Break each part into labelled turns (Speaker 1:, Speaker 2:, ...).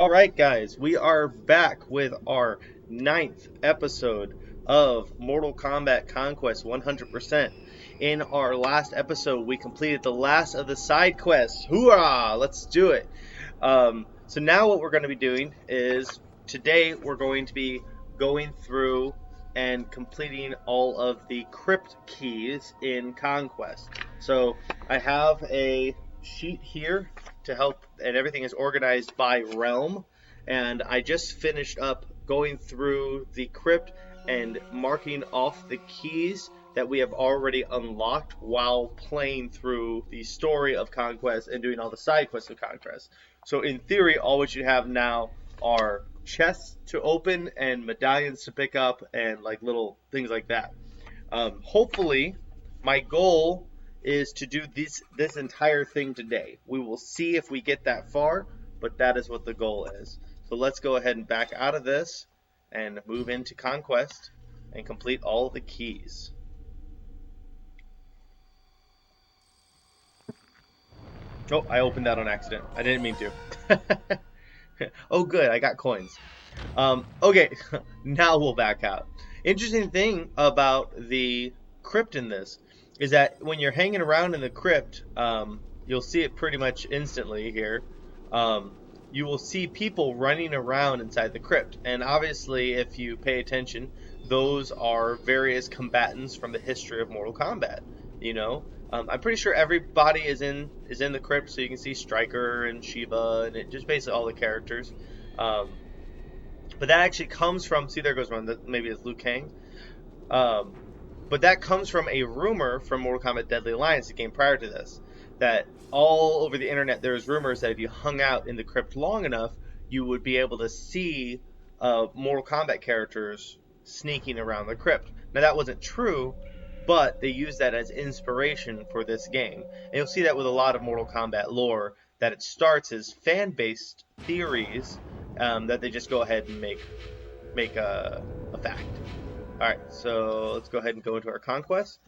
Speaker 1: Alright, guys, we are back with our ninth episode of Mortal Kombat Conquest 100%. In our last episode, we completed the last of the side quests. Hoorah! Let's do it. So now what we're going to be doing is today we're going to be going through and completing all of the Krypt keys in Conquest. So I have a sheet here to help, and everything is organized by realm. And I just finished up going through the Krypt and marking off the keys that we have already unlocked while playing through the story of Conquest and doing all the side quests of Conquest. So in theory, all what you have now are chests to open and medallions to pick up and like little things like that. Hopefully, my goal is to do this entire thing today. We will see if we get that far, but that is what the goal is. So let's go ahead and back out of this and move into Conquest and complete all of the keys. Oh, I opened that on accident. I didn't mean to. Oh, good. I got coins. Okay, now we'll back out. Interesting thing about the crypt in this is that when you're hanging around in the crypt, you'll see it pretty much instantly here. Um, you will see people running around inside the crypt, and obviously, if you pay attention, those are various combatants from the history of Mortal Kombat. You know, I'm pretty sure everybody is in the crypt, so you can see Stryker and Shiva, and it just basically all the characters. Um, but that actually comes from, see, there goes one, maybe it's Liu Kang. Um, but that comes from a rumor from Mortal Kombat Deadly Alliance, the game prior to this, that all over the internet there's rumors that if you hung out in the crypt long enough, you would be able to see Mortal Kombat characters sneaking around the crypt. Now that wasn't true, but they used that as inspiration for this game. And you'll see that with a lot of Mortal Kombat lore, that it starts as fan-based theories that they just go ahead and make a fact. All right, so let's go ahead and go into our conquest.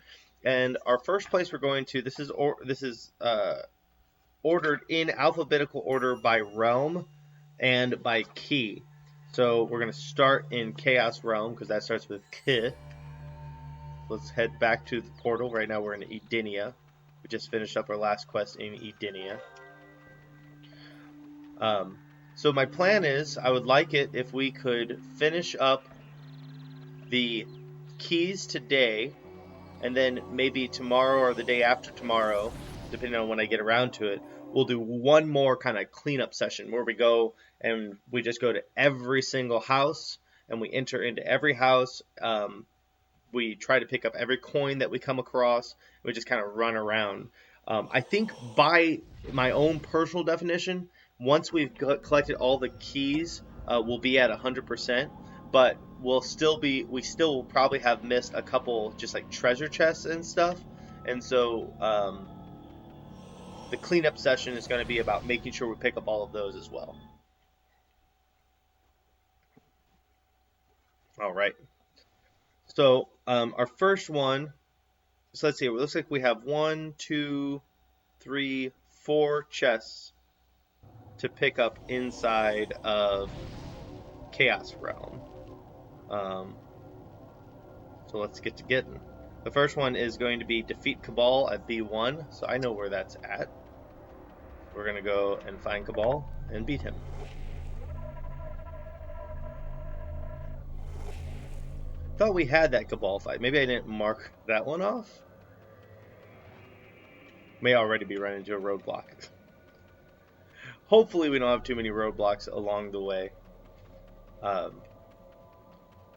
Speaker 1: And our first place we're going to, this is ordered in alphabetical order by realm and by key. So we're going to start in Chaos Realm because that starts with K. Let's head back to the portal. Right now we're in Edenia. We just finished up our last quest in Edenia. So my plan is, I would like it if we could finish up the keys today, and then maybe tomorrow or the day after tomorrow, depending on when I get around to it, we'll do one more kind of cleanup session where we go and we just go to every single house and we enter into every house. We try to pick up every coin that we come across. We just kind of run around. I think by my own personal definition, once we've collected all the keys, we'll be at 100%. But we still will probably have missed a couple just like treasure chests and stuff. And so the cleanup session is going to be about making sure we pick up all of those as well. All right. So our first one. So let's see. It looks like we have 1, 2, 3, 4 chests to pick up inside of Chaos Realm. So let's get to getting. The first one is going to be defeat Cabal at B1, so I know where that's at. We're going to go and find Cabal and beat him. Thought we had that Cabal fight. Maybe I didn't mark that one off. May already be running into a roadblock. Hopefully we don't have too many roadblocks along the way.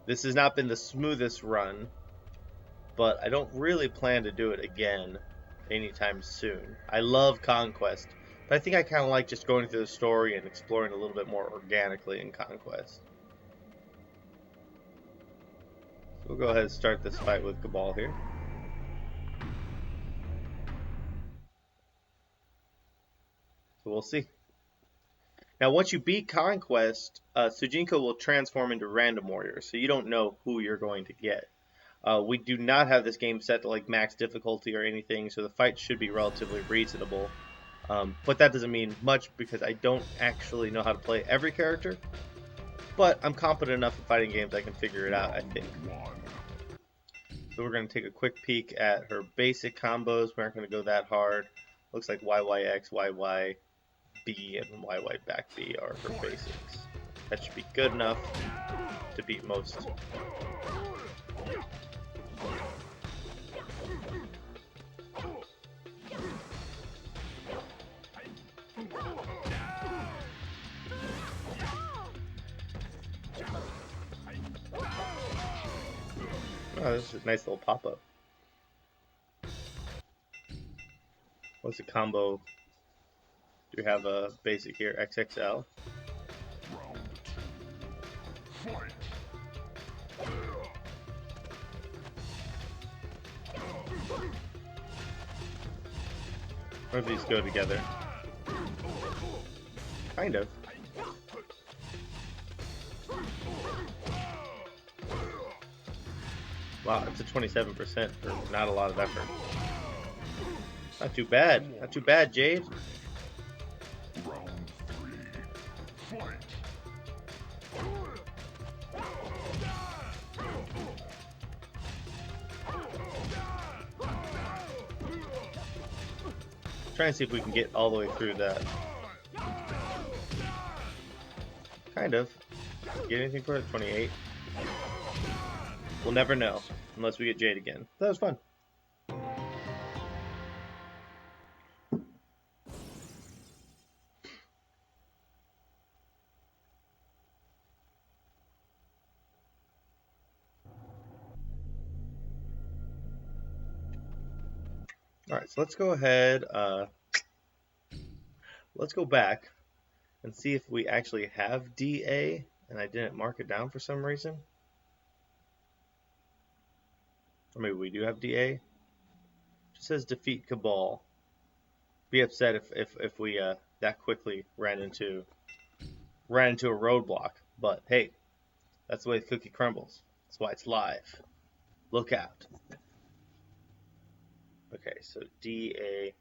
Speaker 1: This has not been the smoothest run, but I don't really plan to do it again anytime soon. I love Conquest, but I think I kind of like just going through the story and exploring a little bit more organically in Conquest. So we'll go ahead and start this fight with Cabal here. So we'll see. Now, once you beat Conquest, Sujinko will transform into Random Warrior, so you don't know who you're going to get. We do not have this game set to like max difficulty or anything, so the fight should be relatively reasonable. But that doesn't mean much because I don't actually know how to play every character. But I'm competent enough in fighting games I can figure it out, I think. So we're going to take a quick peek at her basic combos. We aren't going to go that hard. Looks like YYX, YYB, and YY back B are her basics. That should be good enough to beat most. Oh, this is a nice little pop-up. What's the combo? Do we have a basic here? XXL? Or if these go together? Kind of. Wow, it's a 27% for not a lot of effort. Not too bad. Not too bad, Jade. Try and see if we can get all the way through that. Kind of. Get anything for it? 28. We'll never know unless we get Jade again. That was fun. Alright, so let's go ahead, let's go back and see if we actually have DA, and I didn't mark it down for some reason. Or maybe we do have DA. It just says defeat Cabal. Be upset if we that quickly ran into a roadblock. But hey, that's the way the cookie crumbles. That's why it's live. Look out. Okay, so DA.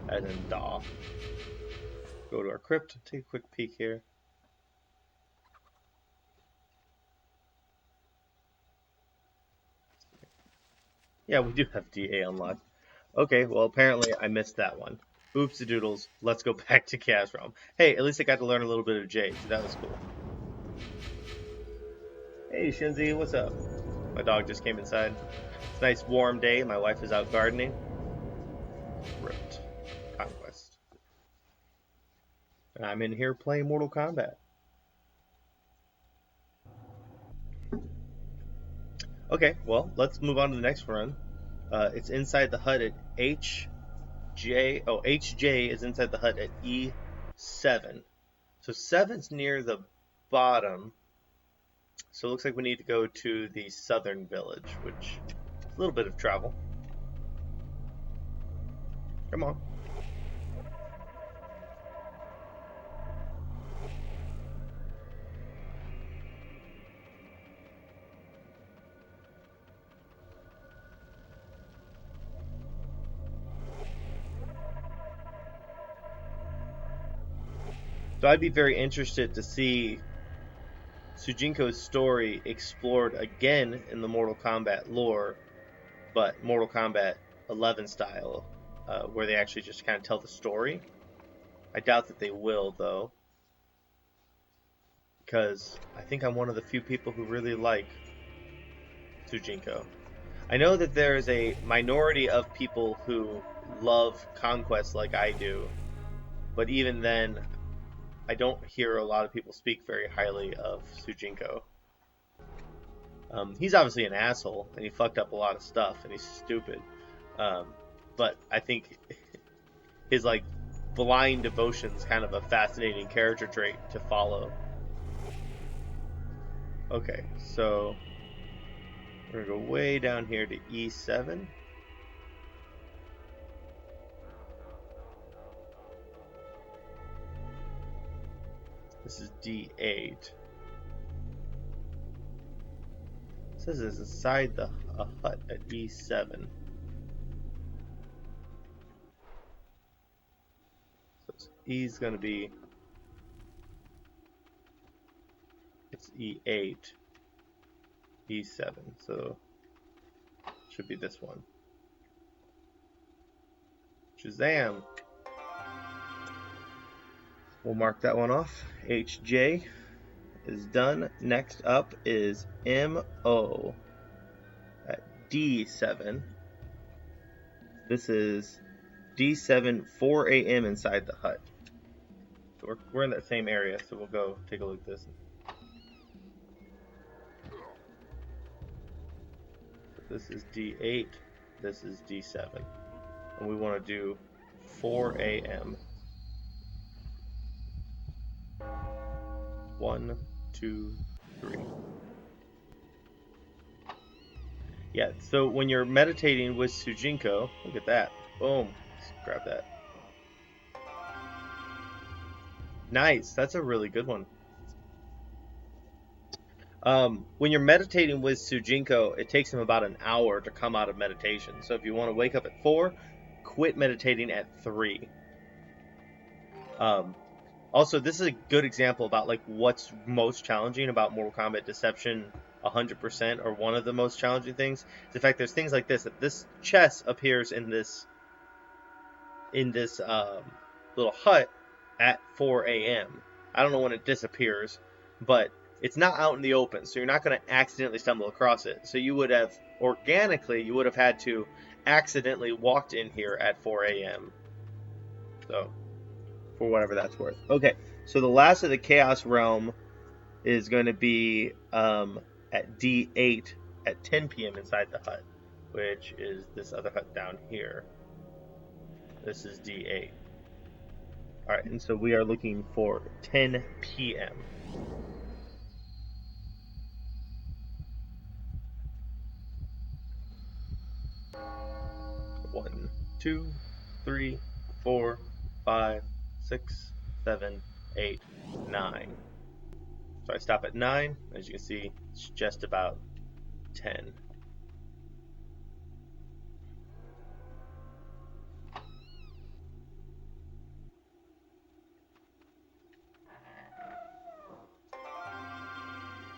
Speaker 1: As in DAW. Go to our Krypt, take a quick peek here. Yeah, we do have DA unlocked. Okay, well apparently I missed that one. Oops the doodles, let's go back to Chaos Realm. Hey, at least I got to learn a little bit of Jade, so that was cool. Hey Shinzi, what's up? My dog just came inside. It's a nice warm day, my wife is out gardening. Krypt. Konquest. And I'm in here playing Mortal Kombat. Okay, well, let's move on to the next run. It's inside the hut at HJ. Oh, HJ is inside the hut at E7. So 7's near the bottom. So it looks like we need to go to the southern village, which is a little bit of travel. Come on. So I'd be very interested to see Sujinko's story explored again in the Mortal Kombat lore, but Mortal Kombat 11 style, where they actually just kind of tell the story. I doubt that they will, though, because I think I'm one of the few people who really like Sujinko. I know that there is a minority of people who love Conquest like I do, but even then, I don't hear a lot of people speak very highly of Sujinko. He's obviously an asshole, and he fucked up a lot of stuff, and he's stupid. But I think his like blind devotion is kind of a fascinating character trait to follow. Okay, so we're gonna go way down here to E7. This is D8. says it's inside the hut at E7. So E's going to be, it's E8, E7. So it should be this one. Shazam! We'll mark that one off. HJ is done. Next up is MO at D7. This is D7, 4 a.m. inside the hut. So we're in that same area, so we'll go take a look at this. This is D8, this is D7. And we want to do 4 a.m. 1, 2, 3. Yeah, so when you're meditating with Sujinko, look at that. Boom. Let's grab that. Nice. That's a really good one. When you're meditating with Sujinko, it takes him about an hour to come out of meditation. So if you want to wake up at 4, quit meditating at 3. Also, this is a good example about like what's most challenging about Mortal Kombat Deception 100%, or one of the most challenging things. Is the fact there's things like this, that this chest appears in this little hut at 4 a.m. I don't know when it disappears, but it's not out in the open, so you're not going to accidentally stumble across it. So you would have had to accidentally walked in here at 4 a.m. So, for whatever that's worth. Okay, so the last of the Chaos Realm is going to be at D8 at 10 p.m. inside the hut, which is this other hut down here. This is D8. Alright, and so we are looking for 10 p.m. One, 2, 3, 4, 5, 6, 7, 8, 9. So I stop at 9. As you can see, it's just about 10.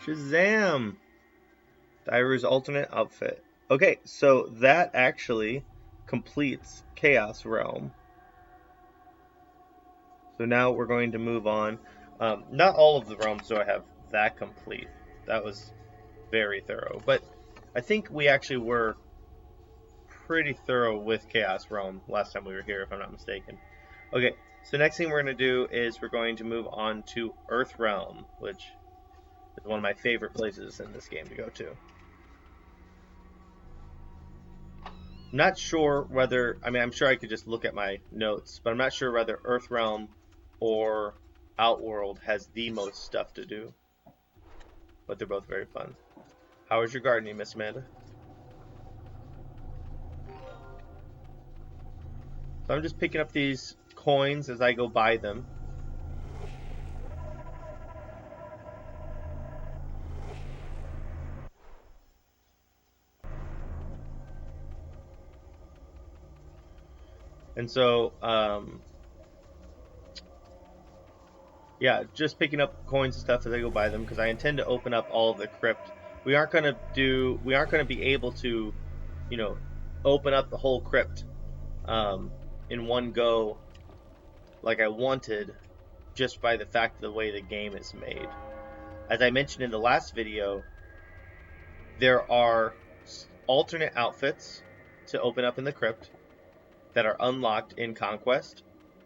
Speaker 1: Shazam! Dairu's alternate outfit. Okay, so that actually completes Chaos Realm. So now we're going to move on. Not all of the realms do I have that complete. That was very thorough. But I think we actually were pretty thorough with Chaos Realm last time we were here, if I'm not mistaken. Okay, so next thing we're going to do is we're going to move on to Earth Realm, which is one of my favorite places in this game to go to. I'm not sure whether, I'm sure I could just look at my notes, but I'm not sure whether Earth Realm or Outworld has the most stuff to do. But they're both very fun. How is your gardening, Miss Amanda? So I'm just picking up these coins as I go by them. And so, yeah, just picking up coins and stuff as I go by them, because I intend to open up all of the crypt. We aren't going to be able to, open up the whole crypt in one go like I wanted, just by the fact of the way the game is made. As I mentioned in the last video, there are alternate outfits to open up in the crypt that are unlocked in Conquest,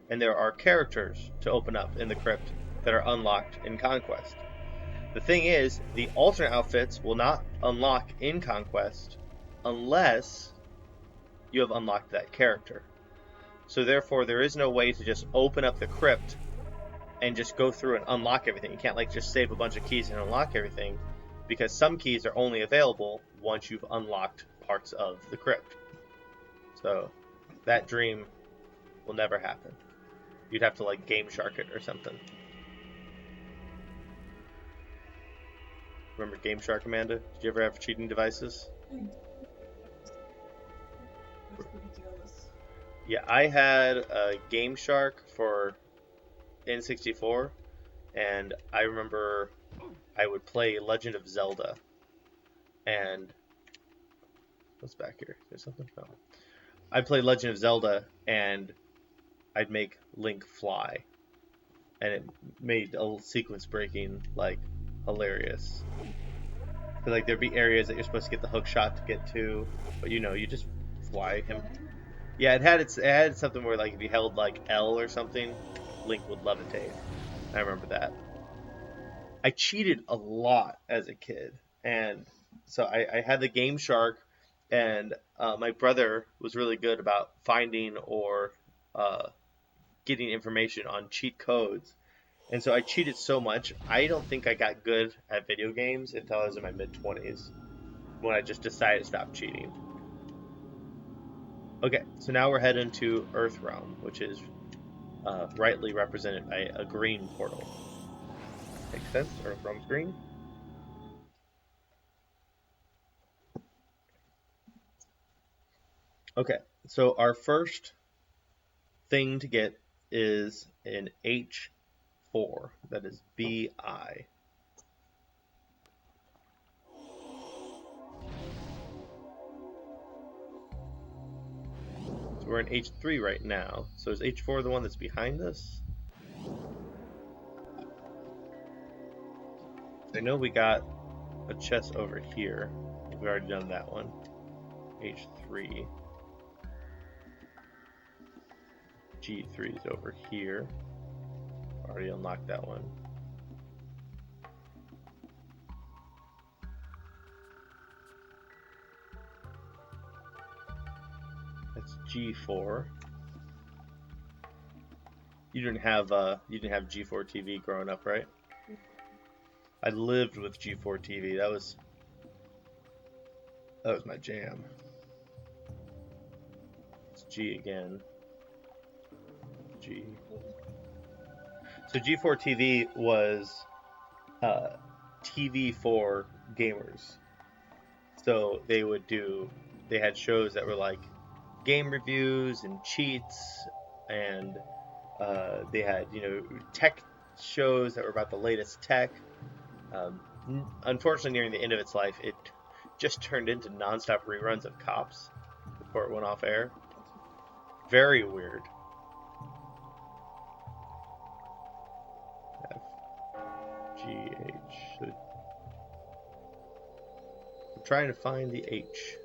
Speaker 1: and there are characters to open up in the crypt that are unlocked in Conquest. The thing is, the alternate outfits will not unlock in Conquest unless you have unlocked that character. So therefore, there is no way to just open up the crypt and just go through and unlock everything. You can't just save a bunch of keys and unlock everything, because some keys are only available once you've unlocked parts of the crypt. So that dream will never happen. You'd have to Game Shark it or something. Remember Game Shark, Amanda? Did you ever have cheating devices? Yeah, I had a Game Shark for N64, and I remember I would play Legend of Zelda. And what's back here? Is there something? No. I'd play Legend of Zelda, and I'd make Link fly, and it made a sequence breaking like hilarious. Like there'd be areas that you're supposed to get the hook shot to get to, but you just fly him. Yeah, it had something where like if you held like L or something, Link would levitate. I remember that. I cheated a lot as a kid, and so I had the Game Shark, and my brother was really good about finding or uh, getting information on cheat codes. And so I cheated so much. I don't think I got good at video games until I was in my mid 20s when I just decided to stop cheating. Okay, so now we're heading to Earthrealm, which is rightly represented by a green portal. Makes sense? Earthrealm's green. Okay, so our first thing to get is an H4. That is BI. So we're in H3 right now. So is H4 the one that's behind us? I know we got a chest over here. We've already done that one. H3. G3 is over here. Already unlocked that one. That's G4. You didn't have G4 TV growing up, right? I lived with G4 TV. That was my jam. It's G again. G. So G4 TV was TV for gamers. So they had shows that were like game reviews and cheats, and they had tech shows that were about the latest tech. Unfortunately, nearing the end of its life, it just turned into nonstop reruns of Cops before it went off air. Very weird. FGH. I'm trying to find the H.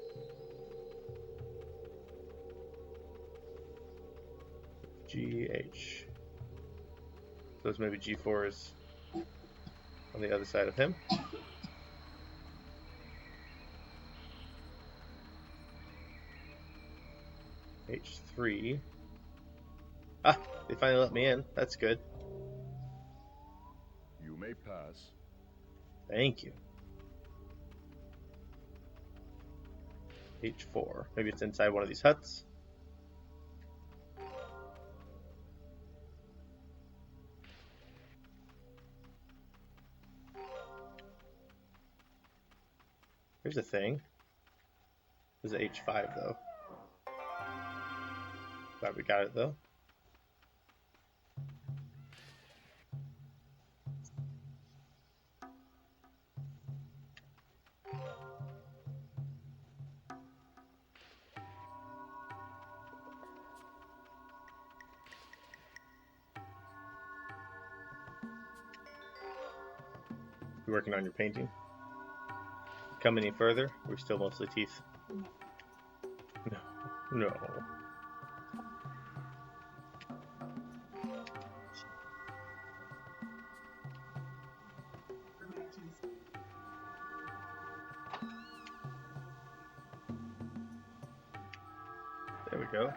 Speaker 1: GH. So it's maybe G4 is on the other side of him. H3. Ah, they finally let me in. That's good.
Speaker 2: You may pass.
Speaker 1: Thank you. H4. Maybe it's inside one of these huts. Here's a thing. This is H5 though. Glad we got it though. You working on your painting? Come any further? We're still mostly teeth. No. No. There we go.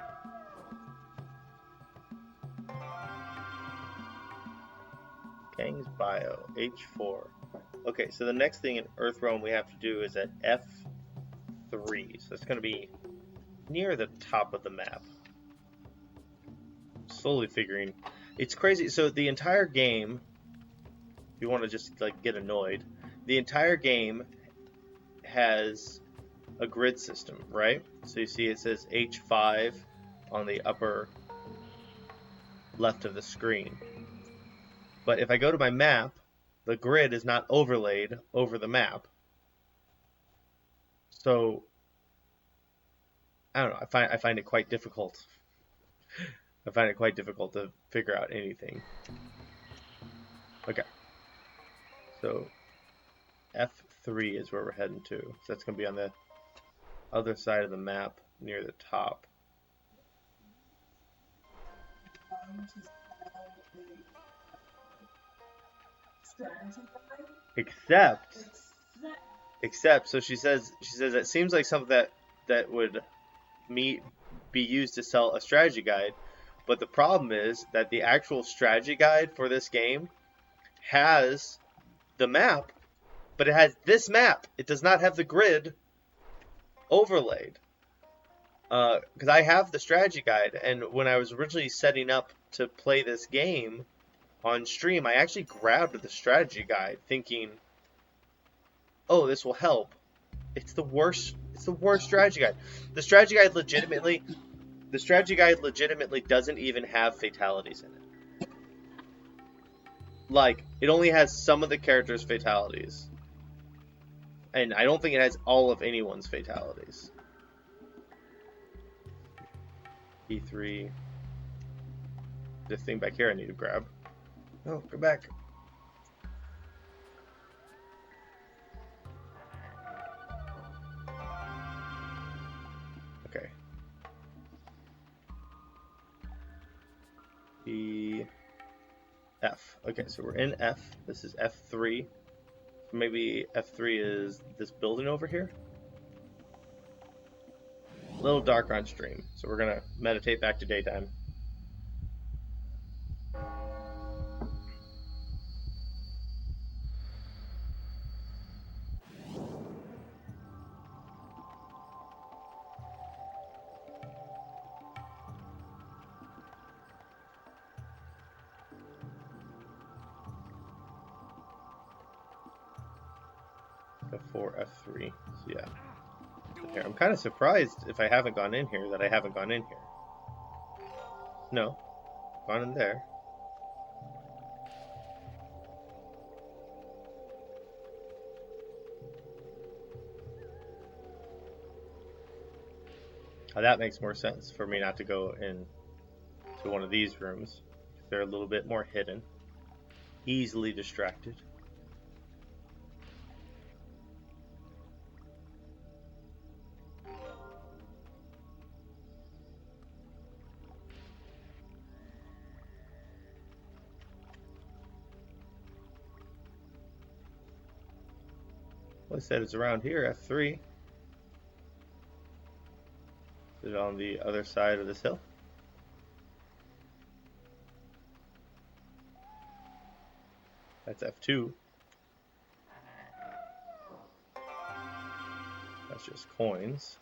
Speaker 1: Kang's Bio, H4. Okay, so the next thing in Earthrealm we have to do is at F3. So it's going to be near the top of the map. Slowly figuring. It's crazy. So the entire game, if you want to just like get annoyed, the entire game has a grid system, right? So you see it says H5 on the upper left of the screen. But if I go to my map, the grid is not overlaid over the map. So I don't know. I find it quite difficult. I find it quite difficult to figure out anything. Okay. So F3 is where we're heading to. So that's going to be on the other side of the map near the top. Except, so she says it seems like something that would be used to sell a strategy guide, but the problem is that the actual strategy guide for this game has the map, but it has this map. It does not have the grid overlaid. Because I have the strategy guide, and when I was originally setting up to play this game on stream, I actually grabbed the strategy guide, thinking, "Oh, this will help." It's the worst. It's the worst strategy guide. The strategy guide legitimately doesn't even have fatalities in it. Like, it only has some of the characters' fatalities, and I don't think it has all of anyone's fatalities. E3. This thing back here I need to grab. Oh, go back. Okay. E F. Okay, so we're in F. This is F3. Maybe F3 is this building over here? A little darker on stream, so we're gonna meditate back to daytime. F4, F3. So yeah. Here. I'm kind of surprised if I haven't gone in here that I haven't gone in here. No. Gone in there. Now that makes more sense for me not to go in to one of these rooms. They're a little bit more hidden. Easily distracted. Well, I said it's around here, F3. Is it on the other side of this hill? That's F2. That's just coins.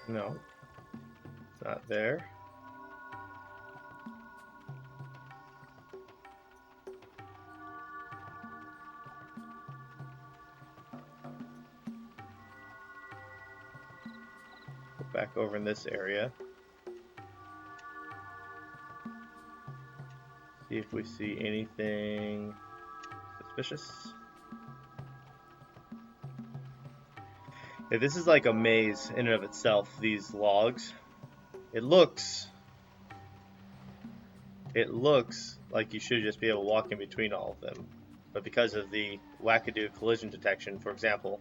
Speaker 1: No, it's not there. Go back over in this area. See if we see anything suspicious. Yeah, this is like a maze in and of itself, these logs. It looks like you should just be able to walk in between all of them. But because of the wackadoo collision detection, for example,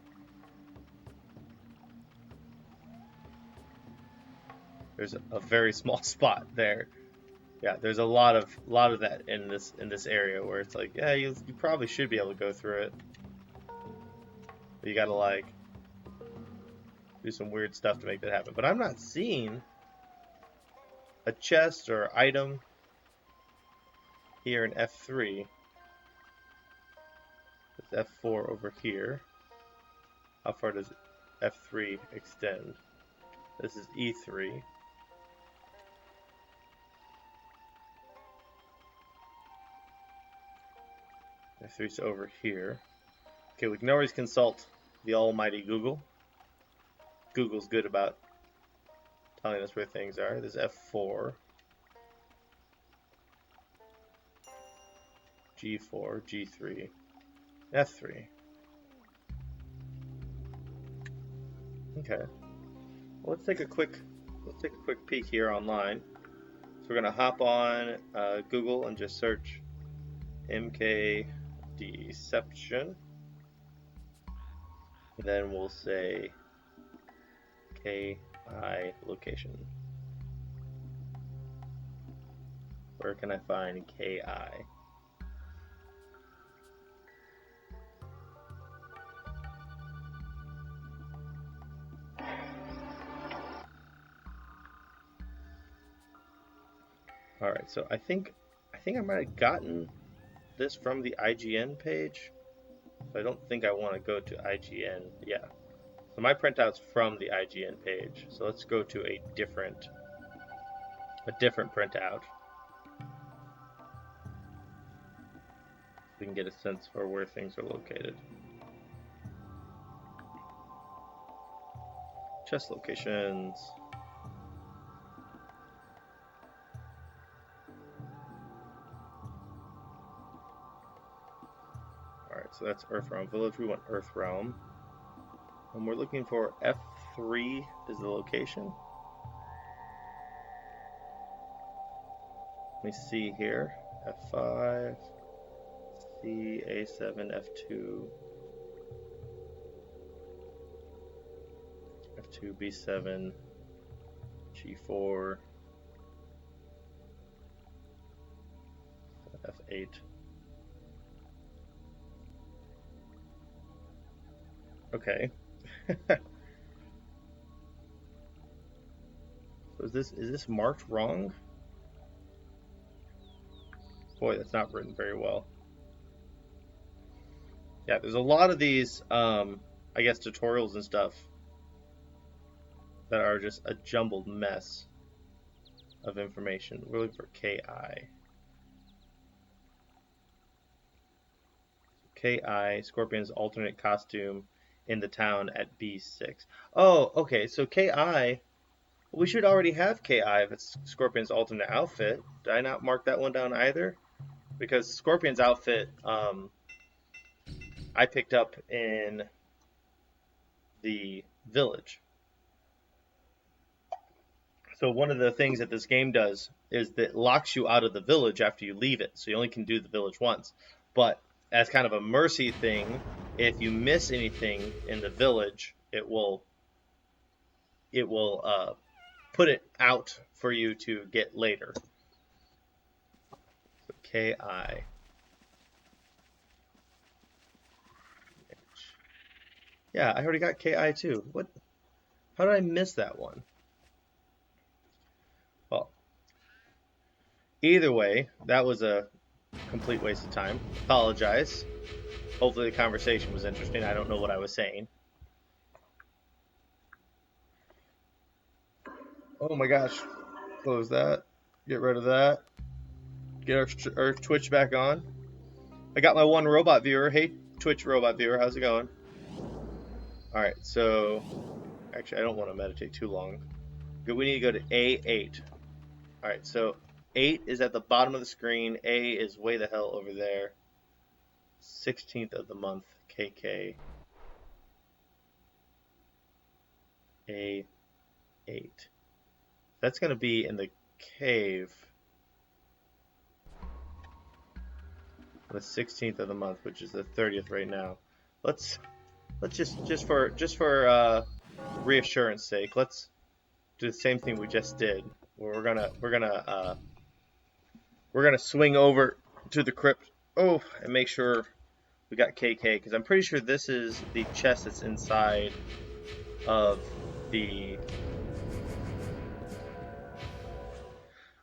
Speaker 1: there's a very small spot there. Yeah, there's a lot of that in this area where it's like, yeah, you probably should be able to go through it. But you gotta like do some weird stuff to make that happen. But I'm not seeing a chest or item here in F3. There's F4 over here. How far does F3 extend? This is E3. F3's over here. Okay, we can always consult the almighty Google. Google's good about telling us where things are. There's F4. G4, G3, F3. Okay. Well, let's take a quick peek here online. So we're gonna hop on Google and just search MK Deception. And then we'll say KI location. Where can I find KI? Alright, so I think I might have gotten this from the IGN page. So I don't think I want to go to IGN. Yeah. So my printout's from the IGN page. So let's go to a different printout. So we can get a sense for where things are located. Chest locations. So that's Earthrealm Village. We want Earthrealm. And we're looking for F3 is the location. Let me see here. F5, C, A7, F2, F2, B7, G4, F8. Okay. So is this marked wrong? Boy, that's not written very well. Yeah, there's a lot of these, I guess, tutorials and stuff that are just a jumbled mess of information. We're looking for KI. KI, Scorpion's alternate costume in the town at B6. Oh, okay, so KI, we should already have KI if it's Scorpion's alternate outfit. Did I not mark that one down either? Because Scorpion's outfit, I picked up in the village. So one of the things that this game does is that it locks you out of the village after you leave it, so you only can do the village once. But as kind of a mercy thing, if you miss anything in the village, it will put it out for you to get later. So KI. Yeah, I already got KI too. What? How did I miss that one? Well, either way, that was a complete waste of time. Apologize. Hopefully the conversation was interesting. I don't know what I was saying. Oh my gosh. Close that. Get rid of that. Get our Twitch back on. I got my one robot viewer. Hey, Twitch robot viewer. How's it going? Alright, so... Actually, I don't want to meditate too long. We need to go to A8. Alright, so 8 is at the bottom of the screen. A is way the hell over there. 16th of the month, KK. A8. That's going to be in the cave. The 16th of the month, which is the 30th right now. Let's just for reassurance sake, let's do the same thing we just did. Where we're gonna swing over to the crypt. Oh, and make sure we got KK, because I'm pretty sure this is the chest that's inside of the.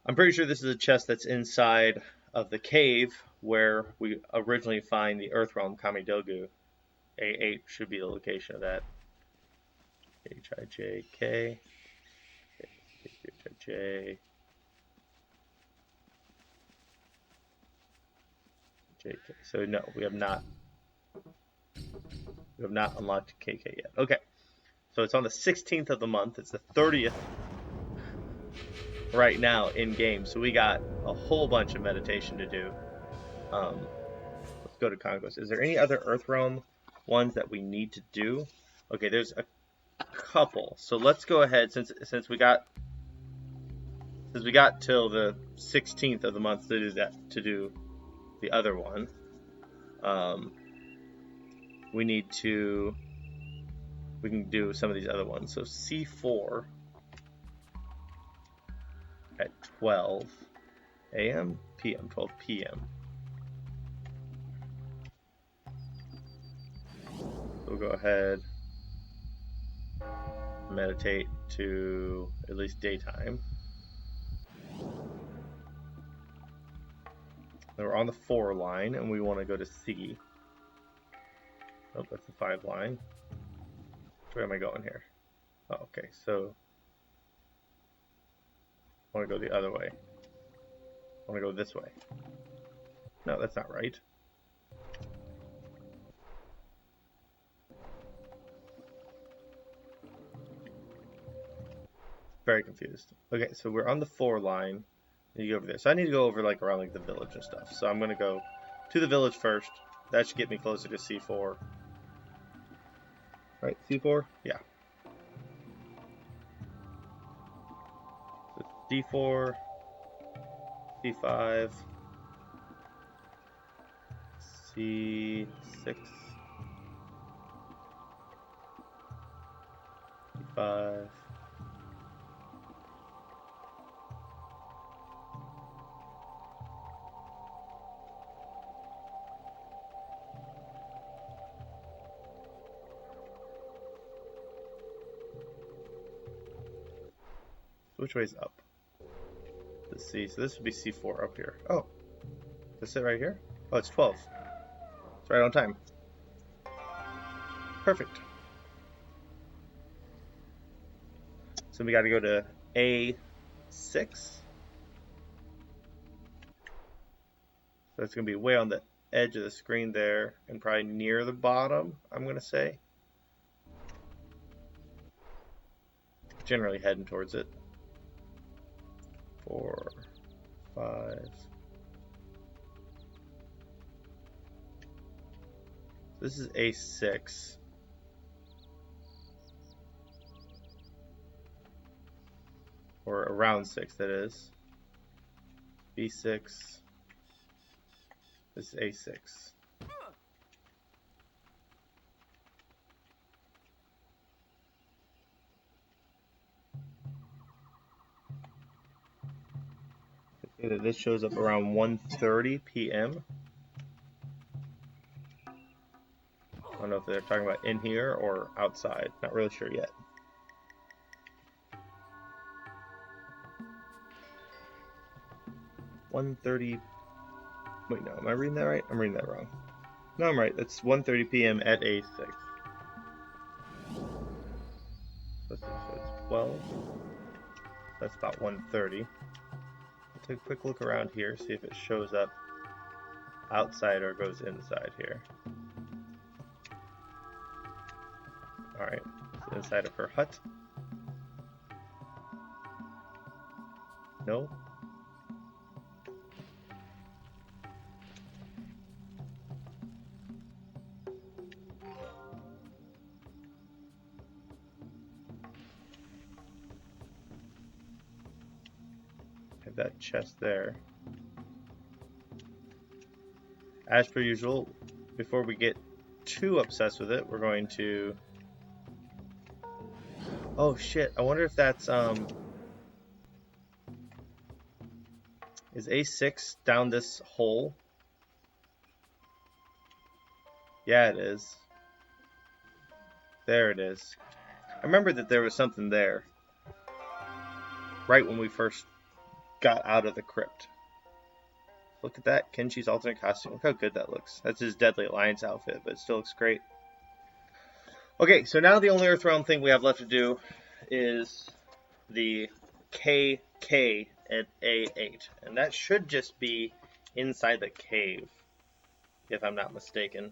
Speaker 1: I'm pretty sure this is a chest that's inside of the cave where we originally find the Earthrealm Kamidogu. A8 should be the location of that. H-I-J-K. H-I-J. JK. So no, we have not unlocked KK yet. Okay. So it's on the 16th of the month. It's the 30th right now in game. So we got a whole bunch of meditation to do. Let's go to Conquest. Is there any other Earthrealm ones that we need to do? Okay, there's a couple. So let's go ahead since we got till the 16th of the month to do the other one. We can do some of these other ones. So C4 at 12 a.m. p.m. 12 p.m. We'll go ahead, meditate to at least daytime. Then we're on the 4 line, and we want to go to C. Oh, that's the 5 line. Where am I going here? Oh, okay, so I want to go the other way. I want to go this way. No, that's not right. Very confused. Okay, so we're on the 4 line. You go over there. So I need to go over like around like the village and stuff. So I'm gonna go to the village first. That should get me closer to C4. Right, C4? Yeah. So D4, C5, C6, C5. Which way's up? Let's see. So this would be C4 up here. Oh, is it right here? Oh, it's 12. It's right on time. Perfect. So we got to go to A6. So it's going to be way on the edge of the screen there and probably near the bottom, I'm going to say. Generally heading towards it. 4, 5. This is A6. Or around 6, that is. B6. This is A6. This shows up around 1:30 p.m. I don't know if they're talking about in here or outside. Not really sure yet. $1:30. Wait, no, am I reading that right? I'm reading that wrong. No, I'm right. It's 1:30 p.m. at A6. So it's 12. That's about 1:30. Take a quick look around here, see if it shows up outside or goes inside here. Alright, it's inside of her hut. No. That chest there. As per usual, before we get too obsessed with it, we're going to... Oh shit, I wonder if that's is A6 down this hole? Yeah, it is. There it is. I remember that there was something there right when we first got out of the crypt. Look at that, Kenshi's alternate costume. Look how good that looks. That's his Deadly Alliance outfit, but it still looks great. Okay, so now the only Earthrealm thing we have left to do is the KK at A8. And that should just be inside the cave, if I'm not mistaken.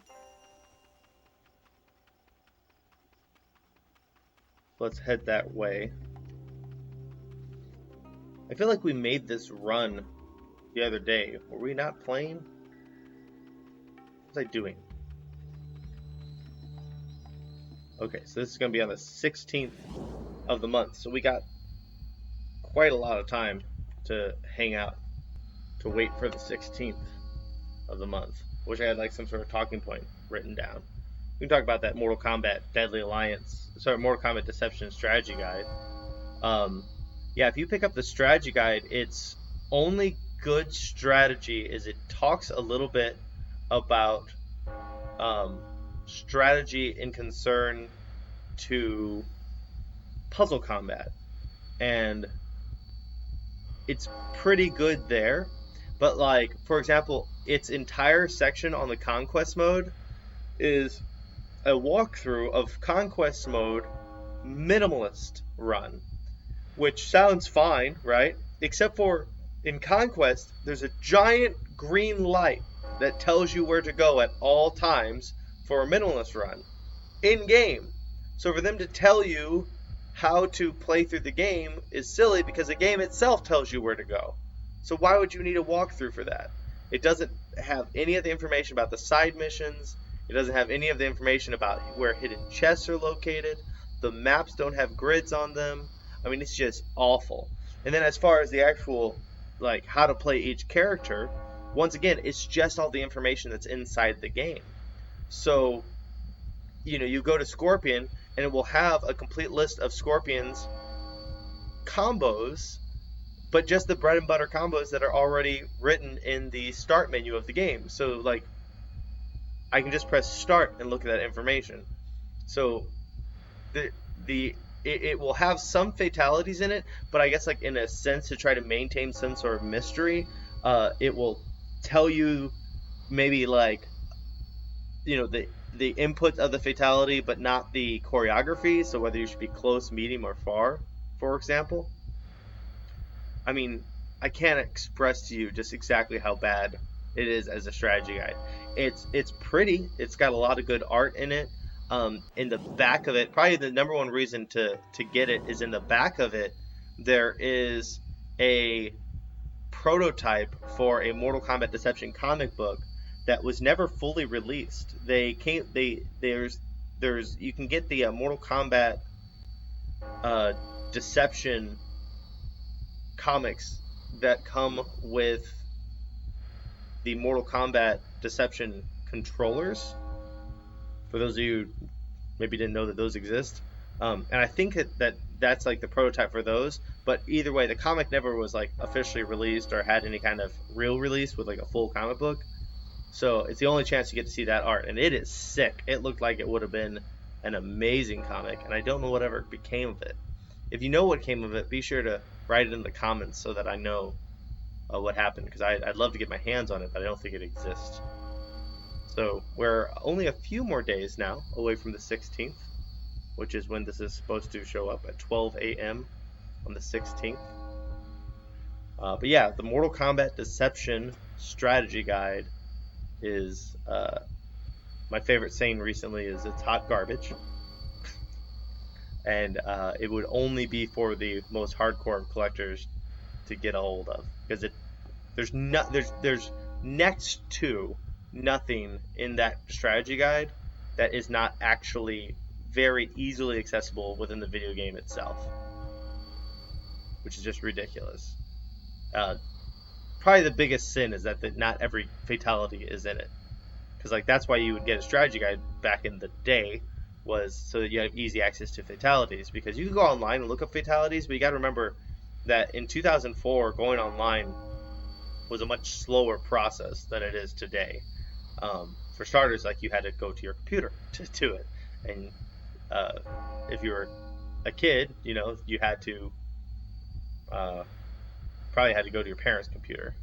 Speaker 1: Let's head that way. I feel like we made this run the other day. Were we not playing? What was I doing? Okay, so this is going to be on the 16th of the month. So we got quite a lot of time to hang out, to wait for the 16th of the month. Wish I had like some sort of talking point written down. We can talk about that Mortal Kombat Deadly Alliance, Mortal Kombat Deception Strategy Guide. Yeah, if you pick up the strategy guide, its only good strategy is it talks a little bit about strategy in concern to puzzle combat, and it's pretty good there. But like, for example, its entire section on the Conquest mode is a walkthrough of Conquest mode minimalist run, which sounds fine, right? Except for in Conquest, there's a giant green light that tells you where to go at all times for a minimalist run in game. So for them to tell you how to play through the game is silly because the game itself tells you where to go. So why would you need a walkthrough for that? It doesn't have any of the information about the side missions. It doesn't have any of the information about where hidden chests are located. The maps don't have grids on them. I mean, it's just awful. And then as far as the actual, like, how to play each character, once again, it's just all the information that's inside the game. So, you know, you go to Scorpion, and it will have a complete list of Scorpion's combos, but just the bread and butter combos that are already written in the start menu of the game. So, like, I can just press start and look at that information. So, it will have some fatalities in it, but I guess like in a sense to try to maintain some sort of mystery, it will tell you maybe like, you know, the input of the fatality, but not the choreography. So whether you should be close, medium, or far, for example. I mean, I can't express to you just exactly how bad it is as a strategy guide. It's pretty. It's got a lot of good art in it. In the back of it, probably the number one reason to get it is in the back of it, there is a prototype for a Mortal Kombat Deception comic book that was never fully released. There's you can get the Mortal Kombat Deception comics that come with the Mortal Kombat Deception controllers. For those of you who maybe didn't know that those exist. And I think that's like the prototype for those. But either way, the comic never was like officially released or had any kind of real release with like a full comic book. So it's the only chance you get to see that art. And it is sick. It looked like it would have been an amazing comic. And I don't know whatever became of it. If you know what came of it, be sure to write it in the comments so that I know what happened. Because I'd love to get my hands on it, but I don't think it exists. So we're only a few more days now away from the 16th, which is when this is supposed to show up at 12 a.m. on the 16th. But yeah, the Mortal Kombat Deception Strategy Guide is my favorite saying recently is it's hot garbage. And it would only be for the most hardcore collectors to get a hold of, because there's next to nothing in that strategy guide that is not actually very easily accessible within the video game itself, which is just ridiculous. Probably the biggest sin is that not every fatality is in it, because like that's why you would get a strategy guide back in the day, was so that you have easy access to fatalities, because you can go online and look up fatalities, but you got to remember that in 2004 going online was a much slower process than it is today. For starters, like you had to go to your computer to do it, and if you were a kid, you know, you had to probably had to go to your parents' computer.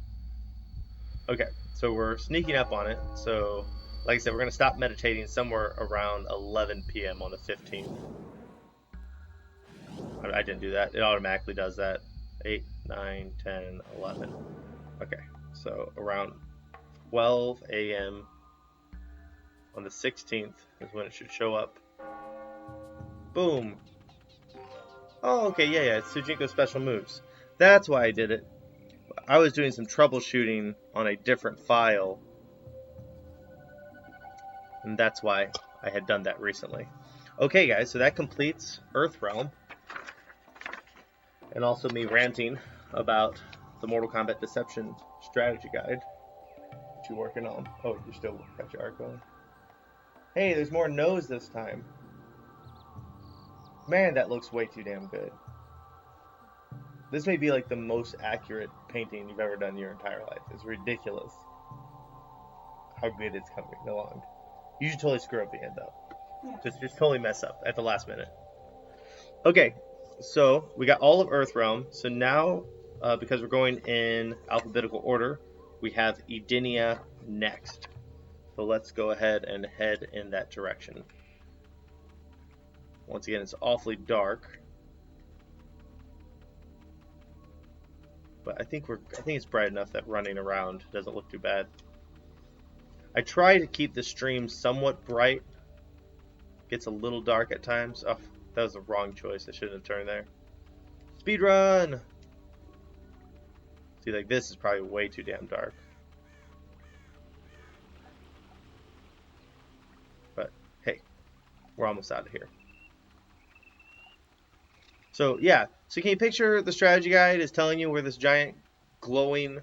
Speaker 1: Okay, so we're sneaking up on it. So, like I said, we're going to stop meditating somewhere around 11 p.m. on the 15th. I didn't do that. It automatically does that. 8, 9, 10, 11. Okay, so around 12 a.m. on the 16th is when it should show up. Boom. Oh, okay, yeah, it's Sujinko's special moves. That's why I did it. I was doing some troubleshooting on a different file, and that's why I had done that recently. Okay, guys, so that completes Earthrealm, and also me ranting about the Mortal Kombat Deception strategy guide that you're working on. Oh, you still got your arc going. Hey, there's more nose this time. Man, that looks way too damn good. This may be like the most accurate painting you've ever done in your entire life. It's ridiculous how good it's coming along. You should totally screw up the end though. Yeah. Just totally mess up at the last minute. Okay, so we got all of Earthrealm. So now, because we're going in alphabetical order, we have Edenia next. So let's go ahead and head in that direction. Once again, it's awfully dark, but I think it's bright enough that running around doesn't look too bad. I try to keep the stream somewhat bright. Gets a little dark at times. Oh, that was the wrong choice. I shouldn't have turned there. Speed run. See, like this is probably way too damn dark. But hey, we're almost out of here. So yeah, so can you picture the strategy guide is telling you where this giant glowing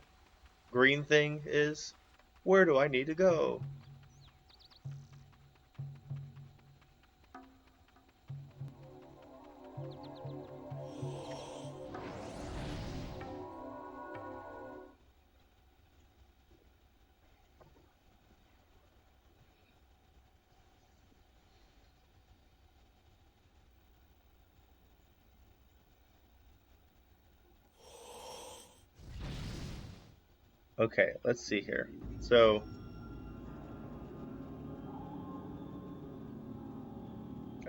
Speaker 1: green thing is? Where do I need to go? Okay, let's see here. So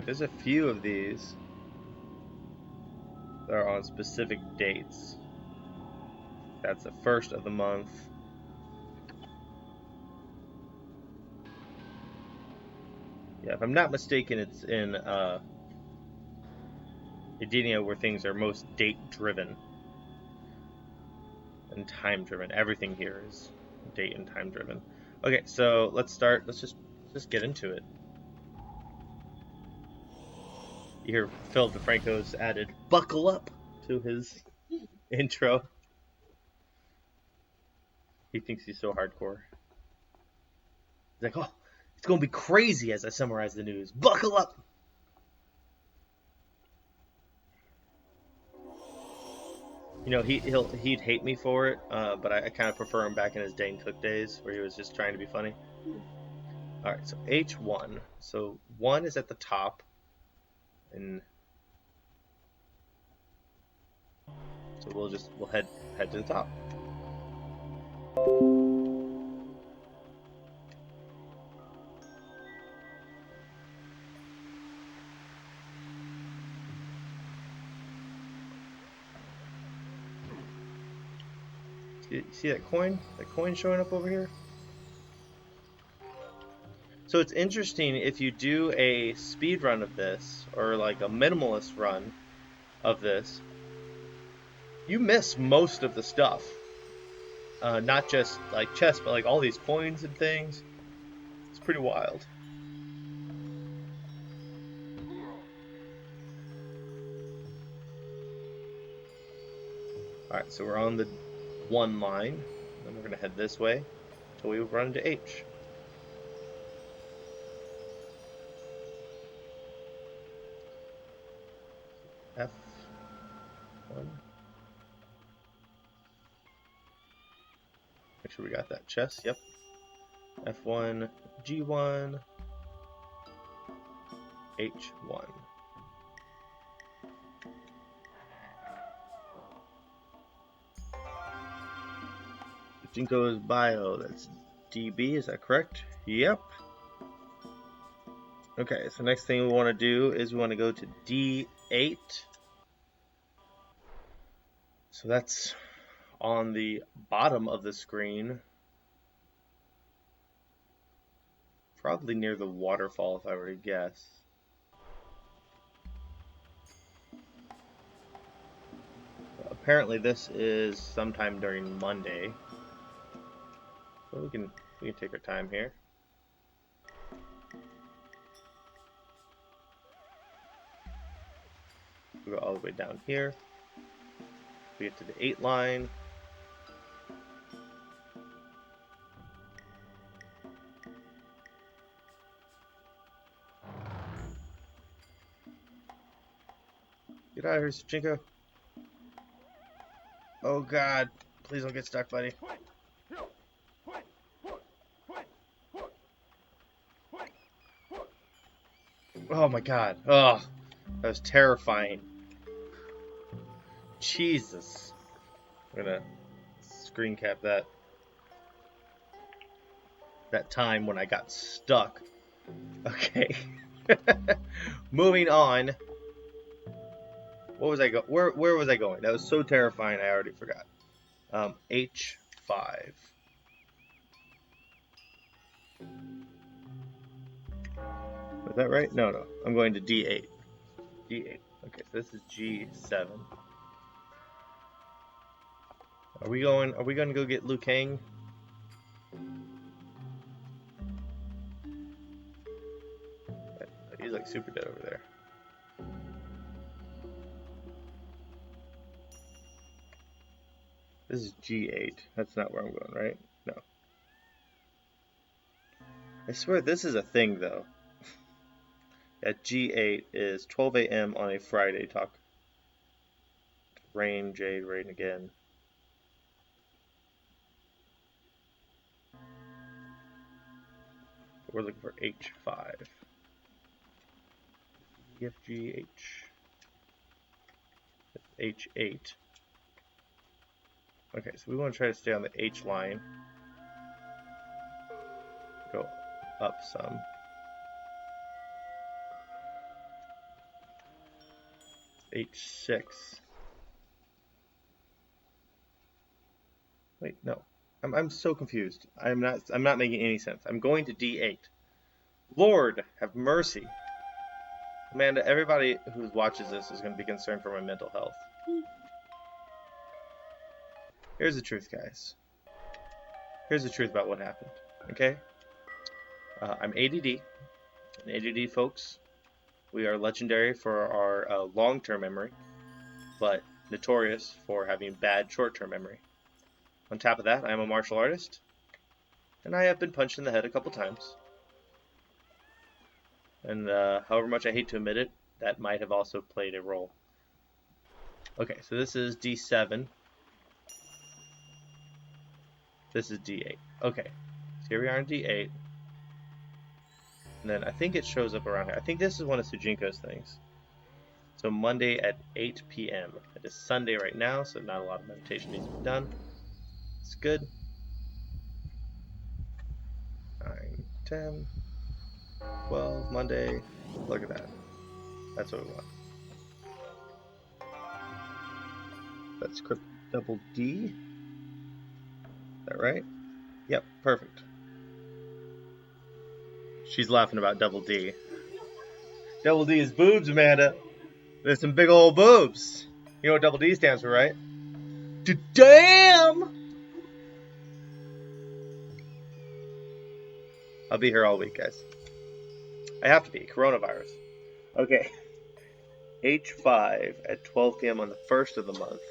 Speaker 1: there's a few of these that are on specific dates. That's the first of the month. Yeah, if I'm not mistaken, it's in Edenia where things are most date-driven and time-driven. Everything here is date and time-driven. Okay, so let's start. Let's just get into it. You hear Phil DeFranco's added "buckle up" to his intro. He thinks he's so hardcore. He's like, "Oh, it's gonna be crazy" as I summarize the news. Buckle up. You know, he'd hate me for it, but I kind of prefer him back in his Dane Cook days where he was just trying to be funny. All right, so H1. So 1 is at the top, and so we'll head to the top. See that coin? That coin showing up over here? So it's interesting if you do a speed run of this, or like a minimalist run of this, you miss most of the stuff. Not just like chests, but like all these coins and things. It's pretty wild. Alright, so we're on the 1 line. Then we're going to head this way until we run into H. F1. Make sure we got that chest. Yep. F1, G1, H1. Jinko's bio. That's DB, is that correct? Yep. Okay, so next thing we want to do is we want to go to D8. So that's on the bottom of the screen. Probably near the waterfall, if I were to guess. Apparently this is sometime during Monday. So we can take our time here. We go all the way down here. We get to the 8 line. Get out of here, Jinko. Oh god, please don't get stuck, buddy. Oh my god. Oh, that was terrifying. Jesus. I'm gonna screen cap that time when I got stuck. Okay. Moving on. What was I where was I going? That was so terrifying I already forgot. H5. Is that right? No. I'm going to D8. D8. Okay, so this is G7. Are we going to go get Liu Kang? He's like super dead over there. This is G8. That's not where I'm going, right? No. I swear this is a thing, though. At G8 is 12 a.m. on a Friday. Talk. Rain, Jade, Rain again. We're looking for H5. EFGH. H8. Okay, so we want to try to stay on the H line. Go up some. H6. Wait, no. I'm so confused. I'm not making any sense. I'm going to D8. Lord, have mercy. Amanda, everybody who watches this is going to be concerned for my mental health. Here's the truth, guys. Here's the truth about what happened, okay? I'm ADD. And ADD folks, we are legendary for our long-term memory, but notorious for having bad short-term memory. On top of that, I am a martial artist, and I have been punched in the head a couple times. And however much I hate to admit it, that might have also played a role. Okay, so this is D7. This is D8. Okay, so here we are in D8. And then I think it shows up around here. I think this is one of Sujinko's things. So Monday at 8 p.m. It is Sunday right now, so not a lot of meditation needs to be done. It's good. 9, 10, 12, Monday. Look at that. That's what we want. That's Krypt double D. Is that right? Yep, perfect. She's laughing about double D. Double D is boobs, Amanda. There's some big old boobs. You know what double D stands for, right? Damn! I'll be here all week, guys. I have to be. Coronavirus. Okay. H5 at 12 p.m. on the 1st of the month.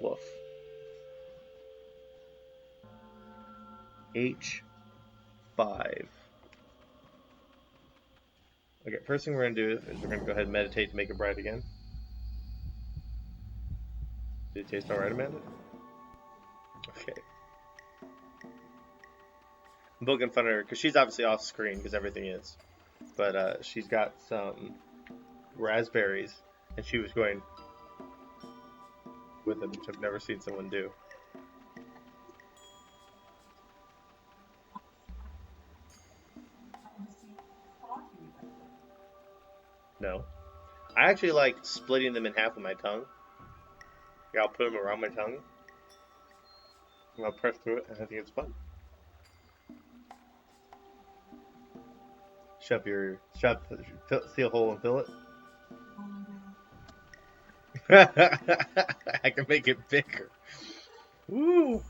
Speaker 1: Woof. H5. Okay, first thing we're going to do is we're going to go ahead and meditate to make it bright again. Did it taste alright, Amanda? Okay. I'm poking fun at her because she's obviously off screen because everything is. But she's got some raspberries and she was going with them, which I've never seen someone do. No. I actually like splitting them in half with my tongue. Yeah, I'll put them around my tongue. And I'll press through it, and I think it's fun. See a hole and fill it. I can make it bigger. Woo!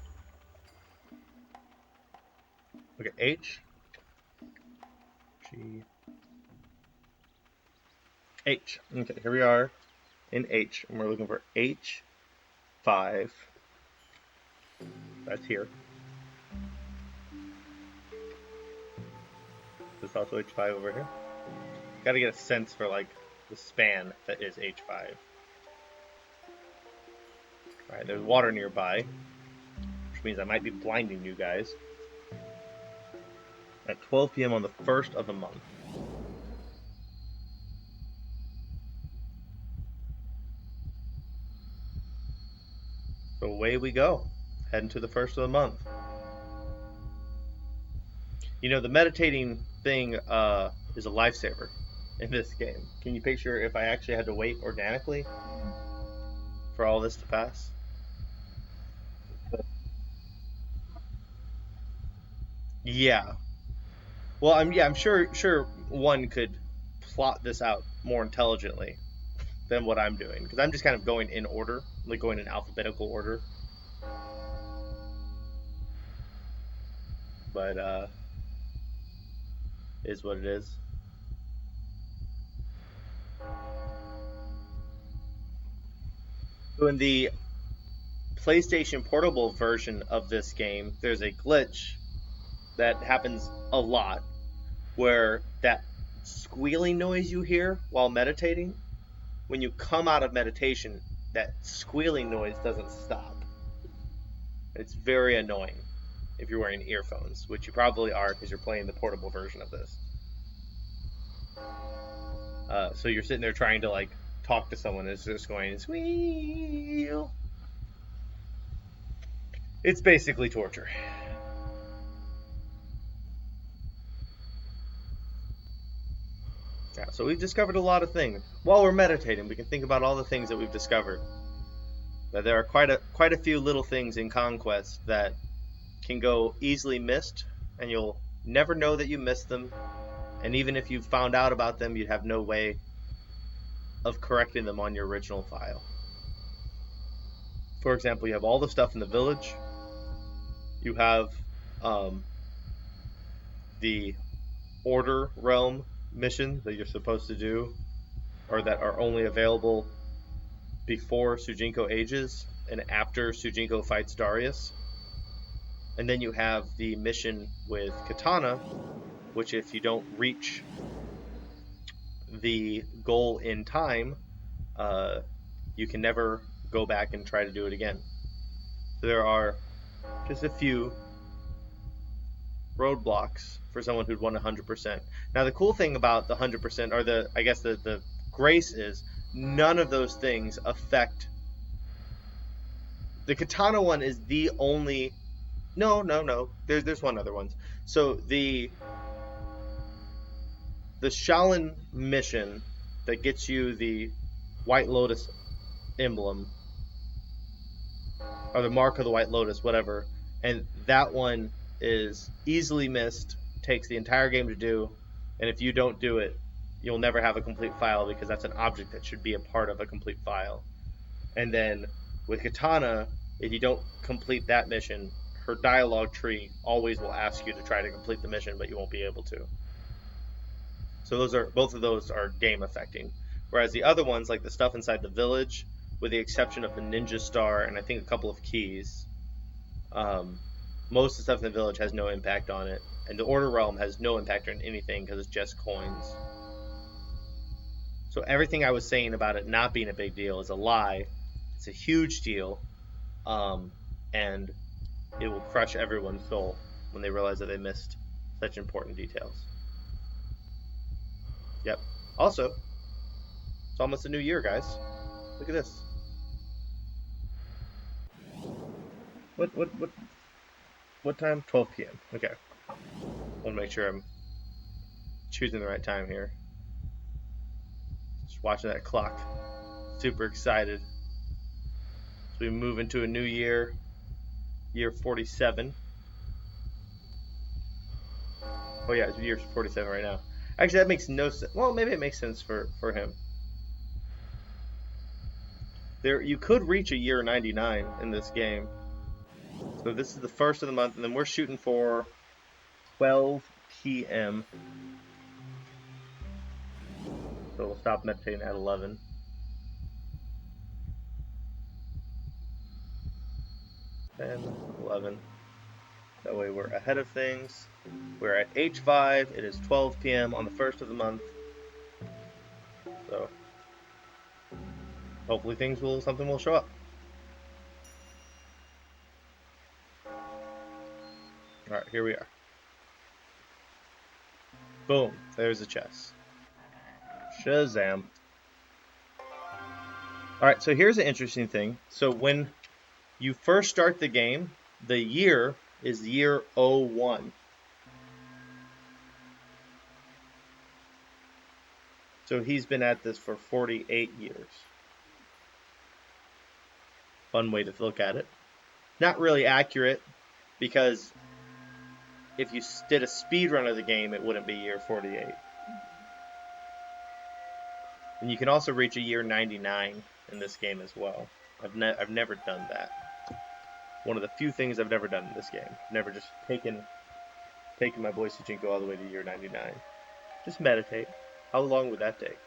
Speaker 1: Okay, H. G. H. Okay, here we are in H, and we're looking for H5. That's here. There's also H5 over here. Gotta get a sense for, like, the span that is H5. Alright, there's water nearby, which means I might be blinding you guys. At 12 p.m. on the 1st of the month. So away we go, heading to the 1st of the month. You know, the meditating thing is a lifesaver in this game. Can you picture if I actually had to wait organically for all this to pass? Yeah. Well, I'm sure one could plot this out more intelligently than what I'm doing, because I'm just kind of going in order, like going in alphabetical order. But is what it is. So in the PlayStation Portable version of this game, there's a glitch that happens a lot, where that squealing noise you hear while meditating, when you come out of meditation, that squealing noise doesn't stop. It's very annoying if you're wearing earphones, which you probably are because you're playing the portable version of this. So you're sitting there trying to, like, talk to someone, it's just going squeal. It's basically torture. Yeah, so we've discovered a lot of things. While we're meditating, we can think about all the things that we've discovered. But there are quite a few little things in Conquest that can go easily missed, and you'll never know that you missed them. And even if you found out about them, you'd have no way of correcting them on your original file. For example, you have all the stuff in the village. You have the Order Realm mission that you're supposed to do, or that are only available before Sujinko ages and after Sujinko fights Darius. And then you have the mission with Katana, which if you don't reach the goal in time, you can never go back and try to do it again. So there are just a few roadblocks for someone who'd won 100%. Now the cool thing about the 100%, or the grace is, none of those things affect. The Katana one is the only. No. There's one other one. So the Shaolin mission that gets you the White Lotus emblem, or the mark of the White Lotus, whatever, and that one is easily missed, takes the entire game to do, and if you don't do it, you'll never have a complete file because that's an object that should be a part of a complete file. And then with Katana, if you don't complete that mission, her dialogue tree always will ask you to try to complete the mission, but you won't be able to. So both of those are game affecting. Whereas the other ones, like the stuff inside the village, with the exception of the ninja star and I think a couple of keys, most of the stuff in the village has no impact on it. And the Order Realm has no impact on anything because it's just coins. So everything I was saying about it not being a big deal is a lie. It's a huge deal. And it will crush everyone's soul when they realize that they missed such important details. Yep. Also, it's almost a new year, guys. Look at this. What time? 12 p.m. Okay. I want to make sure I'm choosing the right time here. Just watching that clock. Super excited. So we move into a new year. Year 47. Oh yeah, it's year 47 right now. Actually, that makes no sense. Well, maybe it makes sense for him. There, you could reach a year 99 in this game. So this is the first of the month, and then we're shooting for 12 p.m. So we'll stop meditating at 11. 10, 11. That way we're ahead of things. We're at H5. It is 12 p.m. on the first of the month. So hopefully something will show up. All right, here we are. Boom, there's the chest. Shazam. All right, so here's an interesting thing. So when you first start the game, the year is year 01. So he's been at this for 48 years. Fun way to look at it. Not really accurate, because if you did a speed run of the game, it wouldn't be year 48. And you can also reach a year 99 in this game as well. I've never done that. One of the few things I've never done in this game. Never just taken my boy Sujinko all the way to year 99. Just meditate. How long would that take?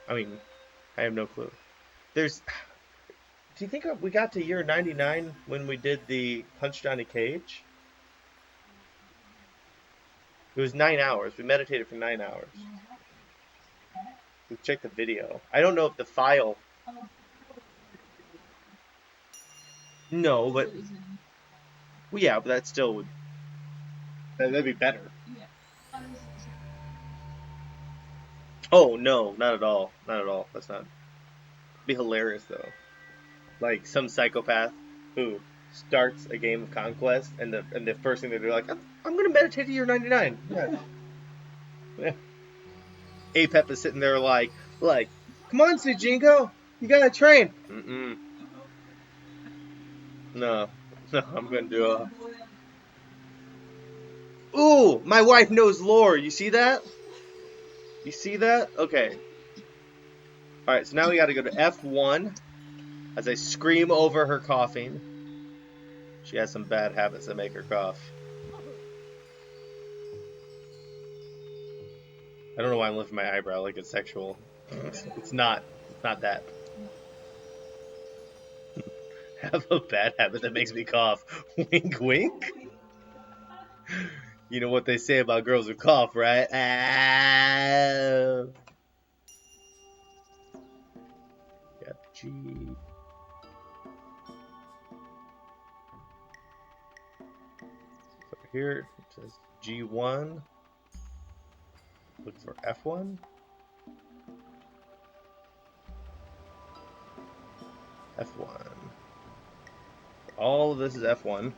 Speaker 1: I mean, I have no clue. Do you think we got to year 99 when we did the Punch Johnny Cage? It was 9 hours. We meditated for 9 hours. We checked the video. I don't know if the file... No, but... Well, yeah, but that still would... That'd be better. Oh, no, not at all. Not at all. That's not... It'd be hilarious, though. Like, some psychopath who starts a game of Conquest, and the first thing they do, like, I'm gonna meditate to year 99. Yeah. Yeah. Apep is sitting there like, come on, Sujinko, you gotta train. No, I'm gonna do Ooh, my wife knows lore. You see that? You see that? Okay. All right, so now we got to go to F1 as I scream over her coughing. She has some bad habits that make her cough. I don't know why I'm lifting my eyebrow like it's sexual. It's not. It's not that. Have a bad habit that makes me cough. Wink, wink. You know what they say about girls who cough, right? Ah. Got G. So here it says G1. Look for F1. F1. All of this is F1.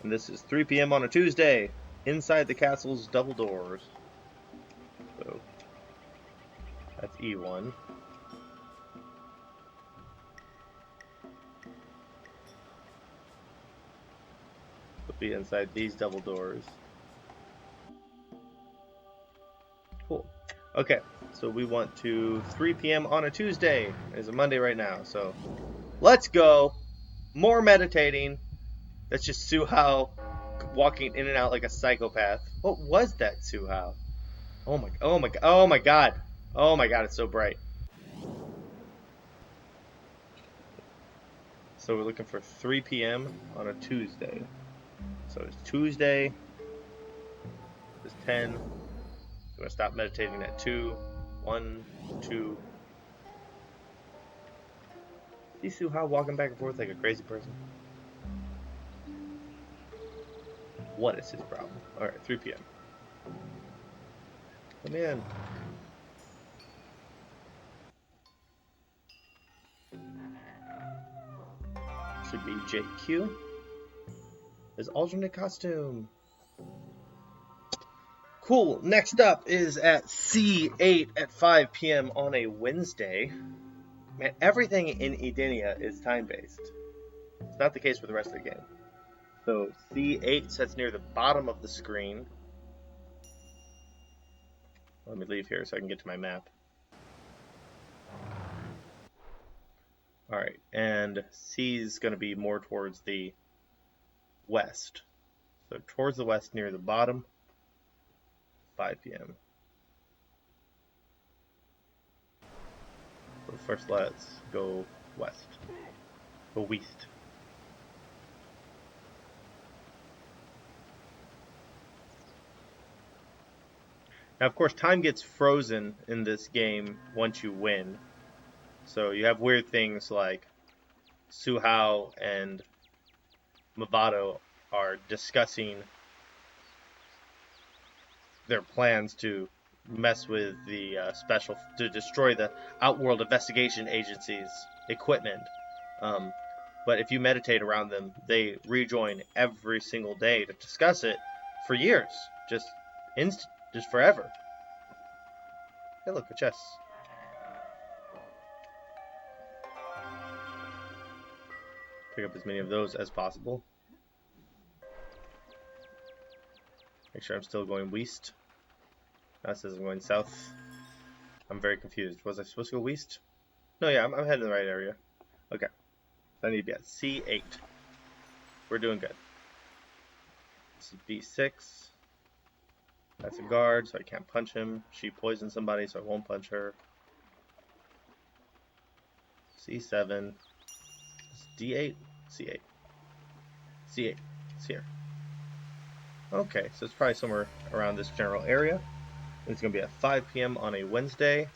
Speaker 1: And this is 3 p.m. on a Tuesday, inside the castle's double doors. So, that's E1. It'll be inside these double doors. Cool. Okay, so we want to 3 p.m. on a Tuesday. It's a Monday right now, so let's go. More meditating. That's just Suhao walking in and out like a psychopath. What was that, Suhao? Oh my, oh my, oh my god. Oh my god, it's so bright. So we're looking for 3 p.m. on a Tuesday. So it's Tuesday. It's 10. We're going to stop meditating at 2. 1, 2. See Suhao walking back and forth like a crazy person? What is his problem? Alright, 3 p.m. Come in. Should be JQ. His alternate costume. Cool. Next up is at C8 at 5 p.m. on a Wednesday. Man, everything in Edenia is time-based. It's not the case for the rest of the game. So C8 sets near the bottom of the screen. Let me leave here so I can get to my map. Alright, and C is going to be more towards the west. So towards the west near the bottom, 5 p.m. So first let's go west. Go west. Now, of course, time gets frozen in this game once you win. So you have weird things like Suhao and Mavado are discussing their plans to mess with the to destroy the Outworld Investigation Agency's equipment. But if you meditate around them, they rejoin every single day to discuss it for years, just forever. Hey, look, a chest. Pick up as many of those as possible. Make sure I'm still going west. That says I'm going south. I'm very confused. Was I supposed to go west? No, yeah, I'm heading in the right area. Okay. I need to be at C8. We're doing good. This is B6. That's a guard, so I can't punch him. She poisoned somebody, so I won't punch her. C7. D8? C8. C8. It's here. Okay, so it's probably somewhere around this general area. It's going to be at 5 p.m. on a Wednesday.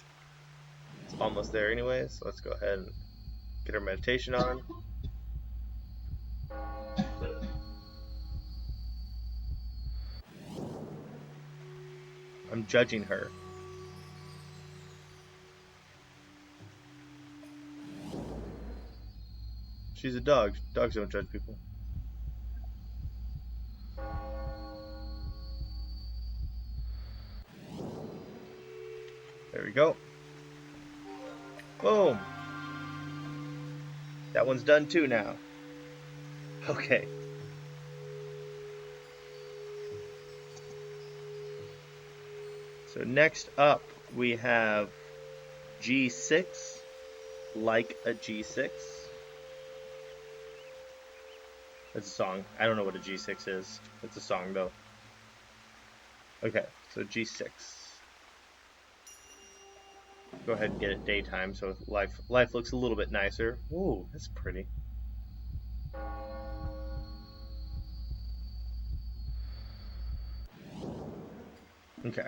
Speaker 1: It's almost there anyway, so let's go ahead and get our meditation on. I'm judging her. She's a dog. Dogs don't judge people. There we go. Boom. That one's done too now. Okay. So next up we have G6, like a G6. That's a song. I don't know what a G6 is. It's a song though. Okay, so G6. Go ahead and get it daytime so life looks a little bit nicer. Ooh, that's pretty. Okay.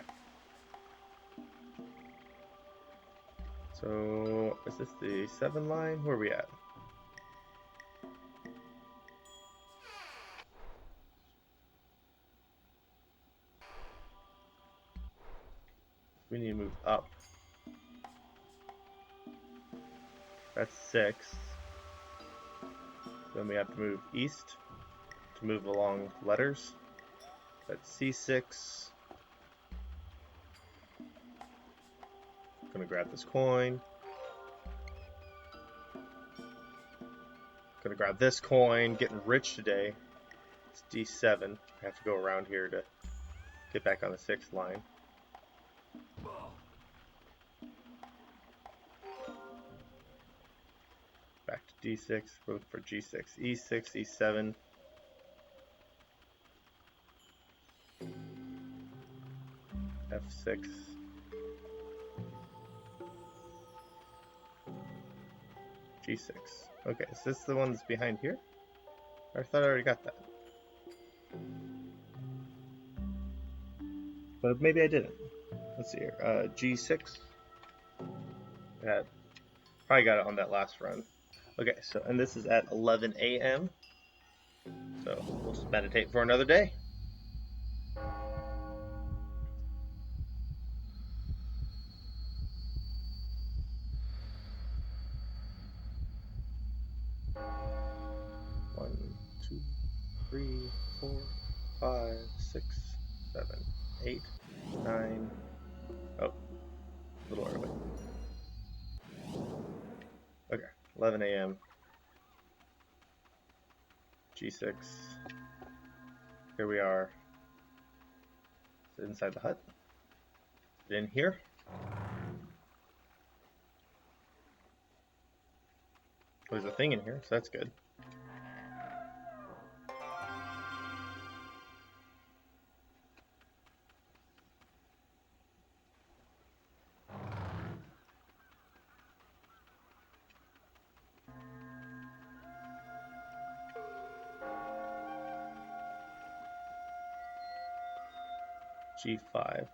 Speaker 1: So, is this the 7 line? Where are we at? We need to move up. That's 6. Then we have to move east to move along letters. That's C6. Gonna grab this coin. Gonna grab this coin. Getting rich today. It's D7. I have to go around here to get back on the 6th line. Back to D6. Look for G6. E6, E7. F6. G6. Okay, is this the one that's behind here? I thought I already got that. But maybe I didn't. Let's see here. G6. Yeah, probably got it on that last run. Okay, so, and this is at 11 a.m. So, we'll just meditate for another day. One, two, 3, 4, 5, 6, 7. 8, 9. Oh, a little early. Okay, 11 a.m. G6. Here we are. Inside the hut. In here. There's a thing in here, so that's good. G5.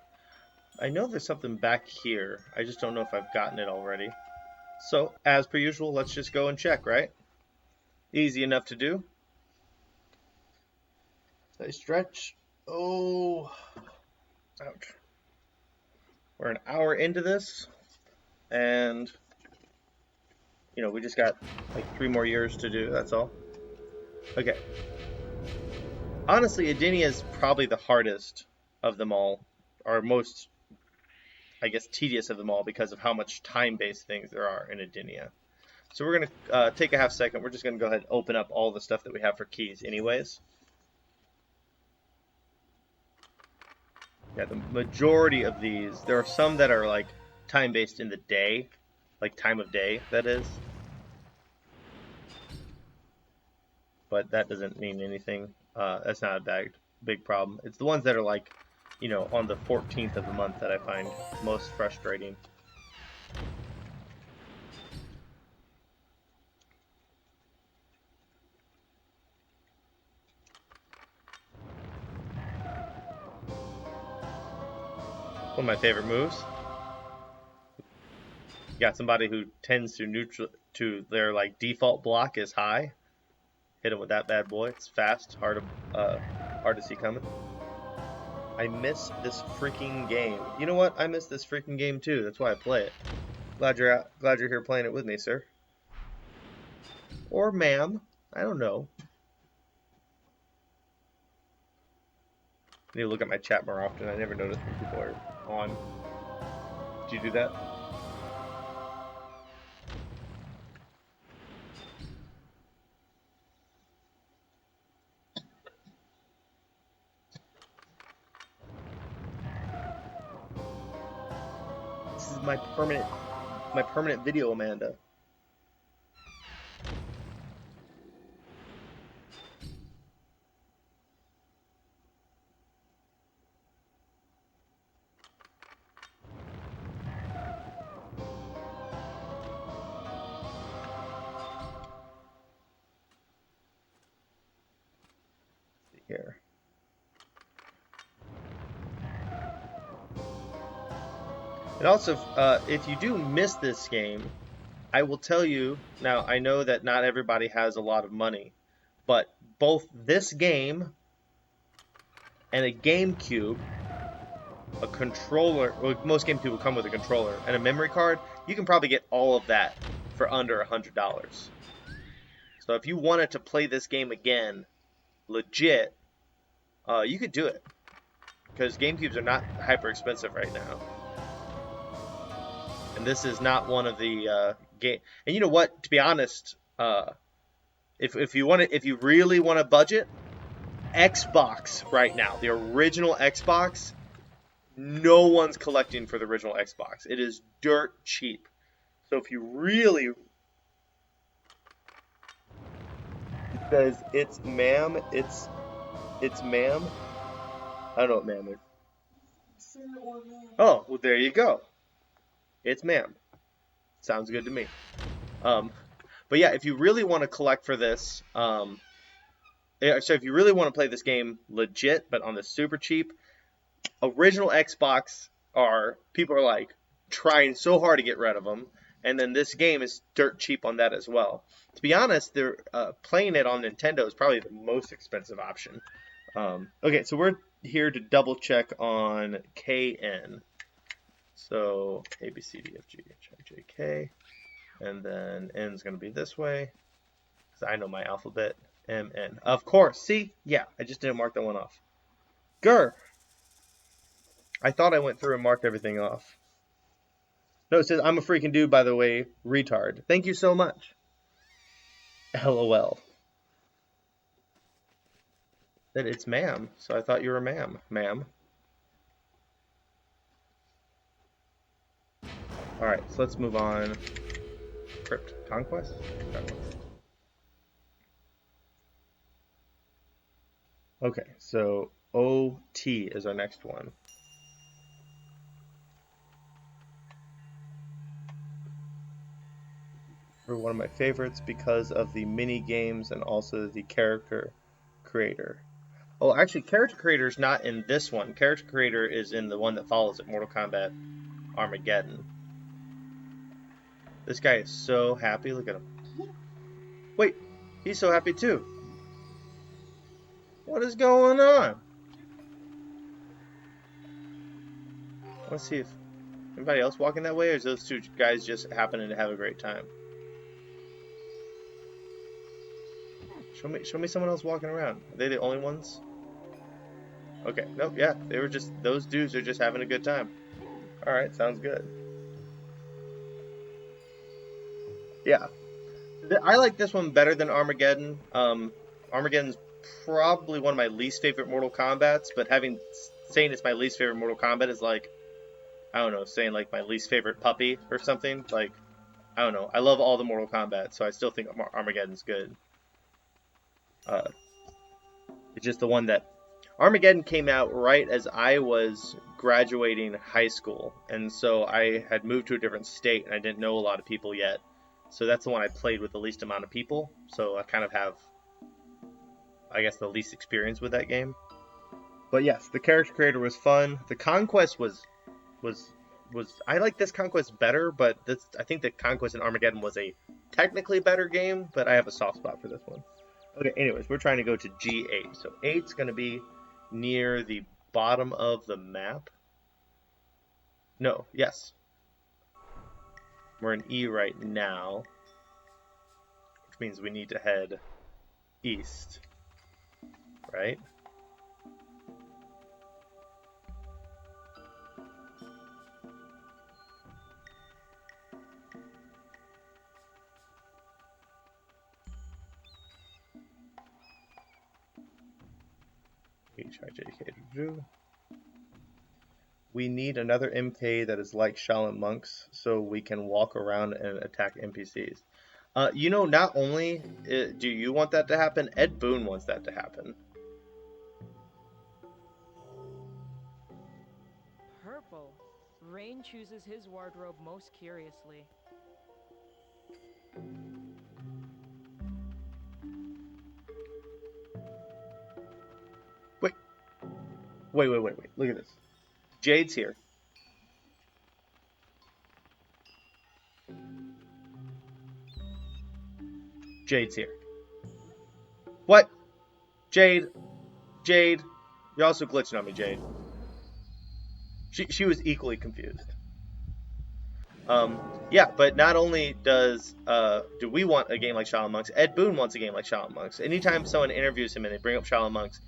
Speaker 1: I know there's something back here. I just don't know if I've gotten it already. So, as per usual, let's just go and check, right? Easy enough to do. I stretch. Oh, ouch. We're an hour into this, and, you know, we just got like 3 more years to do, that's all. Okay. Honestly, Adenia is probably the hardest of them all, or most, I guess, tedious of them all because of how much time-based things there are in Adenia. So we're going to take a half second. We're just going to go ahead and open up all the stuff that we have for keys anyways. Yeah, the majority of these, there are some that are like time-based in the day, like time of day, that is. But that doesn't mean anything. That's not a big problem. It's the ones that are like, you know, on the 14th of the month that I find most frustrating. One of my favorite moves. You got somebody who tends to their like default block is high. Hit him with that bad boy. It's fast, hard to see coming. I miss this freaking game. You know what? I miss this freaking game too. That's why I play it. Glad you're here playing it with me, sir. Or ma'am. I don't know. I need to look at my chat more often. I never notice when people are on. Do you do that? This is my permanent video, Amanda. Let's see here. And also, if you do miss this game, I will tell you, now I know that not everybody has a lot of money, but both this game and a GameCube, a controller, well, most GameCube will come with a controller, and a memory card, you can probably get all of that for under $100. So if you wanted to play this game again, legit, you could do it. Because GameCubes are not hyper expensive right now. And this is not one of the game. And you know what? To be honest, if you really want to budget, Xbox right now, the original Xbox, no one's collecting for the original Xbox. It is dirt cheap. So if you really, it says it's ma'am, it's ma'am. I don't know what ma'am is. Sir or ma'am. Oh, well there you go. It's ma'am. Sounds good to me. But yeah, if you really want to collect for this, so if you really want to play this game legit, but on the super cheap, original Xbox people are like trying so hard to get rid of them, and then this game is dirt cheap on that as well. To be honest, they're playing it on Nintendo is probably the most expensive option. Okay, so we're here to double check on KN. So A, B, C, D, F, G, H, I, J, K. And then N is going to be this way, because I know my alphabet. M, N. Of course. See? Yeah, I just didn't mark that one off. Grr. I thought I went through and marked everything off. No, it says, I'm a freaking dude, by the way, retard. Thank you so much. LOL. That it's ma'am, so I thought you were ma'am. Alright, so let's move on. Krypt. Konquest? Okay, so OT is our next one. For one of my favorites because of the mini games and also the character creator. Oh, actually, character creator is not in this one. Character creator is in the one that follows it, Mortal Kombat Armageddon. This guy is so happy. Look at him. Wait, he's so happy too. What is going on? Let's see if anybody else walking that way, or is those two guys just happening to have a great time? Show me someone else walking around. Are they the only ones? Okay, nope, yeah, they were just, those dudes are just having a good time. Alright, sounds good. Yeah. I like this one better than Armageddon. Armageddon's probably one of my least favorite Mortal Kombats, but saying it's my least favorite Mortal Kombat is like, I don't know, saying like my least favorite puppy or something. Like, I don't know. I love all the Mortal Kombat, so I still think Armageddon's good. It's just the one that Armageddon came out right as I was graduating high school, and so I had moved to a different state, and I didn't know a lot of people yet. So that's the one I played with the least amount of people, so I kind of have, I guess, the least experience with that game. But yes, the character creator was fun. The Conquest was I like this Conquest better, but I think the Conquest in Armageddon was a technically better game, but I have a soft spot for this one. Okay, anyways, we're trying to go to G8. So 8's going to be near the bottom of the map. No, yes. We're in E right now, which means we need to head east, right? We need another MK that is like Shaolin Monks so we can walk around and attack NPCs. You know, not only do you want that to happen, Ed Boon wants that to happen.
Speaker 2: Purple. Rain chooses his wardrobe most curiously.
Speaker 1: Wait. Look at this. Jade's here. Jade's here. What? Jade. You're also glitching on me, Jade. She was equally confused. Yeah, but not only do we want a game like Shaolin Monks, Ed Boon wants a game like Shaolin Monks. Anytime someone interviews him and they bring up Shaolin Monks,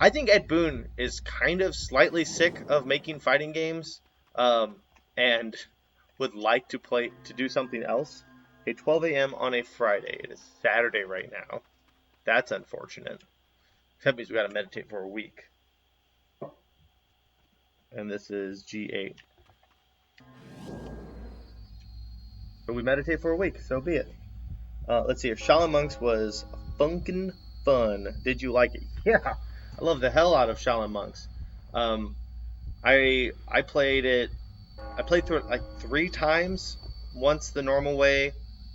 Speaker 1: I think Ed Boon is kind of slightly sick of making fighting games, and would like to do something else. Okay, 12 a.m. on a Friday. It is Saturday right now. That's unfortunate. That means we gotta meditate for a week. And this is G8. But we meditate for a week, so be it. Let's see here. Shaolin Monks was funkin' fun. Did you like it? Yeah, I love the hell out of Shaolin Monks. I played it. I played through it like 3 times. Once the normal way,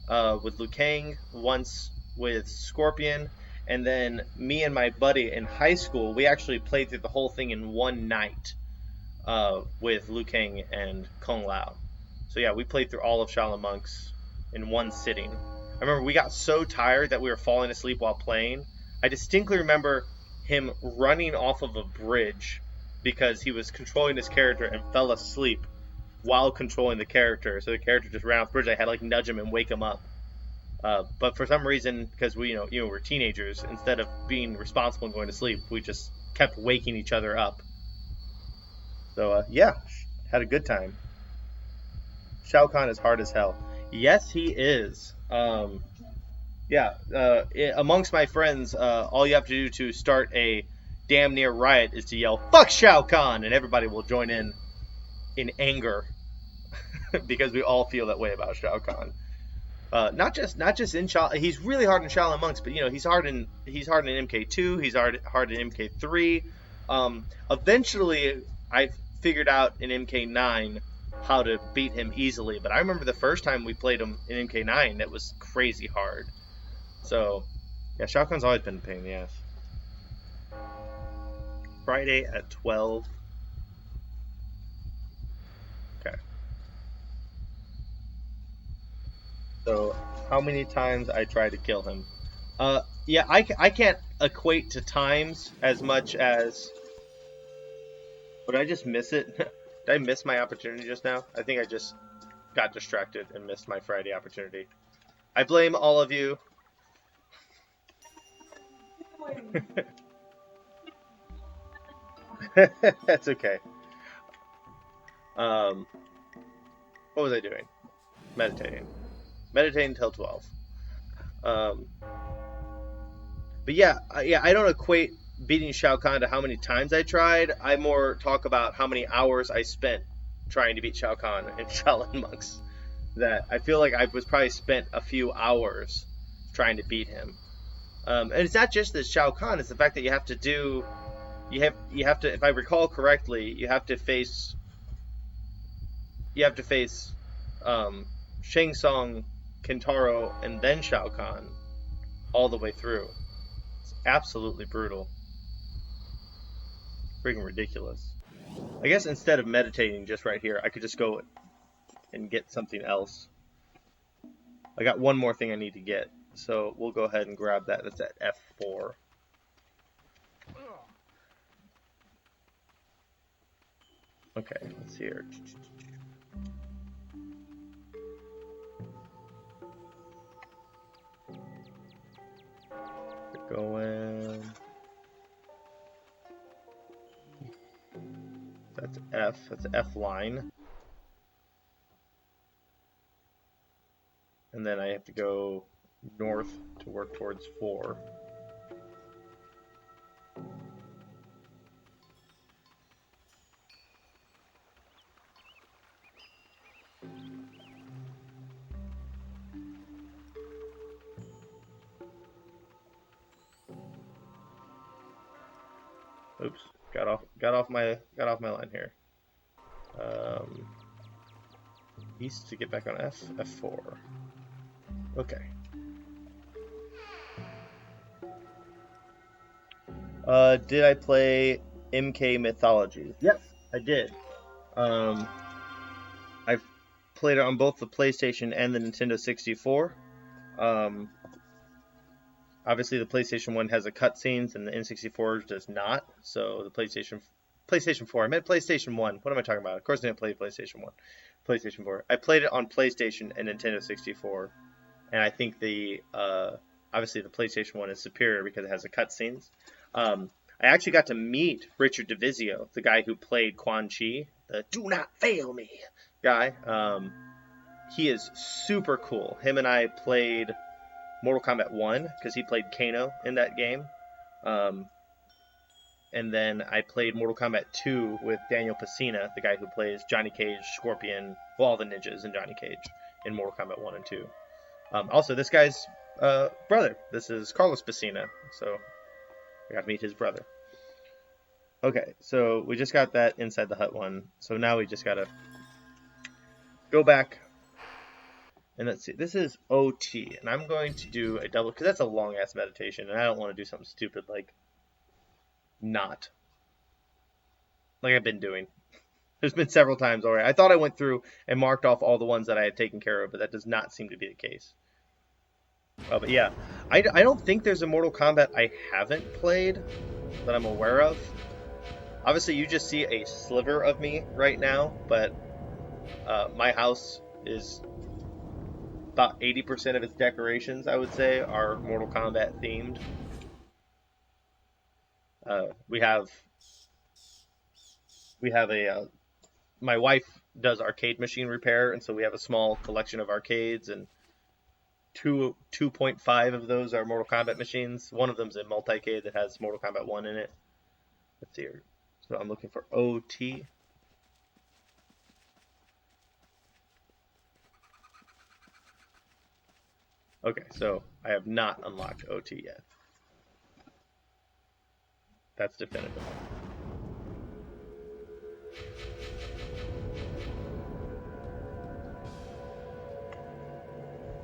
Speaker 1: with Liu Kang. Once with Scorpion. And then me and my buddy in high school, we actually played through the whole thing in one night, with Liu Kang and Kung Lao. So yeah, we played through all of Shaolin Monks in one sitting. I remember we got so tired that we were falling asleep while playing. I distinctly remember him running off of a bridge because he was controlling his character and fell asleep while controlling the character. So the character just ran off the bridge. I had to like nudge him and wake him up. But for some reason, because we we're teenagers, instead of being responsible and going to sleep, we just kept waking each other up. So yeah, had a good time. Shao Kahn is hard as hell. Yes, he is. Yeah, amongst my friends, all you have to do to start a damn near riot is to yell "fuck Shao Kahn," and everybody will join in anger because we all feel that way about Shao Kahn. Not just in Shaolin. He's really hard in Shaolin Monks, but he's hard in MK2. He's hard in MK3. Eventually, I figured out in MK9 how to beat him easily. But I remember the first time we played him in MK9, it was crazy hard. So yeah, Shao Kahn's always been a pain in the ass. Friday at 12. Okay. So how many times I try to kill him? Yeah, I can't equate to times as much as. Would I just miss it? Did I miss my opportunity just now? I think I just got distracted and missed my Friday opportunity. I blame all of you. That's okay. Um, what was I doing? Meditating. Meditating until 12. Um, but yeah, I don't equate beating Shao Kahn to how many times I tried. I more talk about how many hours I spent trying to beat Shao Kahn in Shaolin Monks. That I feel like I was probably spent a few hours trying to beat him. And it's not just the Shao Kahn; it's the fact that you have to. If I recall correctly, you have to face um, Shang Tsung, Kentaro, and then Shao Kahn all the way through. It's absolutely brutal, freaking ridiculous. I guess instead of meditating just right here, I could just go and get something else. I got one more thing I need to get, so we'll go ahead and grab that. That's at F4. Okay, let's see here. We're going. That's F. That's F line. And then I have to go north to work towards 4. Oops, got off my line here. East to get back on F4. Okay. Did I play MK Mythologies? Yes, I did. Um, I've played it on both the PlayStation and the Nintendo 64. Um, Obviously, the PlayStation 1 has a cutscenes and the N64 does not. So the PlayStation 4. I meant PlayStation 1. What am I talking about? Of course, I didn't play PlayStation 1. PlayStation 4. I played it on PlayStation and Nintendo 64, and I think obviously the PlayStation 1 is superior because it has the cutscenes. I actually got to meet Richard DeVizio, the guy who played Quan Chi, the "Do Not Fail Me" guy. He is super cool. Him and I played Mortal Kombat 1 because he played Kano in that game. Um, and then I played Mortal Kombat 2 with Daniel Pesina, the guy who plays Johnny Cage, Scorpion, well, all the ninjas in Johnny Cage in Mortal Kombat 1 and 2. Also, this guy's brother. This is Carlos Pesina, so I got to meet his brother. Okay, so we just got that Inside the Hut one. So now we just got to go back. And let's see, this is OT, and I'm going to do a double, because that's a long-ass meditation, and I don't want to do something stupid like not. Like I've been doing. There's been several times already. I thought I went through and marked off all the ones that I had taken care of, but that does not seem to be the case. But yeah, I don't think there's a Mortal Kombat I haven't played that I'm aware of. Obviously, you just see a sliver of me right now, but my house is about 80% of its decorations, I would say, are Mortal Kombat themed. We have we have a my wife does arcade machine repair, and so we have a small collection of arcades, and 2.5 of those are Mortal Kombat machines. One of them's a multi-cade that has Mortal Kombat 1 in it. Let's see here. So I'm looking for OT. Okay, so I have not unlocked OT yet. That's definitive.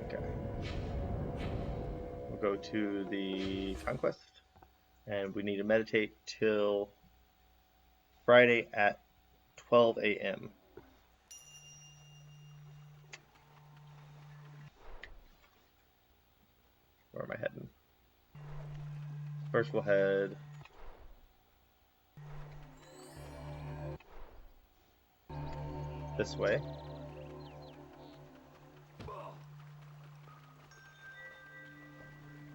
Speaker 1: Okay. We'll go to the Conquest, and we need to meditate till Friday at 12 a.m. Where am I heading? First we'll head this way.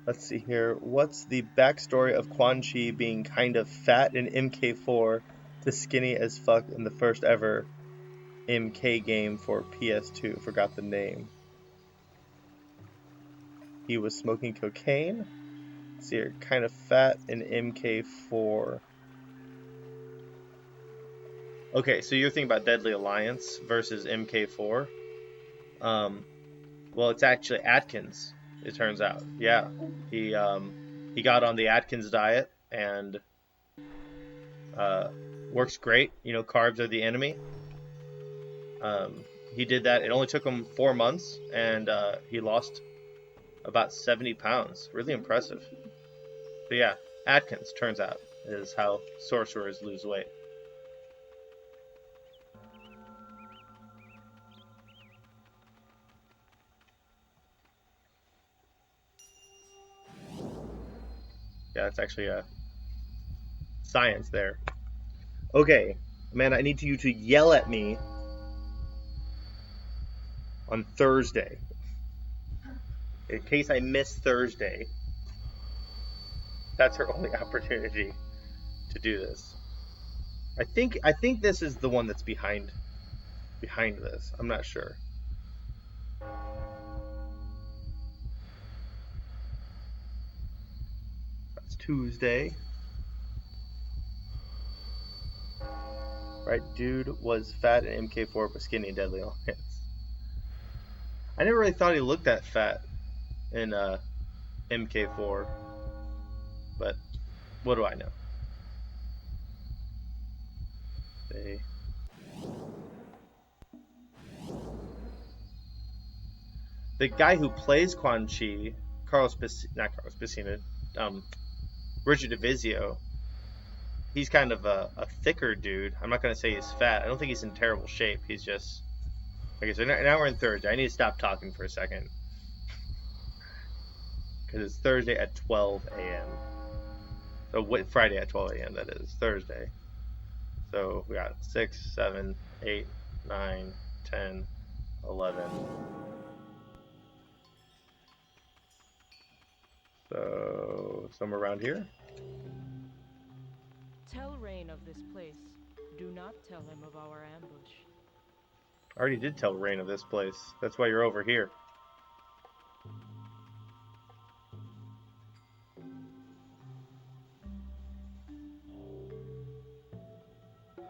Speaker 1: Let's see here. What's the backstory of Quan Chi being kind of fat in MK4 to skinny as fuck in the first ever MK game for PS2? Forgot the name. He was smoking cocaine. Let's see here. Kind of fat in MK4. Okay, so you're thinking about Deadly Alliance versus MK4. Well, it's actually Atkins, it turns out. Yeah. He got on the Atkins diet and works great. You know, carbs are the enemy. He did that. It only took him 4 months, and he lost about 70 pounds. Really impressive. But yeah, Atkins, turns out, is how sorcerers lose weight. Yeah, it's actually a science there. Okay, man, I need you to yell at me on Thursday. In case I miss Thursday, that's our only opportunity to do this. I think this is the one that's behind this. I'm not sure. That's Tuesday. Right, dude was fat in MK4 but skinny in Deadly Alliance. I never really thought he looked that fat in MK4, but what do I know? The guy who plays Quan Chi, not Carlos Piscina, Richard DeVizio, he's kind of a thicker dude. I'm not going to say he's fat. I don't think he's in terrible shape. He's just... Okay, so now we're in Thursday. I need to stop talking for a second. Because it's Thursday at 12 a.m. So Friday at 12 a.m. that is. Thursday. So we got 6, 7, 8, 9, 10, 11. So somewhere around here.
Speaker 2: Tell Rain of this place. Do not tell him of our ambush.
Speaker 1: I already did tell Rain of this place. That's why you're over here.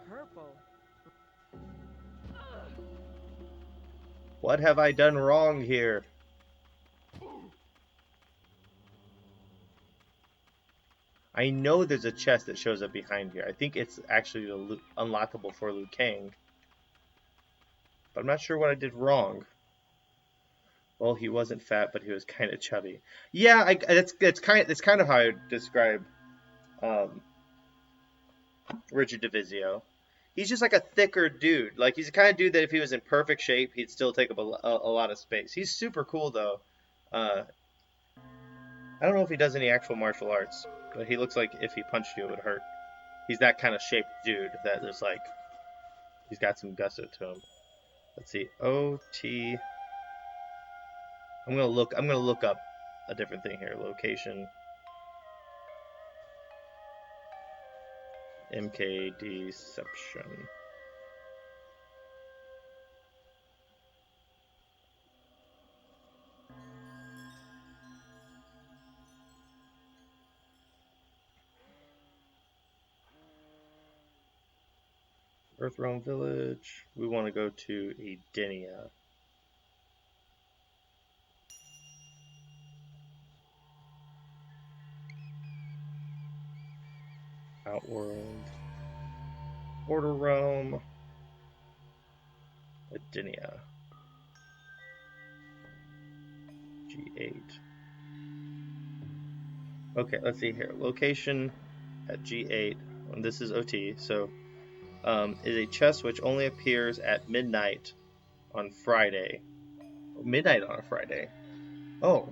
Speaker 2: Purple.
Speaker 1: What have I done wrong here? I know there's a chest that shows up behind here. I think it's actually unlockable for Liu Kang. But I'm not sure what I did wrong. Well, he wasn't fat, but he was kind of chubby. Yeah, that's kind of how I would describe Richard DeVizio. He's just like a thicker dude. Like, he's the kind of dude that if he was in perfect shape, he'd still take up a lot of space. He's super cool, though. I don't know if he does any actual martial arts, but he looks like if he punched you, it would hurt. He's that kind of shaped dude that is like, he's got some gusto to him. Let's see, OT. I'm gonna look up a different thing here. Location. MK Deception. Earthrealm Village. We want to go to Edenia. Outworld. Border Realm. Edenia. G8. Okay, let's see here. Location at G8. And this is OT, so is a chest which only appears at midnight on Friday. Midnight on a Friday. Oh,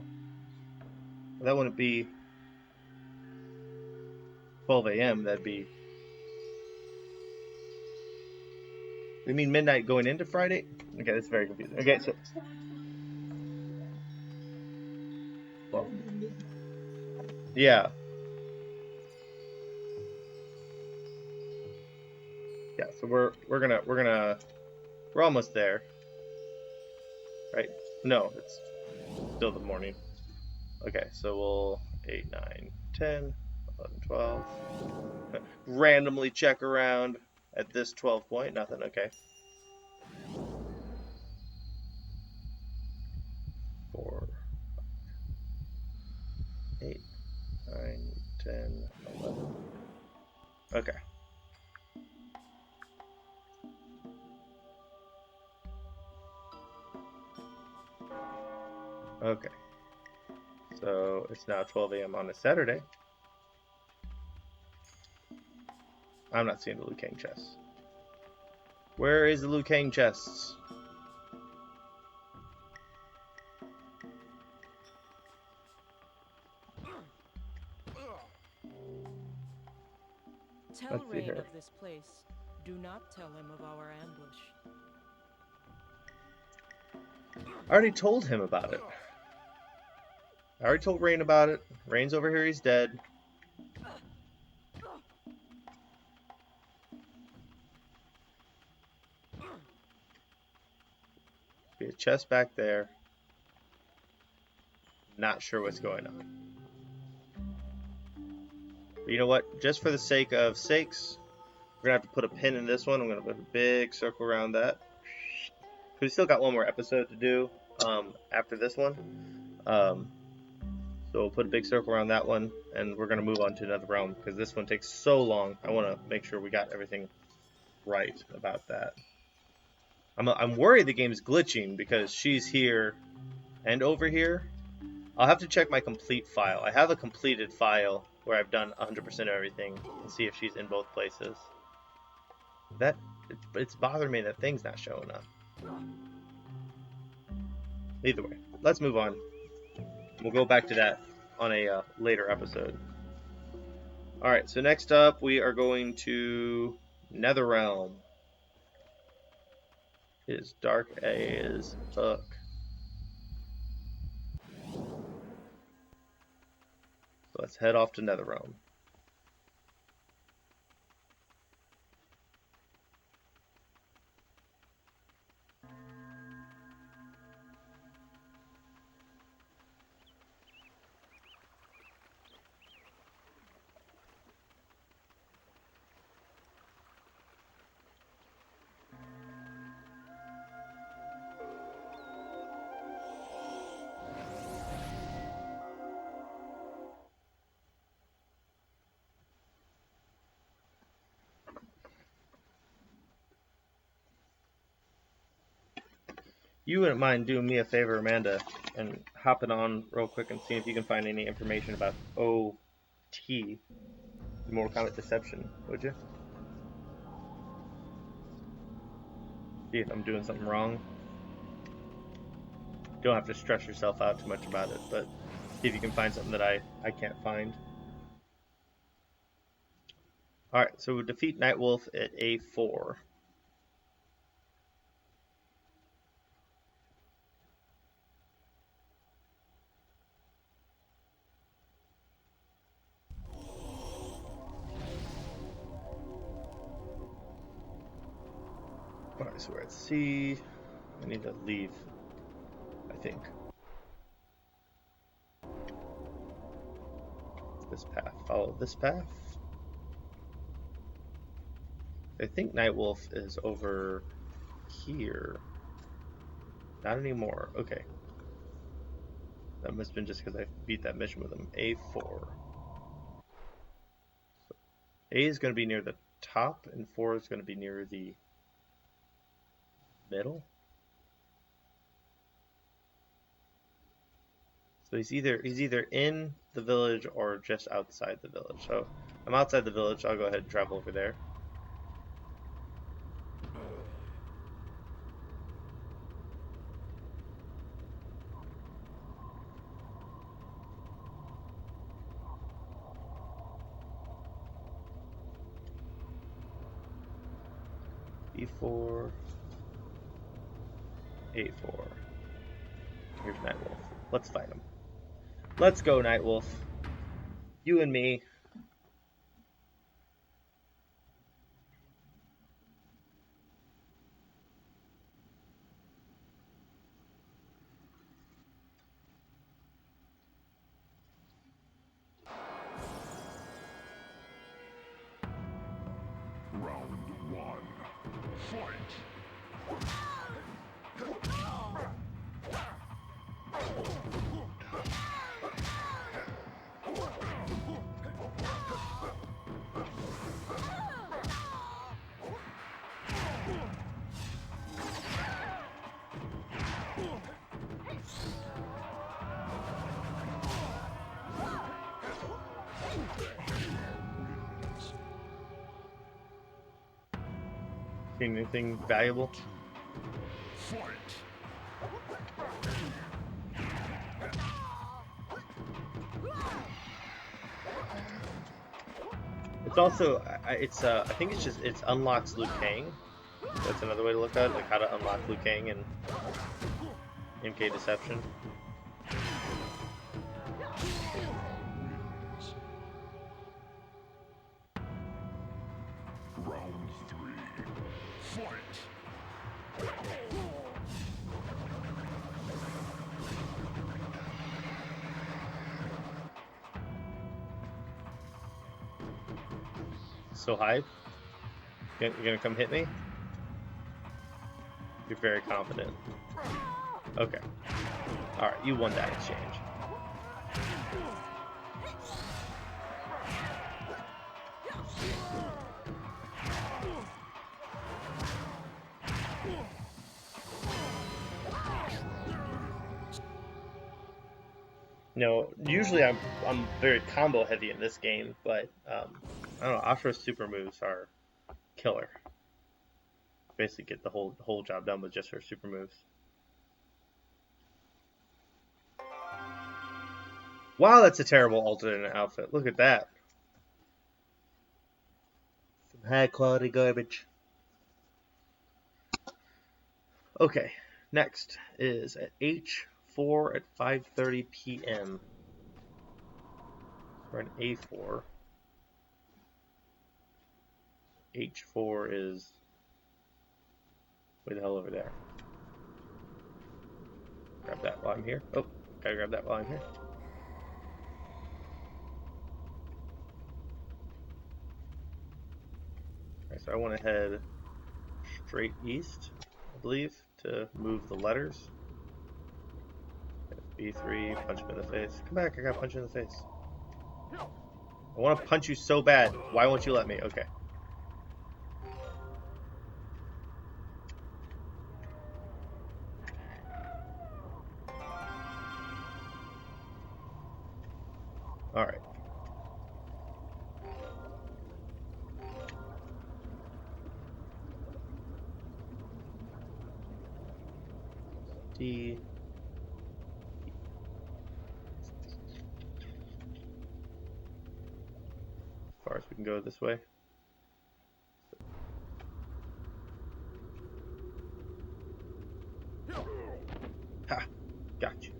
Speaker 1: that wouldn't be 12 a.m. That'd be. You mean midnight going into Friday? Okay, that's very confusing. Okay, so. Well, yeah. Yeah, so we're almost there. Right? No, it's still the morning. Okay, so we'll 8, 9, 10, 11, 12. Randomly check around at this 12 point. Nothing. Okay. 4, 8, 9, 10, 11. Okay. Okay. So it's now 12 a.m. on a Saturday. I'm not seeing the Liu Kang chests. Where is the Liu Kang chests?
Speaker 2: Tell
Speaker 1: Let's see
Speaker 2: Rain
Speaker 1: here.
Speaker 2: of this place. Do not tell him of our ambush.
Speaker 1: I already told him about it. I already told Rain about it. Rain's over here, he's dead. Be a chest back there. Not sure what's going on. But you know what? Just for the sake of sakes, we're gonna have to put a pin in this one. I'm gonna put a big circle around that. We still got one more episode to do after this one. So we'll put a big circle around that one, and we're gonna move on to another realm because this one takes so long. I want to make sure we got everything right about that. I'm worried the game's glitching because she's here and over here. I'll have to check my complete file. I have a completed file where I've done 100% of everything and see if she's in both places. It's bothering me that thing's not showing up. Either way, let's move on. We'll go back to that on a later episode. Alright, so next up we are going to Netherrealm. It is dark as fuck. So let's head off to Netherrealm. You wouldn't mind doing me a favor, Amanda, and hopping on real quick and seeing if you can find any information about OT, Mortal Kombat Deception, would you? See if I'm doing something wrong. You don't have to stress yourself out too much about it, but see if you can find something that I can't find. Alright, so we defeat Nightwolf at A4. Alright, so we're at C. I need to leave, I think. This path. Follow this path. I think Nightwolf is over here. Not anymore. Okay. That must have been just because I beat that mission with him. A4. So A is going to be near the top, and 4 is going to be near the middle. So he's either in the village or just outside the village. So I'm outside the village. I'll go ahead and travel over there. B4, A4. Here's Nightwolf. Let's fight him. Let's go, Nightwolf. You and me.
Speaker 3: Round 1. Fight!
Speaker 1: Anything valuable?
Speaker 3: Fight!
Speaker 1: It's also, I think it unlocks Liu Kang. That's another way to look at it, like how to unlock Liu Kang in MK Deception.
Speaker 3: Round 3. Fight!
Speaker 1: So high? You're gonna come hit me? You're very confident. Okay. Alright, you won that exchange. No, usually I'm very combo heavy in this game, but I don't know. Ashura's super moves are killer. Basically, get the whole job done with just her super moves. Wow, that's a terrible alternate outfit. Look at that. Some high quality garbage. Okay, next is at H4 at 5:30 p.m. For an A4. H4 is way the hell over there. Grab that while I'm here. Oh, gotta grab that while I'm here. Alright, so I want to head straight east, I believe, to move the letters. B3, punch him in the face. Come back, I gotta punch you in the face. I want to punch you so bad. Why won't you let me? Okay. Alright. D. As far as we can go this way. Ha! Got you.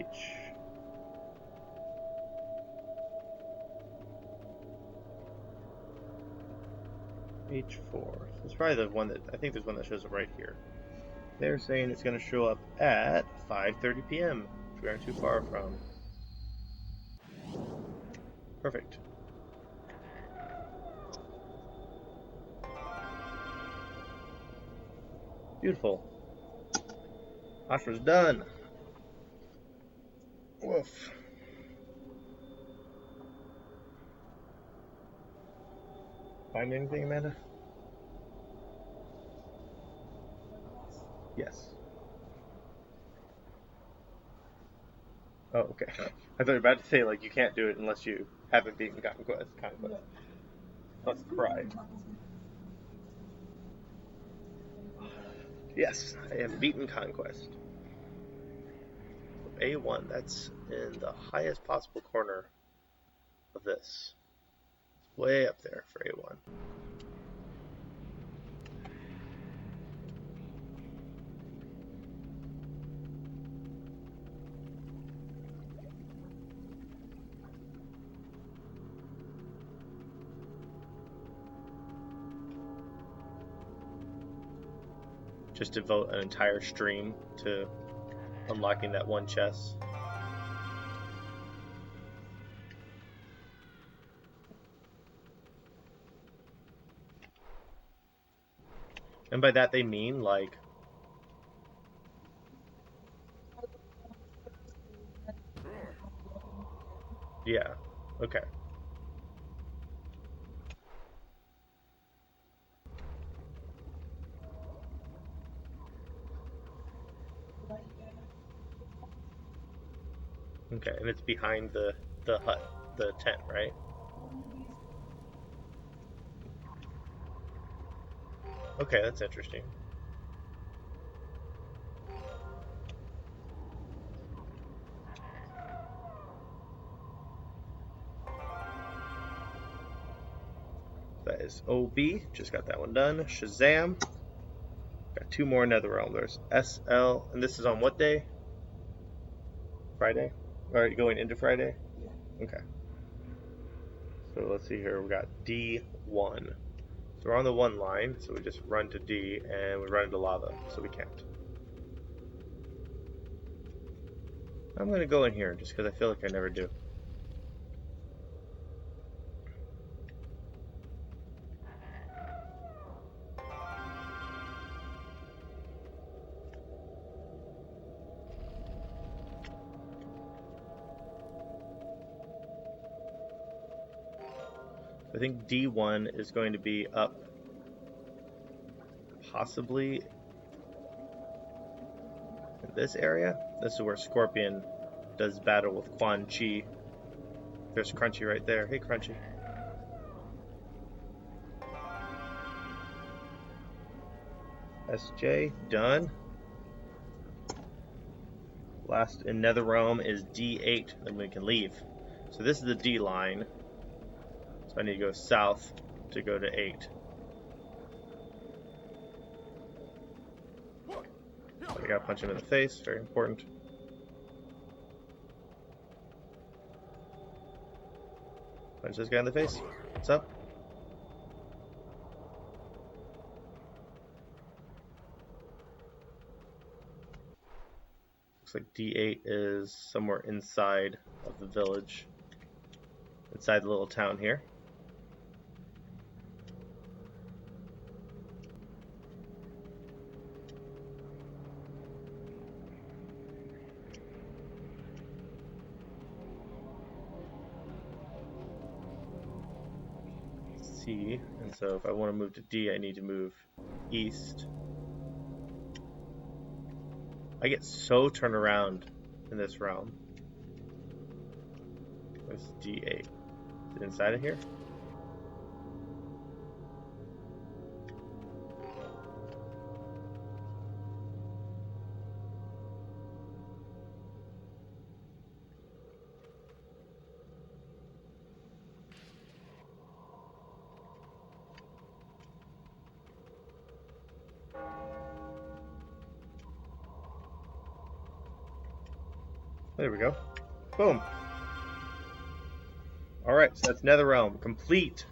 Speaker 1: H. H4. So it's probably the one that, I think there's one that shows up right here. They're saying it's going to show up at 5:30 p.m. which we aren't too far from. Perfect. Beautiful. Offer's done. Woof. Find anything, Amanda? Yes. Oh, okay. I thought you were about to say, like, you can't do it unless you haven't beaten Conquest. Let's cry. Yes, I have beaten Conquest. A1, that's in the highest possible corner of this. It's way up there for A1. Just devote an entire stream to unlocking that one chest. And by that they mean, like, yeah, okay. Okay, and it's behind the hut, the tent, right? Okay, that's interesting. That is OB, just got that one done. Shazam. Got two more Netherrealm. There's SL, and this is on what day? Friday? Alright, going into Friday? Okay. So let's see here, we got D1. So we're on the 1 line, so we just run to D, and we run into lava, so we can't. I'm gonna go in here, just because I feel like I never do. I think D1 is going to be up, possibly in this area. This is where Scorpion does battle with Quan Chi. There's Crunchy right there. Hey, Crunchy. SJ, done. Last in Netherrealm is D8, then we can leave. So this is the D line. So I need to go south to go to 8. I gotta punch him in the face, very important. Punch this guy in the face. What's up? Looks like D8 is somewhere inside of the village. Inside the little town here. C, and so if I want to move to D, I need to move east. I get so turned around in this realm. Where's D8? Is it inside of here? There we go. Boom. Alright, so that's Netherrealm. Complete.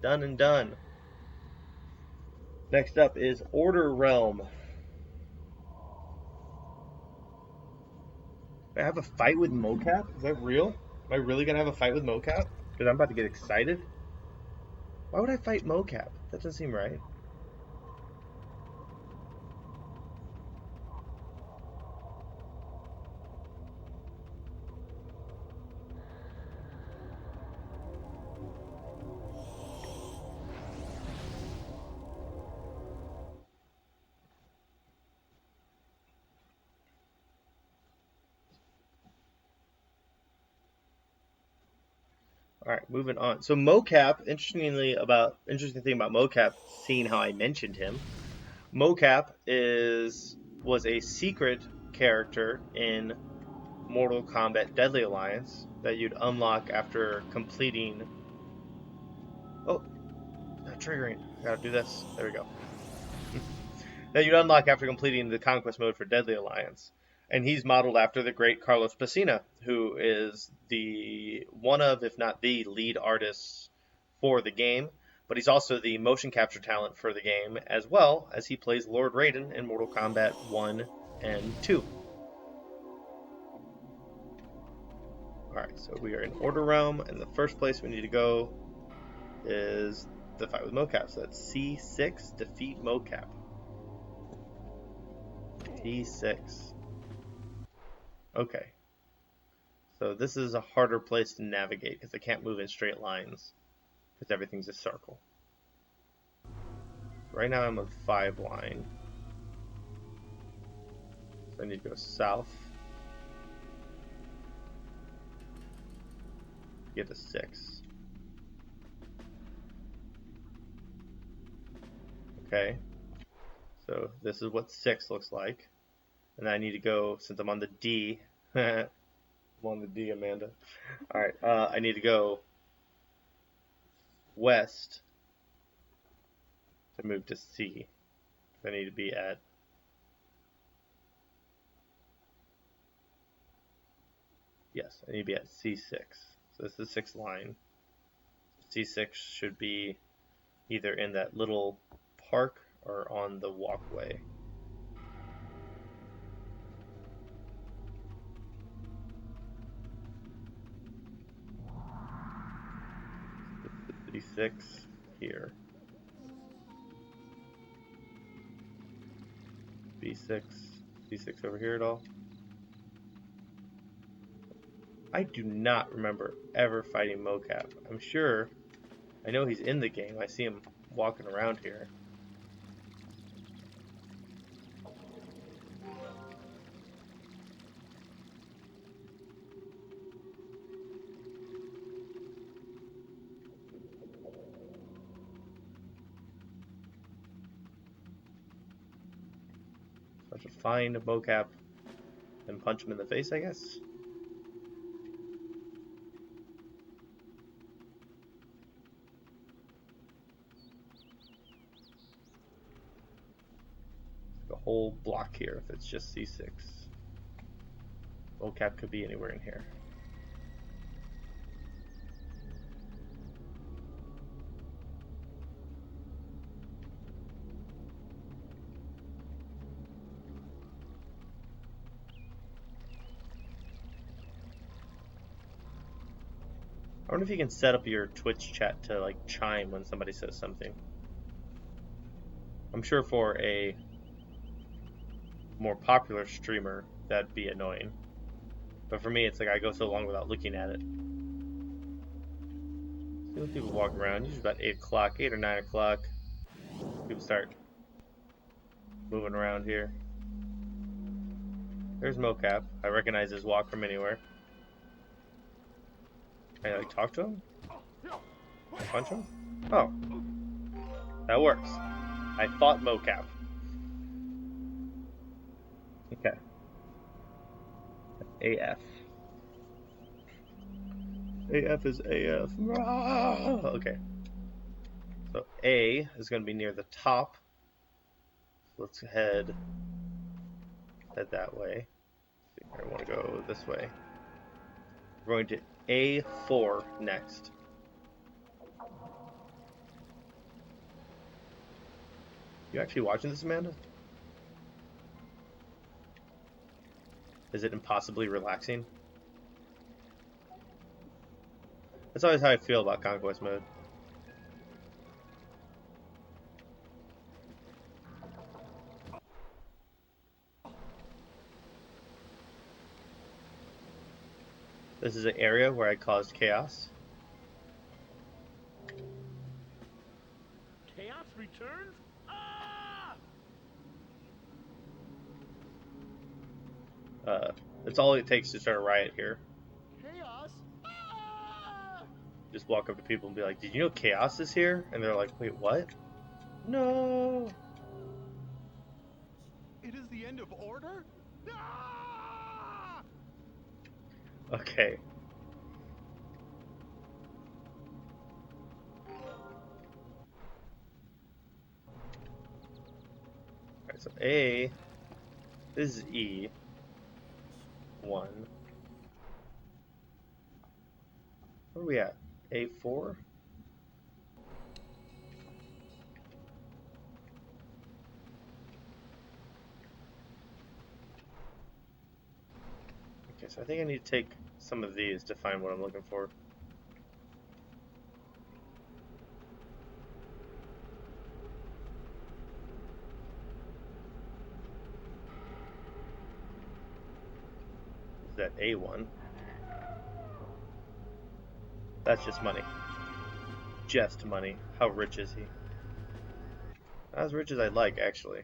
Speaker 1: Done and done. Next up is Order Realm. I have a fight with mocap? Is that real? Am I really gonna have a fight with mocap? Because I'm about to get excited? Why would I fight mocap? That doesn't seem right. Alright, moving on. So mocap, interesting thing about mocap, seeing how I mentioned him. Mocap was a secret character in Mortal Kombat Deadly Alliance that you'd unlock after completing. Oh, not triggering. I gotta do this. There we go. That you'd unlock after completing the Conquest mode for Deadly Alliance. And he's modeled after the great Carlos Pesina, who is the one of, if not the lead artist for the game. But he's also the motion capture talent for the game, as well as he plays Lord Raiden in Mortal Kombat 1 and 2. Alright, so we are in Order Realm, and the first place we need to go is the fight with mocap. So that's C6, defeat mocap. T6. Okay. So this is a harder place to navigate because I can't move in straight lines because everything's a circle. Right now I'm on 5 line. So I need to go south. Get to 6. Okay. So this is what 6 looks like. And I need to go, since I'm on the D. I'm on the D, Amanda. Alright, I need to go west to move to C. I need to be at yes, I need to be at C6. So this is the 6th line. C6 should be either in that little park or on the walkway. C6 here. B6, C6 over here at all. I do not remember ever fighting mocap. I'm sure, I know he's in the game. I see him walking around here. So I should find mocap and punch him in the face, I guess. The whole block here if it's just C6. Mocap could be anywhere in here. I wonder if you can set up your Twitch chat to like chime when somebody says something. I'm sure for a more popular streamer that'd be annoying. But for me, it's like I go so long without looking at it. See when people walk around, usually about 8 o'clock, 8 or 9 o'clock. People start moving around here. There's mocap. I recognize his walk from anywhere. Can I like talk to him? Punch him? Oh. That works. I fought mocap. Okay. AF. AF is AF. Okay. So A is going to be near the top. Let's head that way. I want to go this way. We're going to A4 next. You actually watching this, Amanda? Is it impossibly relaxing? That's always how I feel about Conquest mode. This is an area where I caused chaos.
Speaker 3: Chaos returns? Ah!
Speaker 1: That's all it takes to start a riot here.
Speaker 3: Chaos? Ah!
Speaker 1: Just walk up to people and be like, "Did you know chaos is here?" And they're like, "Wait, what?" No.
Speaker 3: It is the end of order? Ah!
Speaker 1: Okay. Alright, so A. This is E. 1. Where are we at? A4? Okay, so I think I need to take some of these to find what I'm looking for. Is that A1? That's just money. Just money. How rich is he? Not as rich as I'd like, actually.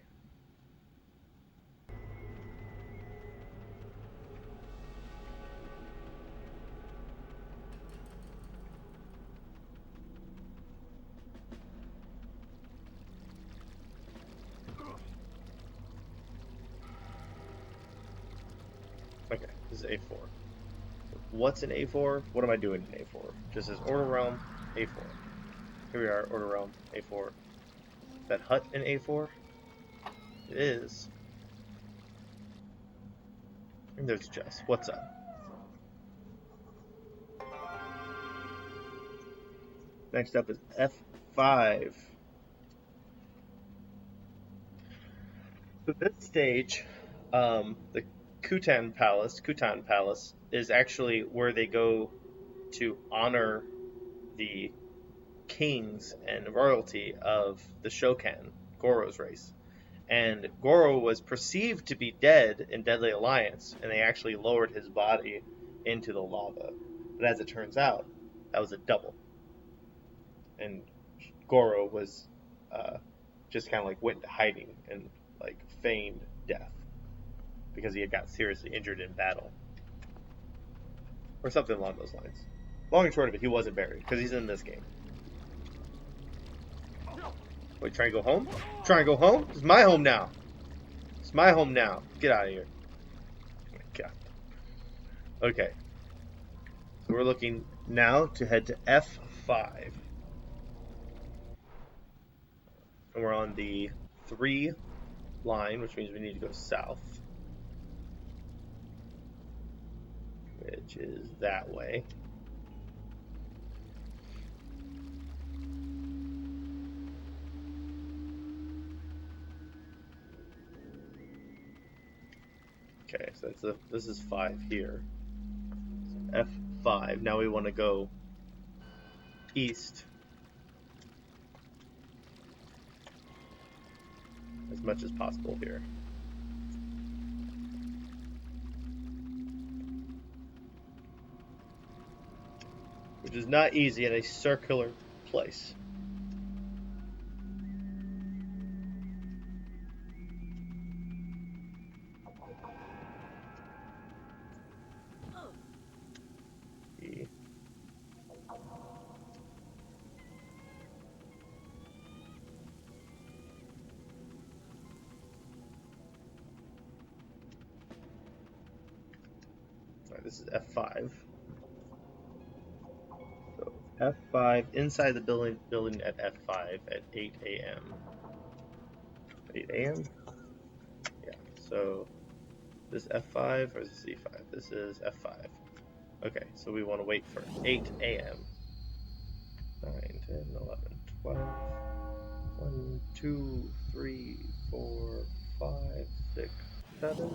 Speaker 1: Okay, this is A4. What's in A4? What am I doing in A4? Just as Order Realm, A4. Here we are, Order Realm, A4. Is that hut in A4? It is. And there's Jess. What's up? Next up is F5. So this stage, the Kutan Palace, is actually where they go to honor the kings and royalty of the Shokan, Goro's race. And Goro was perceived to be dead in Deadly Alliance, and they actually lowered his body into the lava. But as it turns out, that was a double. And Goro was just kind of like went into hiding and like feigned death because he had got seriously injured in battle. Or something along those lines. Long and short of it, he wasn't buried because he's in this game. Wait, try and go home? Try and go home? It's my home now. It's my home now. Get out of here. Oh my God. Okay. So we're looking now to head to F5. And we're on the 3 line, which means we need to go south. Which is that way. Okay, so this is 5 here. So F5. Now we want to go east as much as possible here. Which is not easy in a circular place. E. Alright, this is F5. So F5 inside the building at F5 at 8 a.m. 8 a.m. Yeah. So this F5 or is this E5? This is F5. Okay, so we want to wait for 8 a.m. 9, 10, 11, 12. 1, 2, 3, 4, 5, 6, 7.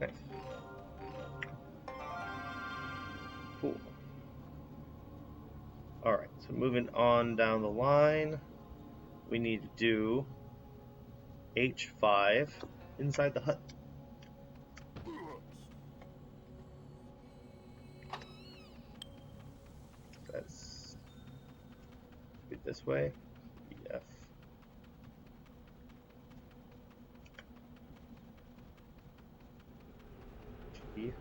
Speaker 1: Nice. Cool. Alright, so moving on down the line, we need to do H5 inside the hut. That's this way. F. G.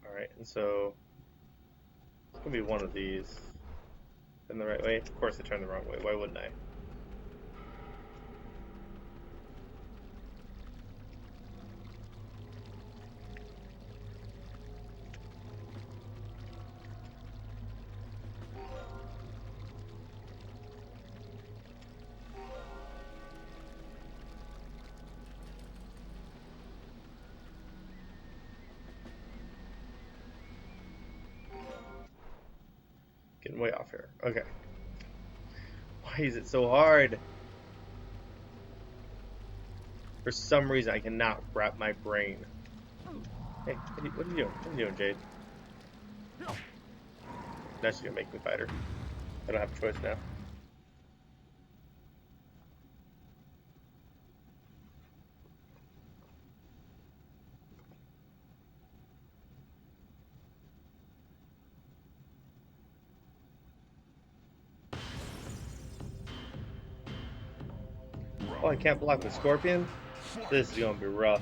Speaker 1: Alright, and so it's going to be one of these. Turn the right way? Of course I turned the wrong way. Why wouldn't I? Getting way off here. Okay. Why is it so hard? For some reason, I cannot wrap my brain. Hey, what are you doing? What are you doing, Jade? Now she's gonna make me fight her. I don't have a choice now. Oh, I can't block the scorpion? This is gonna be rough.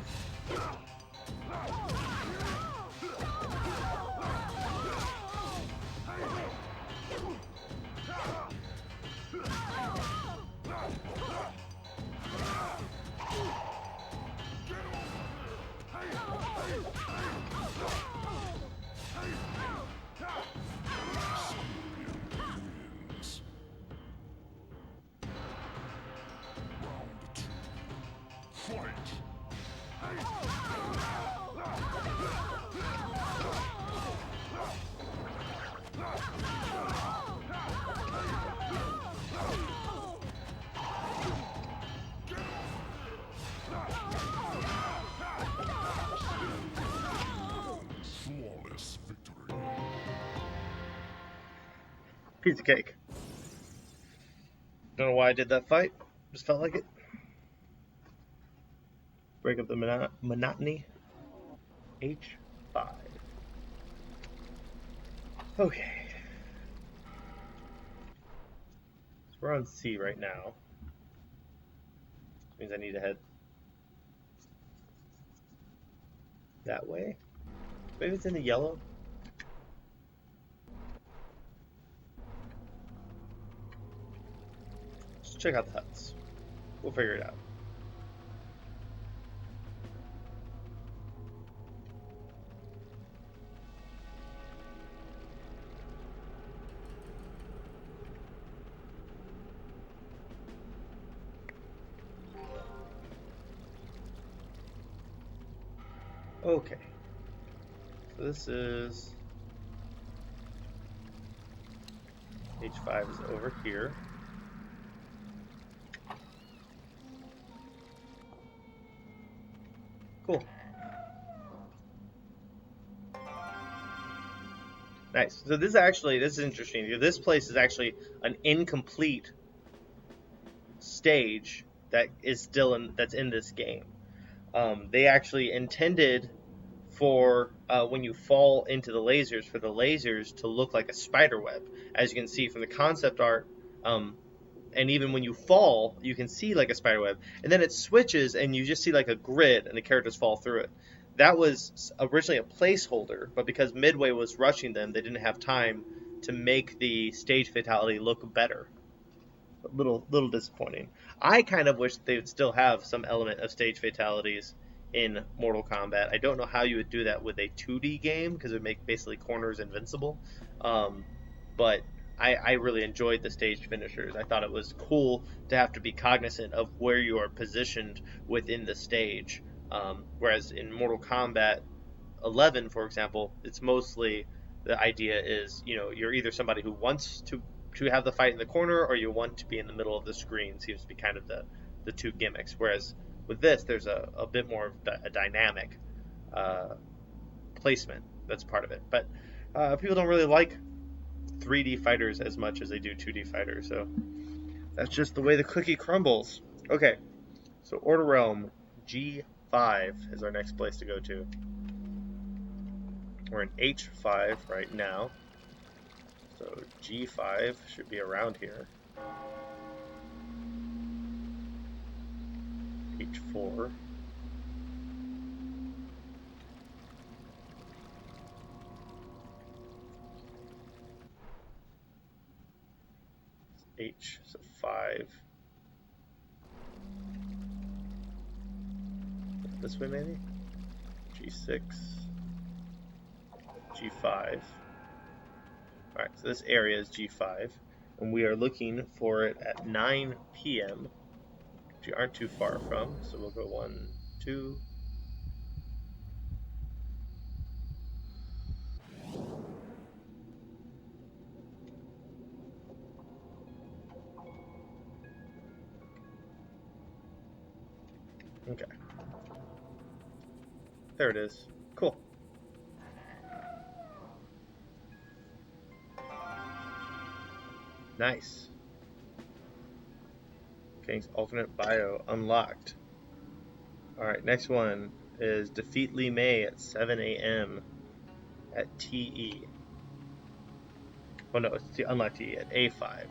Speaker 1: Piece of cake. Don't know why I did that fight. Just felt like it. Break up the monotony. H5. Okay. So we're on C right now. Which means I need to head that way. Maybe it's in the yellow. Just check out the huts. We'll figure it out. Okay. So this is H5 is over here. Cool. Nice. So this is interesting. This place is actually an incomplete stage that is still that's in this game. They actually intended for when you fall into the lasers, for the lasers to look like a spider web, as you can see from the concept art. And even when you fall, you can see like a spider web, and then it switches, and you just see like a grid, and the characters fall through it. That was originally a placeholder, but because Midway was rushing them, they didn't have time to make the stage fatality look better. A little disappointing. I kind of wish they would still have some element of stage fatalities in Mortal Kombat. I don't know how you would do that with a 2D game because it would make basically corners invincible. Um, but I really enjoyed the stage finishers. I thought it was cool to have to be cognizant of where you are positioned within the stage. Whereas in Mortal Kombat 11, for example, it's mostly the idea is, you're either somebody who wants to have the fight in the corner or you want to be in the middle of the screen. Seems to be kind of the two gimmicks. Whereas with this, there's a bit more of a dynamic uh, placement that's part of it. But people don't really like 3D fighters as much as they do 2D fighters, so that's just the way the cookie crumbles. Okay, so Order Realm G5 is our next place to go to. We're in H5 right now, so G5 should be around here. H4. H, so 5. This way maybe? G6. G5. Alright, so this area is G5, and we are looking for it at 9 p.m., which we aren't too far from, so we'll go 1, 2. Okay. There it is. Cool. Nice. King's alternate bio unlocked. Alright, next one is defeat Li Mei at 7 a.m. at TE. Oh no, it's unlocked TE at A5.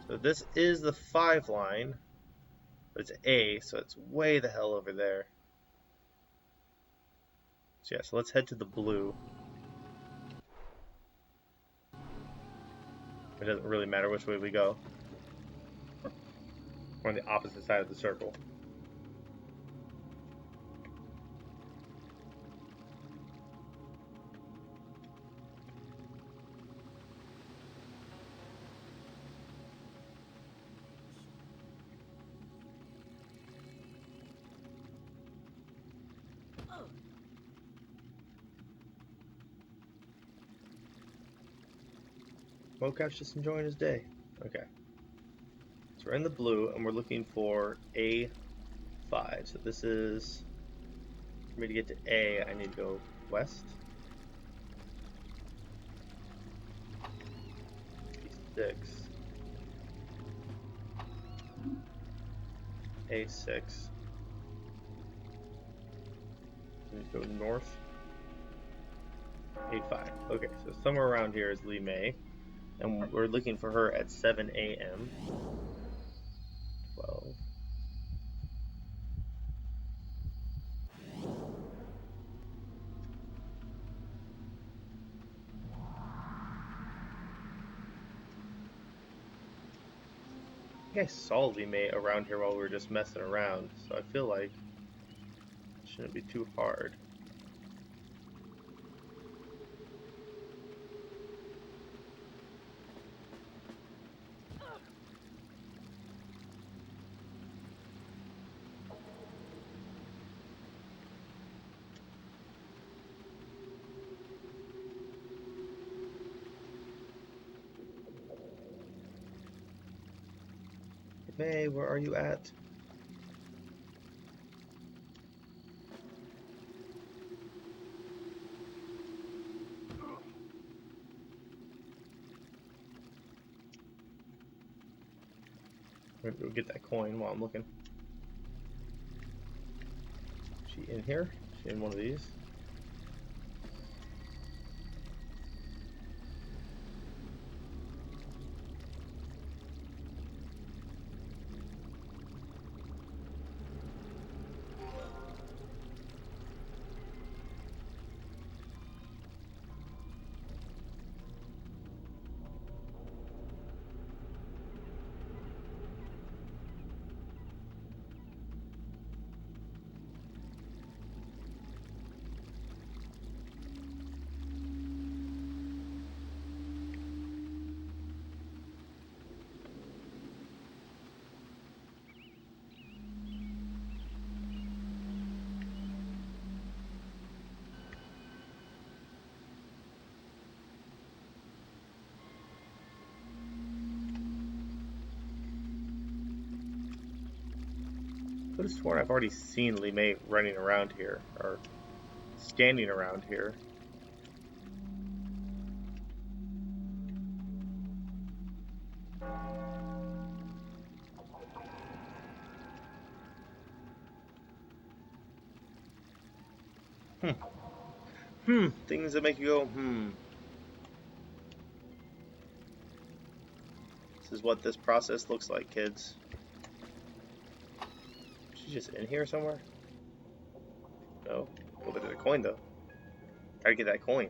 Speaker 1: So this is the 5 line, but it's A, so it's way the hell over there. So yeah, so let's head to the blue. It doesn't really matter which way we go. We're on the opposite side of the circle. Mocap's just enjoying his day. Okay. So we're in the blue, and we're looking for A5. So this is... For me to get to A, I need to go west. B6. A6. I need to go north. A5. Okay, so somewhere around here is Li Mei. And we're looking for her at 7 a.m. 12. I think I saw Li Mei around here while we were just messing around, so I feel like it shouldn't be too hard. May, where are you at? I'm gonna go get that coin while I'm looking. Is she in here? Is she in one of these? could have sworn I've already seen Li Mei running around here, or standing around here. Things that make you go, This is what this process looks like, kids. Is she just in here somewhere? No. Go bit of the coin, though. Gotta get that coin.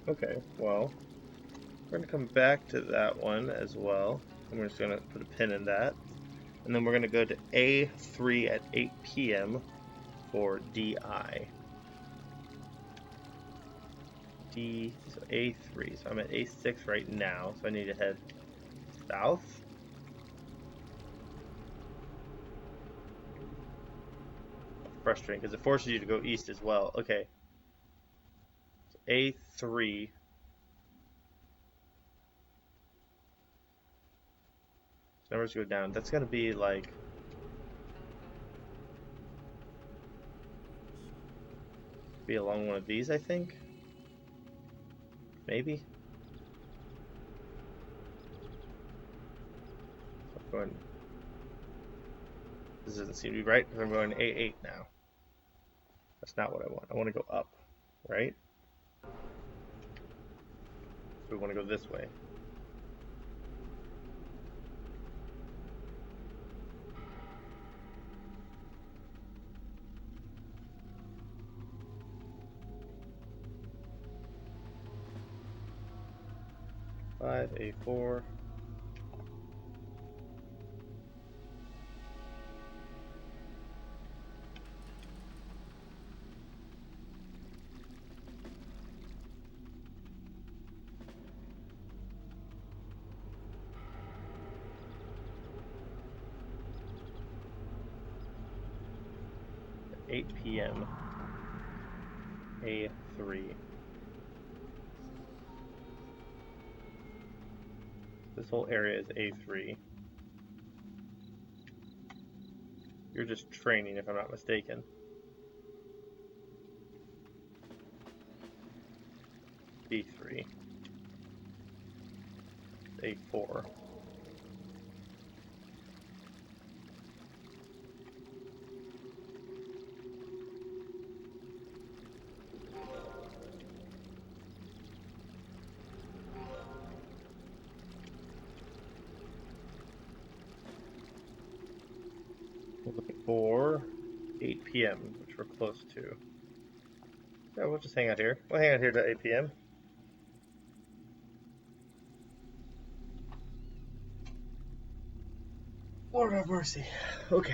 Speaker 1: Okay, well, we're going to come back to that one as well. And we're just going to put a pin in that. And then we're going to go to A3 at 8 p.m. for DI. So A3. So I'm at A6 right now, so I need to head south. Frustrating, because it forces you to go east as well. Okay. So A3. Numbers go down. That's going to be like... be along one of these, I think? Maybe? I'm going... This doesn't seem to be right, because I'm going A8 now. That's not what I want. I want to go up, right? So we want to go this way. A4. At 8 p.m. A3. This whole area is A3. You're just training, if I'm not mistaken. B3. A4. We're looking for 8 p.m., which we're close to. Yeah, we'll just hang out here. We'll hang out here to 8 p.m. Lord have mercy. Okay.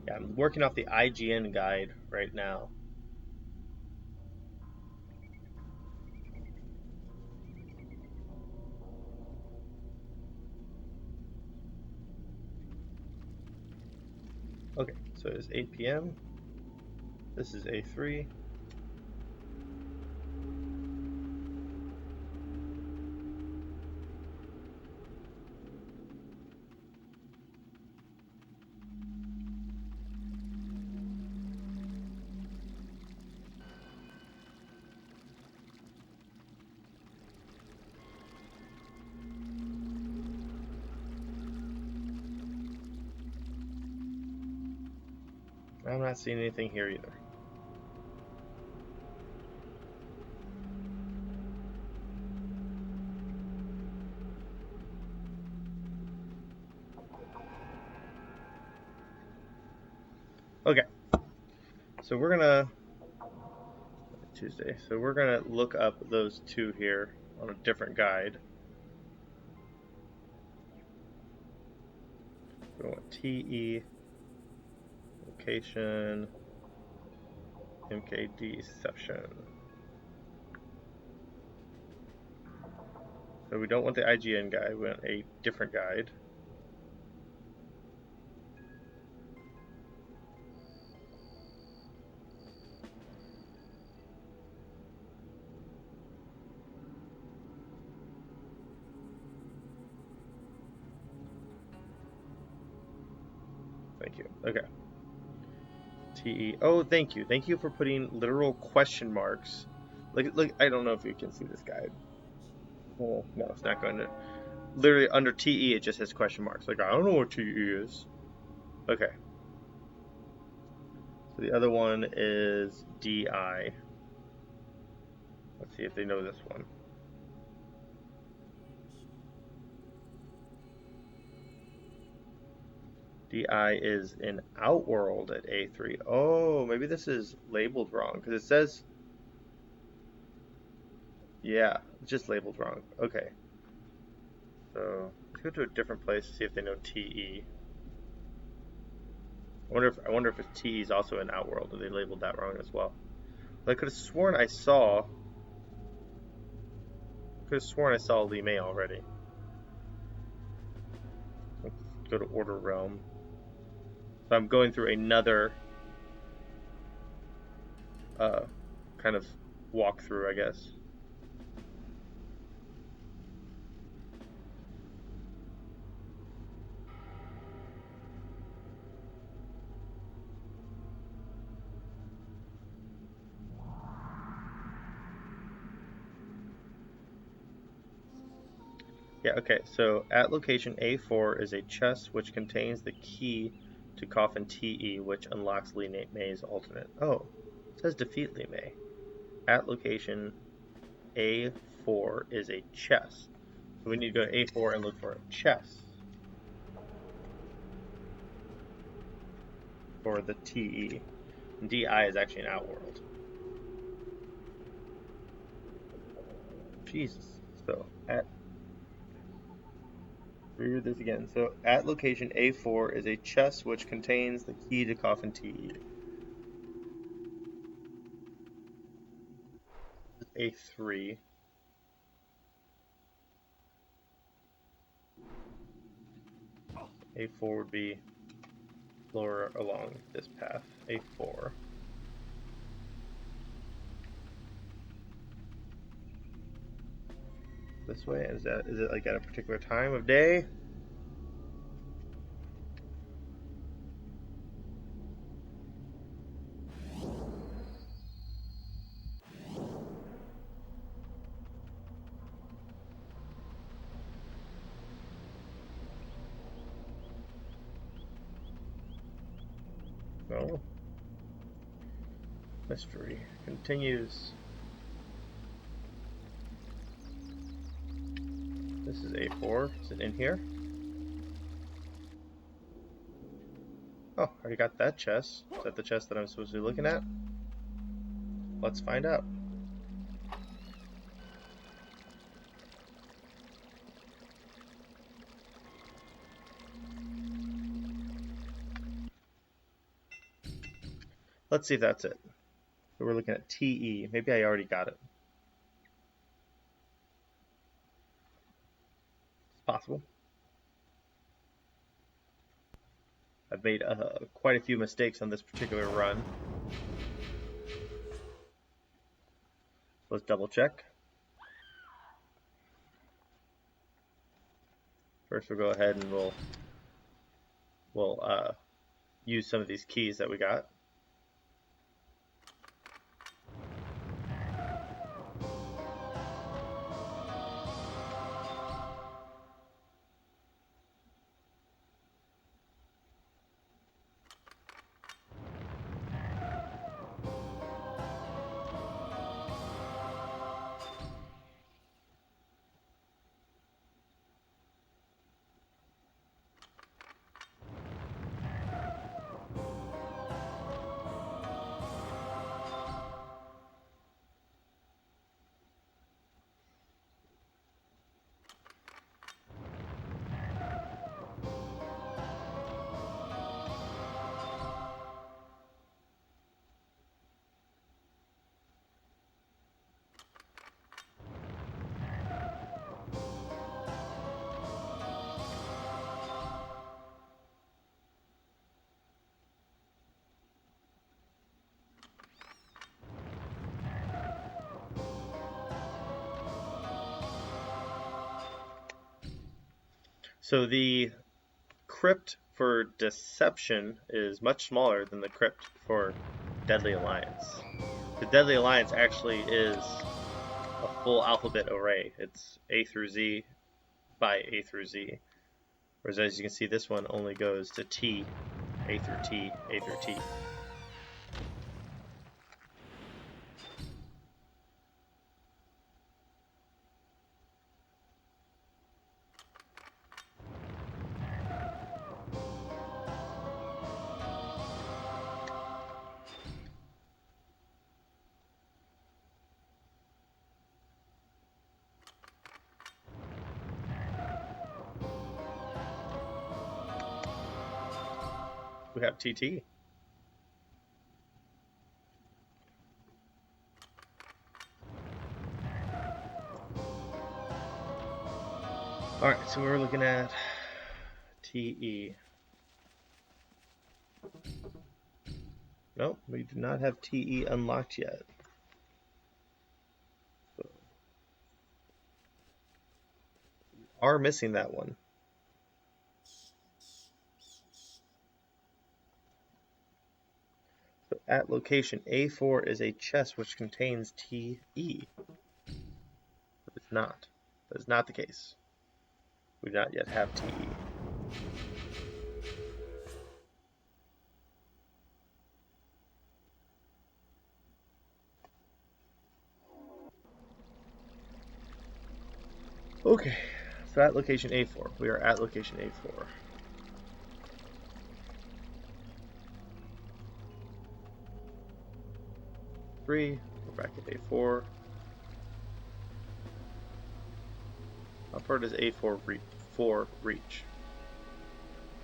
Speaker 1: Yeah, I'm working off the IGN guide right now. Okay, so it's 8 p.m. This is A3. I'm not seeing anything here either. Okay, so we're gonna Tuesday. So we're gonna look up those two here on a different guide. We want TE location MKD session. So we don't want the IGN guide, we want a different guide. Thank you. Okay. TE. Oh, thank you. Thank you for putting literal question marks. Look, I don't know if you can see this guide. Oh, no, it's not going to. Literally under TE, it just has question marks. Like, I don't know what TE is. Okay. So the other one is DI. Let's see if they know this one. DI is in Outworld at A3. Oh, maybe this is labeled wrong because it says. Yeah, it's just labeled wrong. Okay. So let's go to a different place to see if they know TE. I wonder if it's TE is also in Outworld or they labeled that wrong as well. But I could have sworn I saw. Could have sworn I saw Li Mei already. Let's go to Order Realm. So I'm going through another kind of walkthrough, I guess. Yeah, okay, so at location A4 is a chest which contains the key to Coffin TE, which unlocks Li Mei's alternate. Oh, it says defeat Li Mei. At location A4 is a chest. So we need to go to A4 and look for a chest for the TE. And DI is actually an Outworld. Jesus. So read this again. So at location A4 is a chest which contains the key to Coffin TE. A3. A4 would be lower along this path. A4. This way? Is it like at a particular time of day? No. Mystery continues. This is A4. Is it in here? Oh, I already got that chest. Is that the chest that I'm supposed to be looking at? Let's find out. Let's see if that's it. So we're looking at TE. Maybe I already got it. It's possible. I've made quite a few mistakes on this particular run. Let's double check. First we'll go ahead and we'll use some of these keys that we got. So the Krypt for Deception is much smaller than the Krypt for Deadly Alliance. The Deadly Alliance actually is a full alphabet array. It's A through Z by A through Z. Whereas as you can see, this one only goes to T, A through T, A through T. We have TT. Alright, so we're looking at TE. Nope, we do not have TE unlocked yet. So we are missing that one. So at location A4 is a chest which contains TE. But it's not. That is not the case. We do not yet have TE. Okay, so at location A4. We are at location A4. We're back at A4. How far does A4 reach?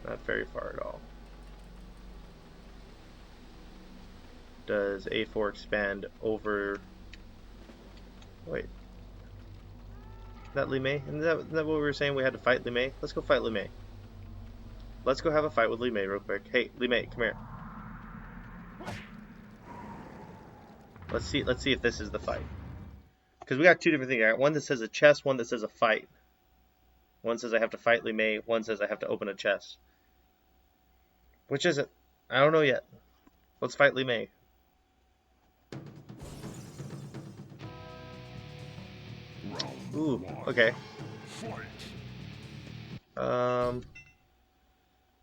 Speaker 1: Not very far at all. Does A4 expand over... Wait. Is that Li Mei? Isn't that what we were saying? We had to fight Li Mei? Let's go fight Li Mei. Let's go have a fight with Li Mei real quick. Hey, Li Mei, come here. Let's see if this is the fight. Because we got two different things. I got one that says a chest, one that says a fight. One says I have to fight Li Mei, one says I have to open a chest. Which is it? I don't know yet. Let's fight Li Mei. Ooh, okay.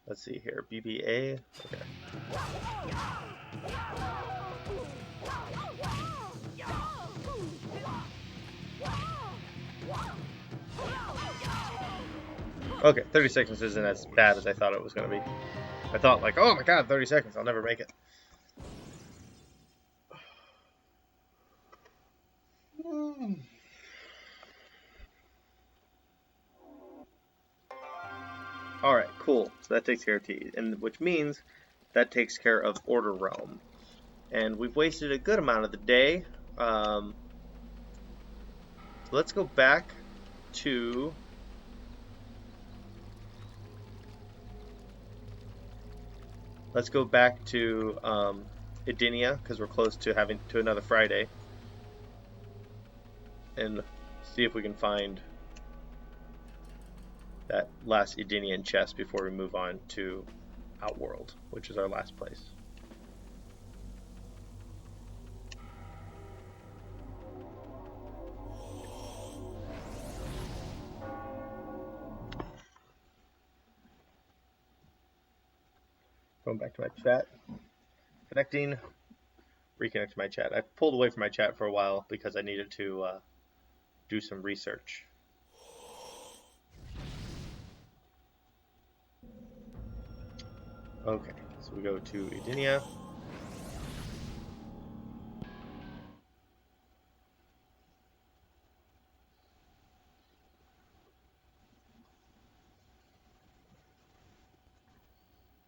Speaker 1: Let's see here. BBA. Okay. Okay, 30 seconds isn't as bad as I thought it was going to be. I thought like, oh my god, 30 seconds, I'll never make it. Alright, cool. So that takes care of T, and which means that takes care of Order Realm. And we've wasted a good amount of the day. So let's go back to... Let's go back to Edenia, because we're close to having to another Friday. And see if we can find that last Edenian chest before we move on to Outworld, which is our last place. Going back to my chat. Connecting. Reconnect to my chat. I pulled away from my chat for a while because I needed to do some research. Okay, so we go to Edenia.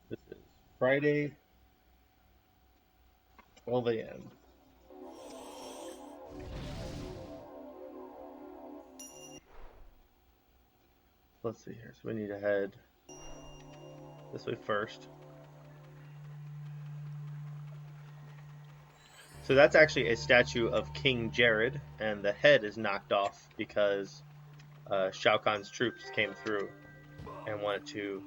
Speaker 1: This is Friday, 12 a.m. Let's see here. So we need to head this way first. So that's actually a statue of King Jared, and the head is knocked off because Shao Kahn's troops came through and wanted to,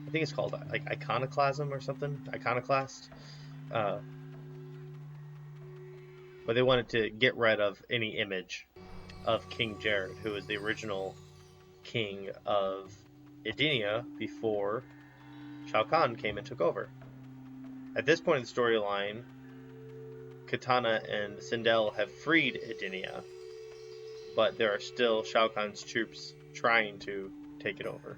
Speaker 1: I think it's called like iconoclasm or something, iconoclast. Uh, but they wanted to get rid of any image of King Jared, who was the original king of Edenia before Shao Kahn came and took over. At this point in the storyline, Katana and Sindel have freed Edenia, but there are still Shao Kahn's troops trying to take it over.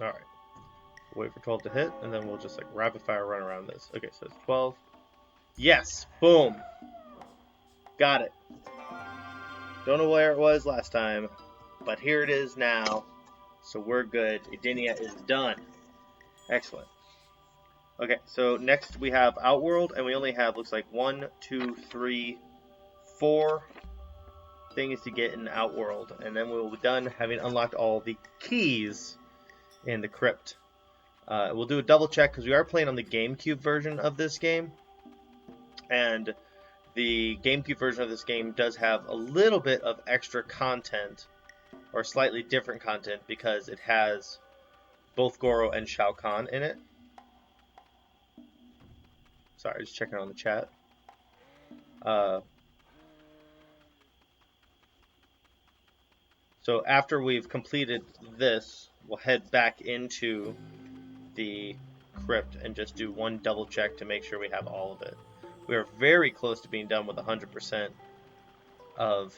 Speaker 1: Alright. Wait for 12 to hit, and then we'll just like rapid fire run around this. Okay, so it's 12. Yes! Boom! Got it. Don't know where it was last time, but here it is now. So we're good. Edenia is done. Excellent. Okay, so next we have Outworld, and we only have, looks like 1, 2, 3, 4 things to get in Outworld, and then we'll be done having unlocked all the keys in the Krypt. We'll do a double check because we are playing on the GameCube version of this game, and the GameCube version of this game does have a little bit of extra content, or slightly different content, because it has both Goro and Shao Kahn in it. Sorry, just checking on the chat. So after we've completed this, we'll head back into the Krypt and just do one double check to make sure we have all of it. We are very close to being done with 100% of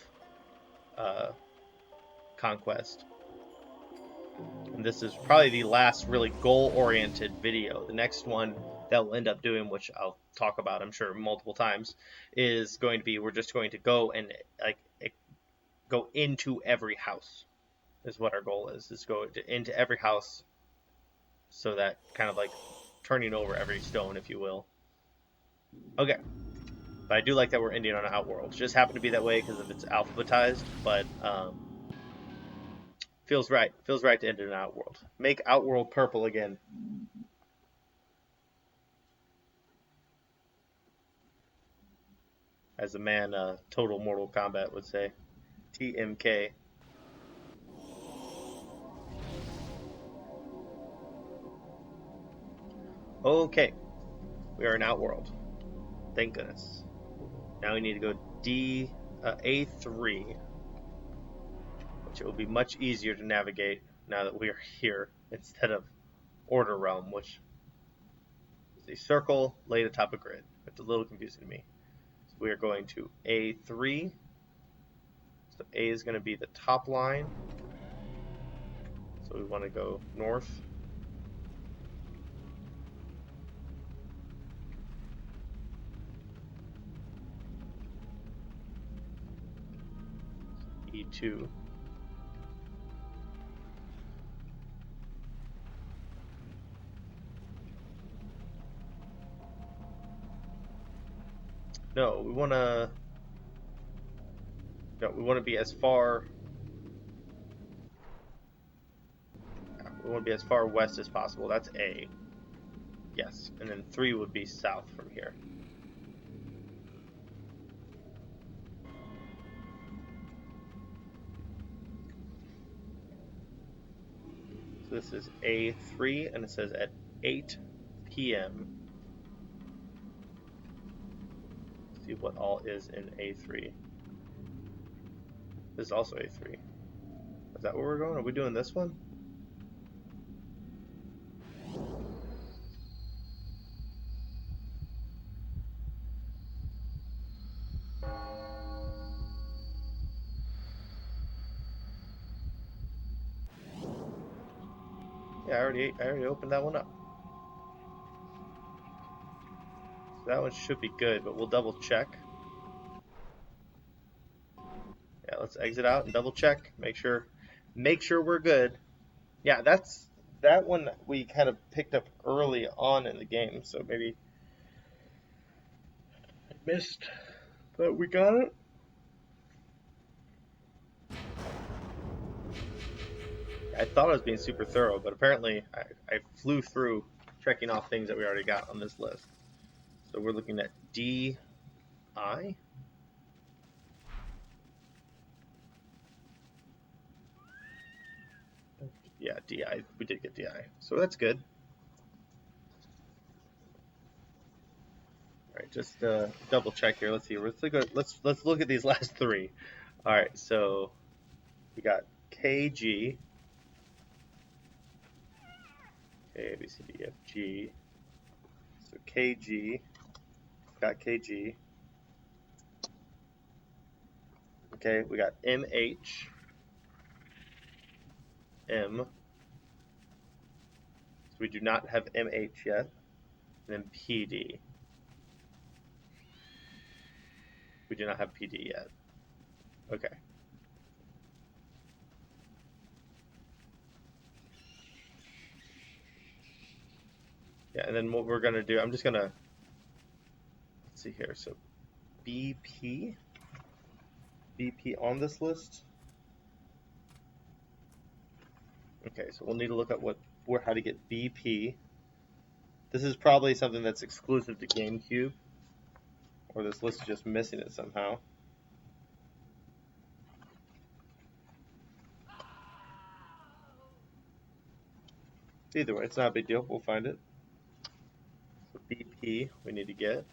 Speaker 1: Conquest. And this is probably the last really goal-oriented video. The next one that we'll end up doing, which I'll talk about, I'm sure, multiple times, is going to be we're just going to go and like go into every house. Is what our goal is go into every house, so that kind of like turning over every stone, if you will. Okay. But I do like that we're ending on Outworld. It just happened to be that way because of it's alphabetized, but feels right. Feels right to end in Outworld. Make Outworld purple again. As a man, Total Mortal Kombat would say. TMK. Okay. We are in Outworld. Thank goodness. Now we need to go A3, which it will be much easier to navigate now that we are here instead of Order Realm, which is a circle laid atop a grid. It's a little confusing to me. So we are going to A3. So A is going to be the top line. So we want to go north. E2. No, we want to. No, we want to be as far. We want to be as far west as possible. That's A. Yes, and then 3 would be south from here. So this is A3, and it says at 8 p.m. See what all is in A3. This is also A3. Is that where we're going? Are we doing this one? Yeah, I already opened that one up. So that one should be good, but we'll double check. Yeah, let's exit out and double check. Make sure we're good. Yeah, that one we kind of picked up early on in the game, so maybe I missed that we got it. I thought I was being super thorough, but apparently I flew through checking off things that we already got on this list. So we're looking at DI. Yeah, DI. We did get DI, so that's good. All right, just double check here. Let's see. Let's look at these last three. All right, so we got KG, K, A, B, C, D, F, G. So KG, got KG. Okay, we got MH, M. So we do not have MH yet. And then PD. We do not have PD yet. Okay. Yeah, and then what we're gonna do, I'm just gonna, let's see here. So BP on this list. Okay, so we'll need to look at how to get BP. This is probably something that's exclusive to GameCube, or this list is just missing it somehow. Either way, it's not a big deal. We'll find it. So BP we need to get.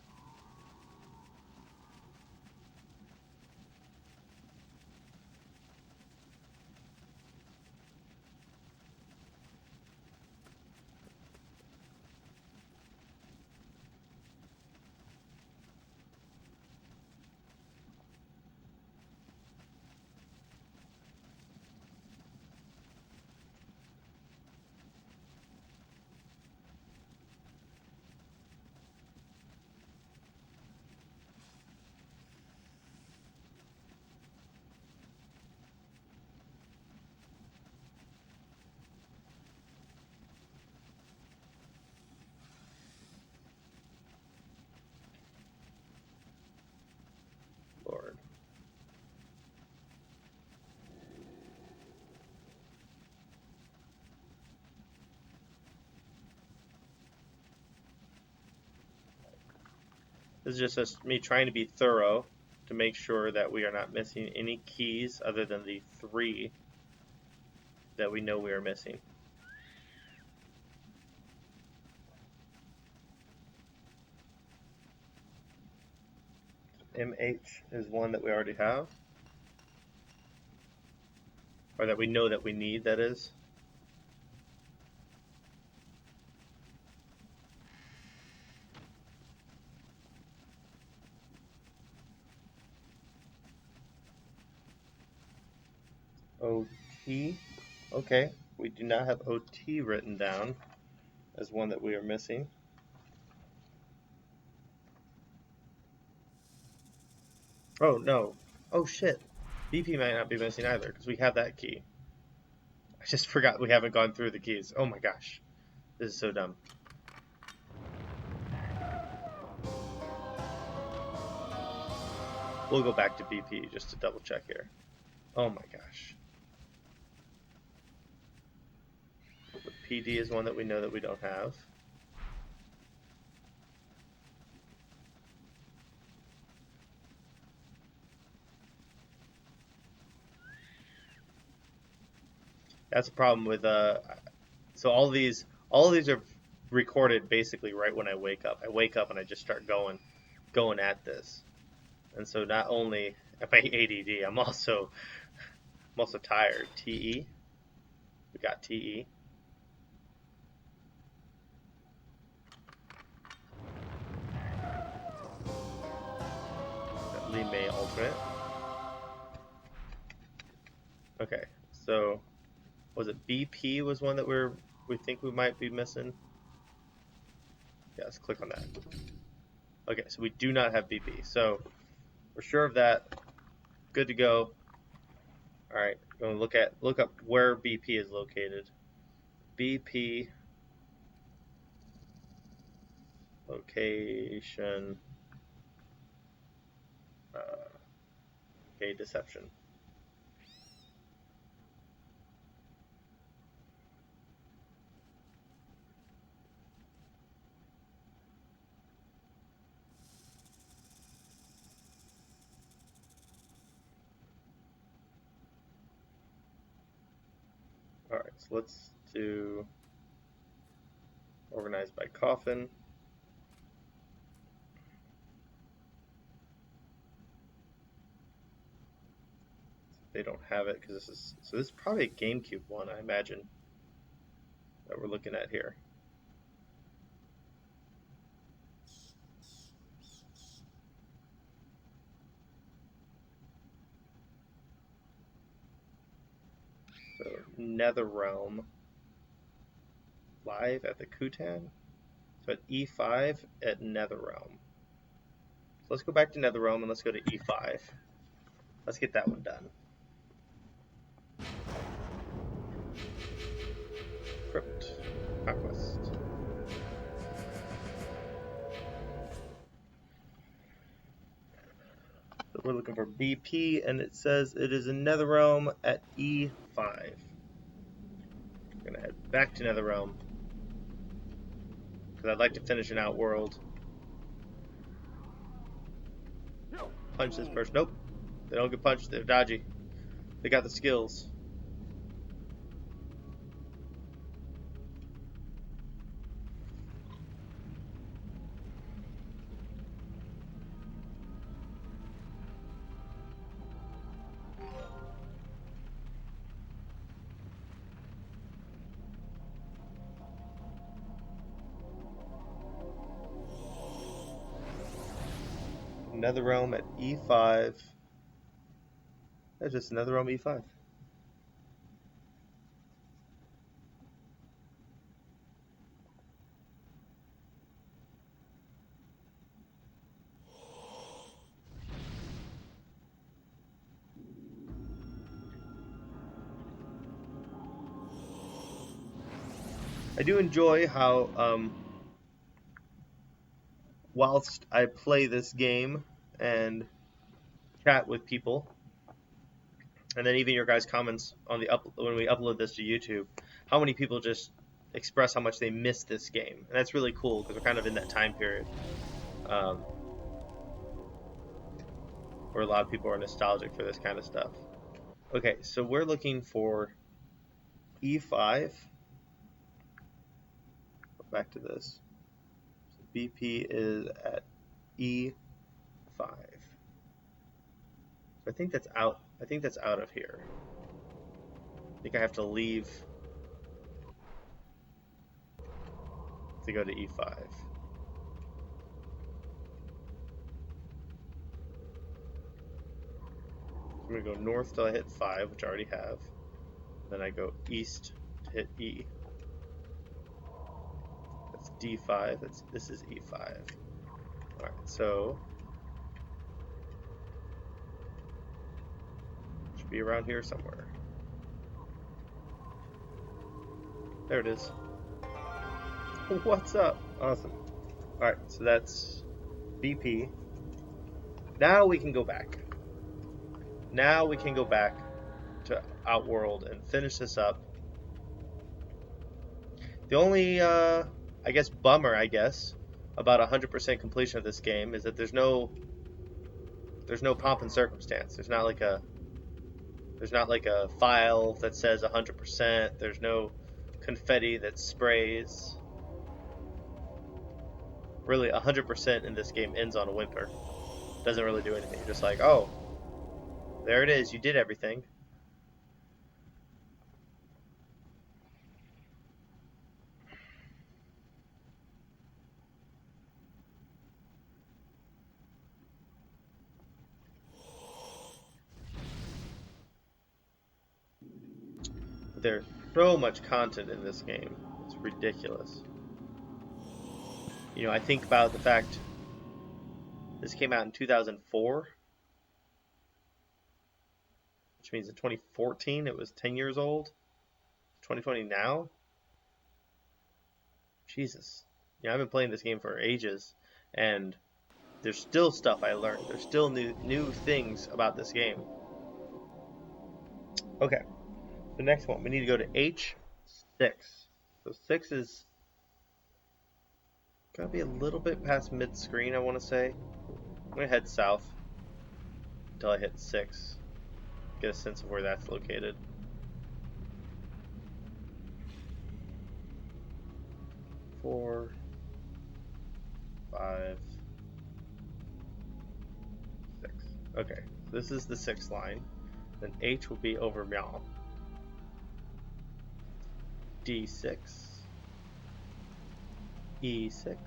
Speaker 1: Lord. This is just me trying to be thorough to make sure that we are not missing any keys other than the 3 that we know we are missing. MH is one that we already have. Or that we know that we need, that is. OT. Okay, we do not have OT written down as one that we are missing. Oh, no. Oh, shit. BP might not be missing either, because we have that key. I just forgot we haven't gone through the keys. Oh my gosh. This is so dumb. We'll go back to BP just to double check here. Oh my gosh. But PD is one that we know that we don't have. That's a problem with so all these are recorded basically right when I wake up. I wake up and I just start going at this. And so not only am I ADD, I'm also tired. TE. We got TE. Lee May alternate. Okay, so was it BP was one that we think we might be missing? Yeah, let's click on that. Okay, so we do not have BP. So we're sure of that. Good to go. All right, going to look up where BP is located. BP location. Okay, deception. All right, so let's do organized by coffin. They don't have it because this is probably a GameCube one, I imagine, that we're looking at here. So Netherrealm live at the Kutan. So at E5 at Netherrealm. So let's go back to Netherrealm and let's go to E5. Let's get that one done. Krypt. Conquest. So we're looking for BP and it says it is in Netherrealm at E5. I'm gonna head back to Netherrealm because I'd like to finish an Outworld. Punch this person. Nope. They don't get punched. They're dodgy. They got the skills. Netherrealm at E5. That's just Netherrealm E5. I do enjoy how, whilst I play this game and chat with people, and then even your guys' comments on the when we upload this to YouTube, how many people just express how much they miss this game, and that's really cool because we're kind of in that time period where a lot of people are nostalgic for this kind of stuff. Okay, so we're looking for E5. Go back to this. So BP is at E5. So I think that's out. I think that's out of here. I think I have to leave to go to E5. I'm going to go north till I hit 5, which I already have. Then I go east to hit E. That's D5. This is E5. Alright, so should be around here somewhere. There it is. What's up? Awesome. Alright, so that's BP. Now we can go back. Now we can go back to Outworld and finish this up. The only, I guess, bummer, about 100% completion of this game is that there's no pomp and circumstance. There's not like a file that says 100%. There's no confetti that sprays. Really, 100% in this game ends on a whimper. Doesn't really do anything. You're just like, oh, there it is. You did everything. But there's so much content in this game. It's ridiculous. You know, I think about the fact this came out in 2004. which means in 2014 it was 10 years old. 2020 now? Jesus. Yeah, I've been playing this game for ages, and there's still stuff I learned. There's still new things about this game. Okay, the next one, we need to go to H6. So 6 is gotta be a little bit past mid-screen, I want to say. I'm gonna head south until I hit 6. Get a sense of where that's located. Four, 5, 6. Okay, so this is the 6th line. Then H will be over meow. D6, E6,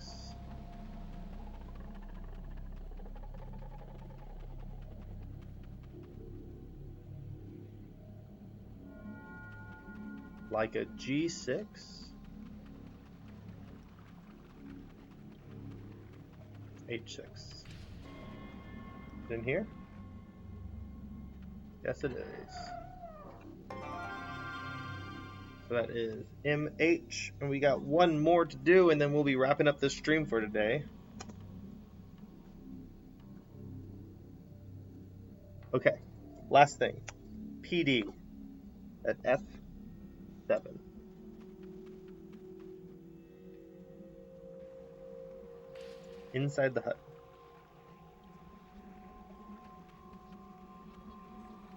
Speaker 1: like a G6, H6. In here? Yes, it is. So that is MH, and we got one more to do, and then we'll be wrapping up this stream for today. Okay, last thing. PD at F7. Inside the hut.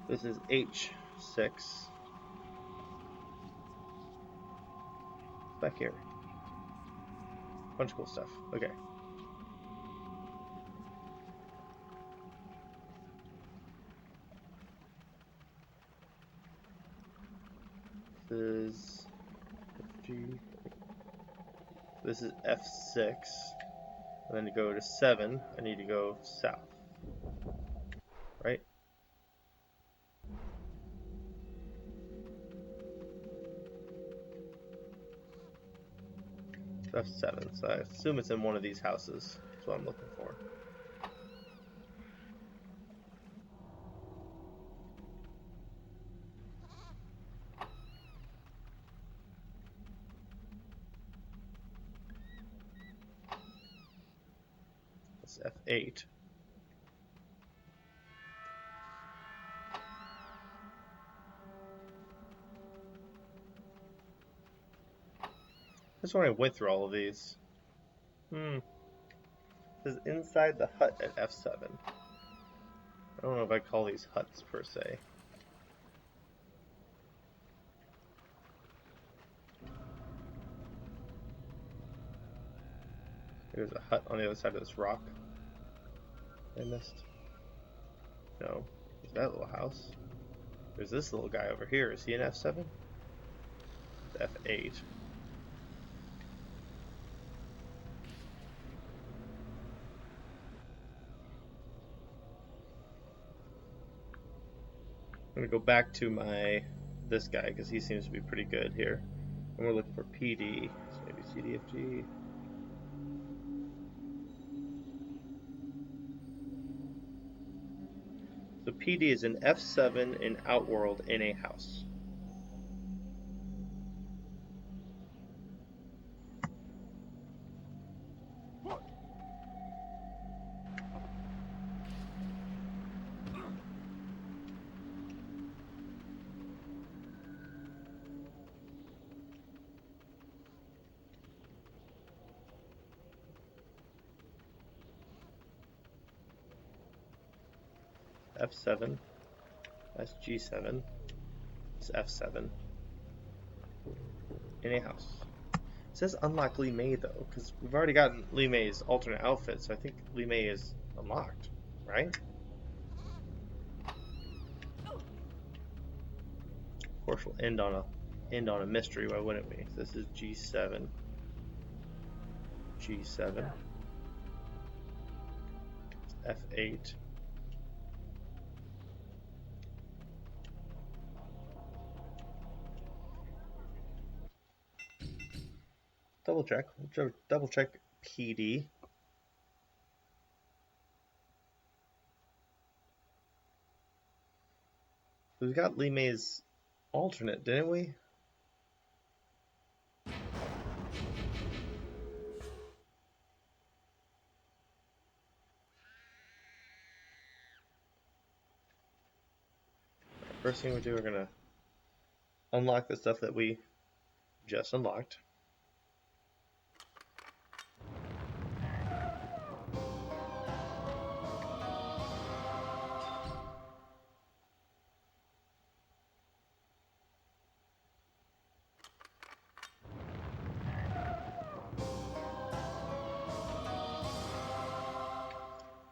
Speaker 1: This is H6. Back here. Bunch of cool stuff. Okay. This is F6. And then to go to 7, I need to go south. Right? F7, so I assume it's in one of these houses. That's what I'm looking for. That's F8. That's when I went through all of these. It says inside the hut at F7. I don't know if I call these huts per se. There's a hut on the other side of this rock. I missed. No. There's that little house. There's this little guy over here. Is he an F7? It's F8. I'm gonna go back to this guy because he seems to be pretty good here. And we're looking for PD. So maybe CDFG. So PD is an F7 in Outworld in a house. F7. That's G7. It's F7. In a house. It says unlock Li Mei though, because we've already gotten Li Mei's alternate outfit, so I think Li Mei is unlocked, right? Of course, we'll end on a mystery. Why wouldn't we? So this is G7. G7. F8. Double check PD. We got Li Mei's alternate, didn't we? First thing we do, we're gonna unlock the stuff that we just unlocked.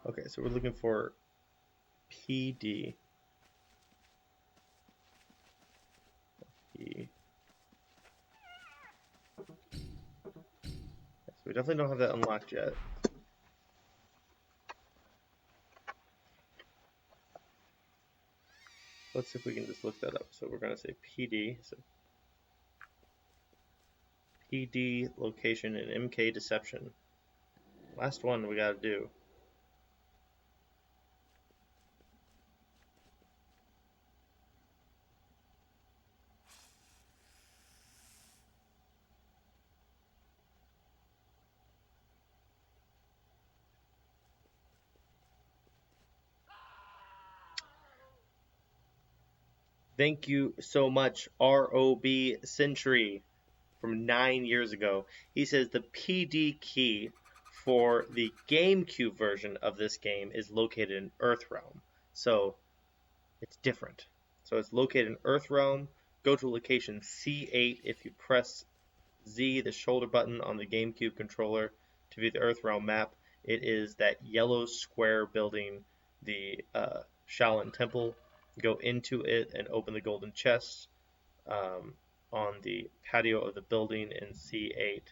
Speaker 1: Okay, so we're looking for PD. So we definitely don't have that unlocked yet. Let's see if we can just look that up. So we're going to say PD. So PD location and MK deception. Last one we got to do. Thank you so much, ROB Century, from 9 years ago. He says the PD key for the GameCube version of this game is located in Earthrealm. So it's different. So it's located in Earthrealm. Go to location C8 if you press Z, the shoulder button on the GameCube controller, to view the Earthrealm map. It is that yellow square building, the Shaolin Temple. Go into it and open the golden chest on the patio of the building in C8.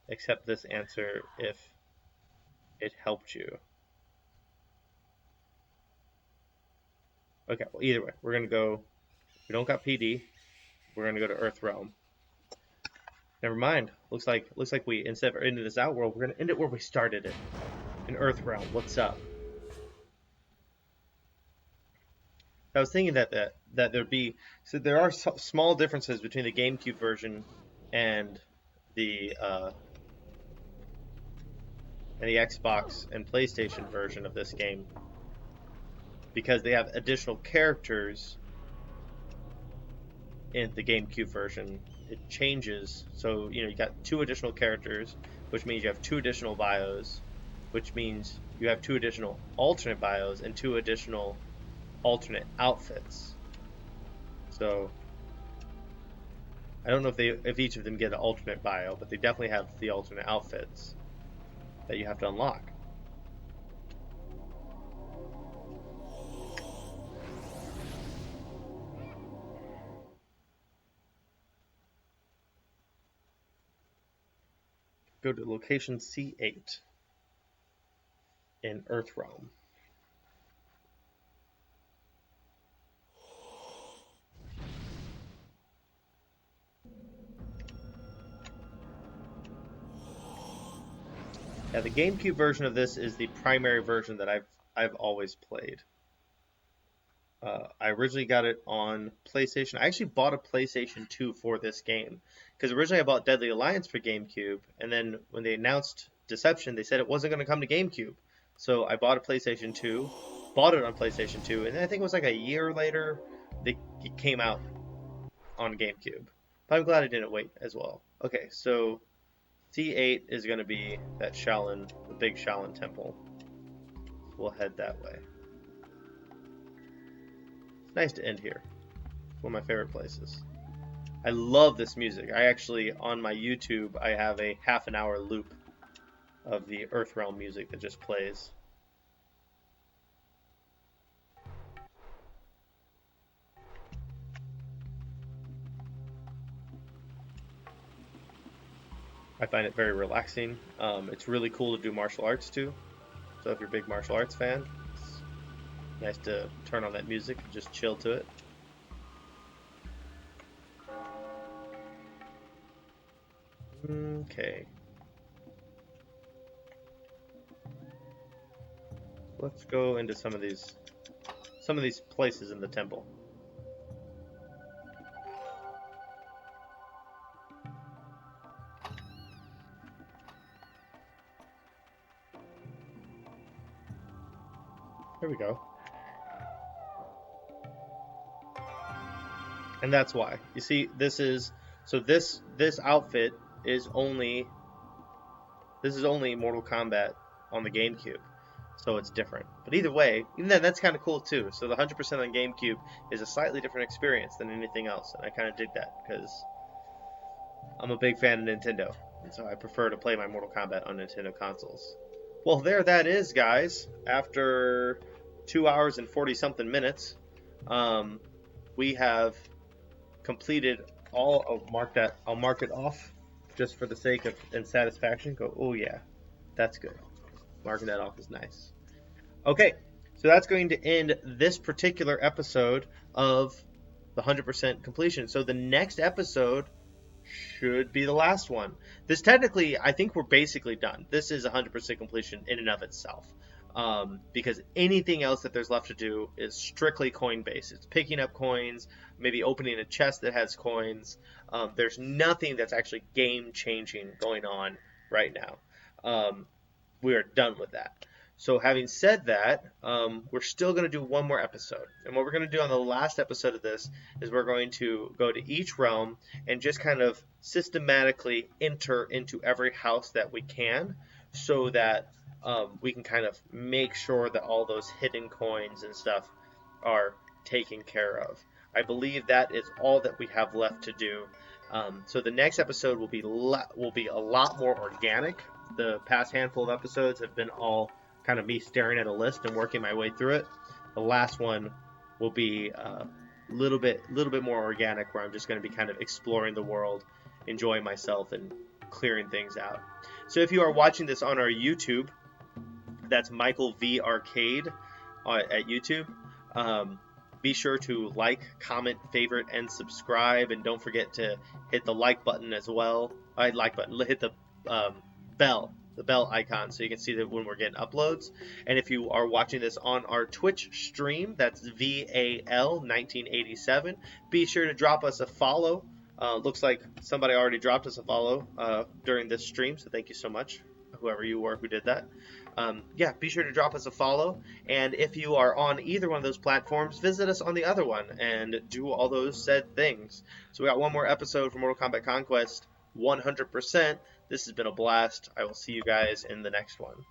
Speaker 1: Accept this answer if it helped you. Okay, well, either way, we're going to go. We don't got PD. We're going to go to Earthrealm. Never mind. Looks like we, instead of ending this Outworld, we're going to end it where we started it. In Earthrealm. What's up? I was thinking that there'd be, so there are small differences between the GameCube version and the Xbox and PlayStation version of this game, because they have additional characters in the GameCube version. It changes, so you got 2 additional characters, which means you have 2 additional bios, which means you have 2 additional alternate bios and 2 additional alternate outfits. So I don't know if each of them get an alternate bio, but they definitely have the alternate outfits that you have to unlock. Go to location C8 in Earthrealm. Yeah, the GameCube version of this is the primary version that I've always played. I originally got it on PlayStation. I actually bought a PlayStation 2 for this game, because originally I bought Deadly Alliance for GameCube, and then when they announced Deception, they said it wasn't going to come to GameCube. So I bought a PlayStation 2, bought it on PlayStation 2, and then I think it was like a year later it came out on GameCube. But I'm glad I didn't wait as well. Okay, so C8 is going to be that Shaolin, the big Shaolin temple. So we'll head that way. It's nice to end here. It's one of my favorite places. I love this music. I actually, on my YouTube, I have a half-an-hour loop of the Earthrealm music that just plays. I find it very relaxing. It's really cool to do martial arts too. So if you're a big martial arts fan, it's nice to turn on that music and just chill to it. Okay. Let's go into some of these places in the temple. There we go. And that's why. You see, this is so this outfit is only Mortal Kombat on the GameCube, so it's different. But either way, even then, that's kind of cool too. So the 100% on GameCube is a slightly different experience than anything else, and I kind of dig that because I'm a big fan of Nintendo, and so I prefer to play my Mortal Kombat on Nintendo consoles. Well, there that is, guys. After 2 hours and 40 something minutes, we have completed all. I'll mark it off just for the sake of and satisfaction. Go. Oh yeah, that's good. Marking that off is nice. Okay, so that's going to end this particular episode of the 100% completion. So the next episode should be the last one. This technically, I think we're basically done. This is 100% completion in and of itself. Because anything else that there's left to do is strictly coin based. It's picking up coins, maybe opening a chest that has coins. There's nothing that's actually game changing going on right now. We are done with that. So having said that, we're still going to do one more episode. And what we're going to do on the last episode of this is we're going to go to each realm and just kind of systematically enter into every house that we can so that we can kind of make sure that all those hidden coins and stuff are taken care of. I believe that is all that we have left to do. So the next episode will be a lot more organic. The past handful of episodes have been all kind of me staring at a list and working my way through it. The last one will be a little bit more organic, where I'm just going to be kind of exploring the world, enjoying myself, and clearing things out. So if you are watching this on our YouTube, that's Michael V Arcade at YouTube. Be sure to like, comment, favorite, and subscribe, and don't forget to hit the like button as well. Hit the bell icon so you can see that when we're getting uploads. And if you are watching this on our Twitch stream, that's VAL1987, be sure to drop us a follow. Looks like somebody already dropped us a follow during this stream, so thank you so much, whoever you were who did that. Be sure to drop us a follow, and if you are on either one of those platforms, visit us on the other one and do all those said things. So we got one more episode for Mortal Kombat Conquest 100%. This has been a blast. I will see you guys in the next one.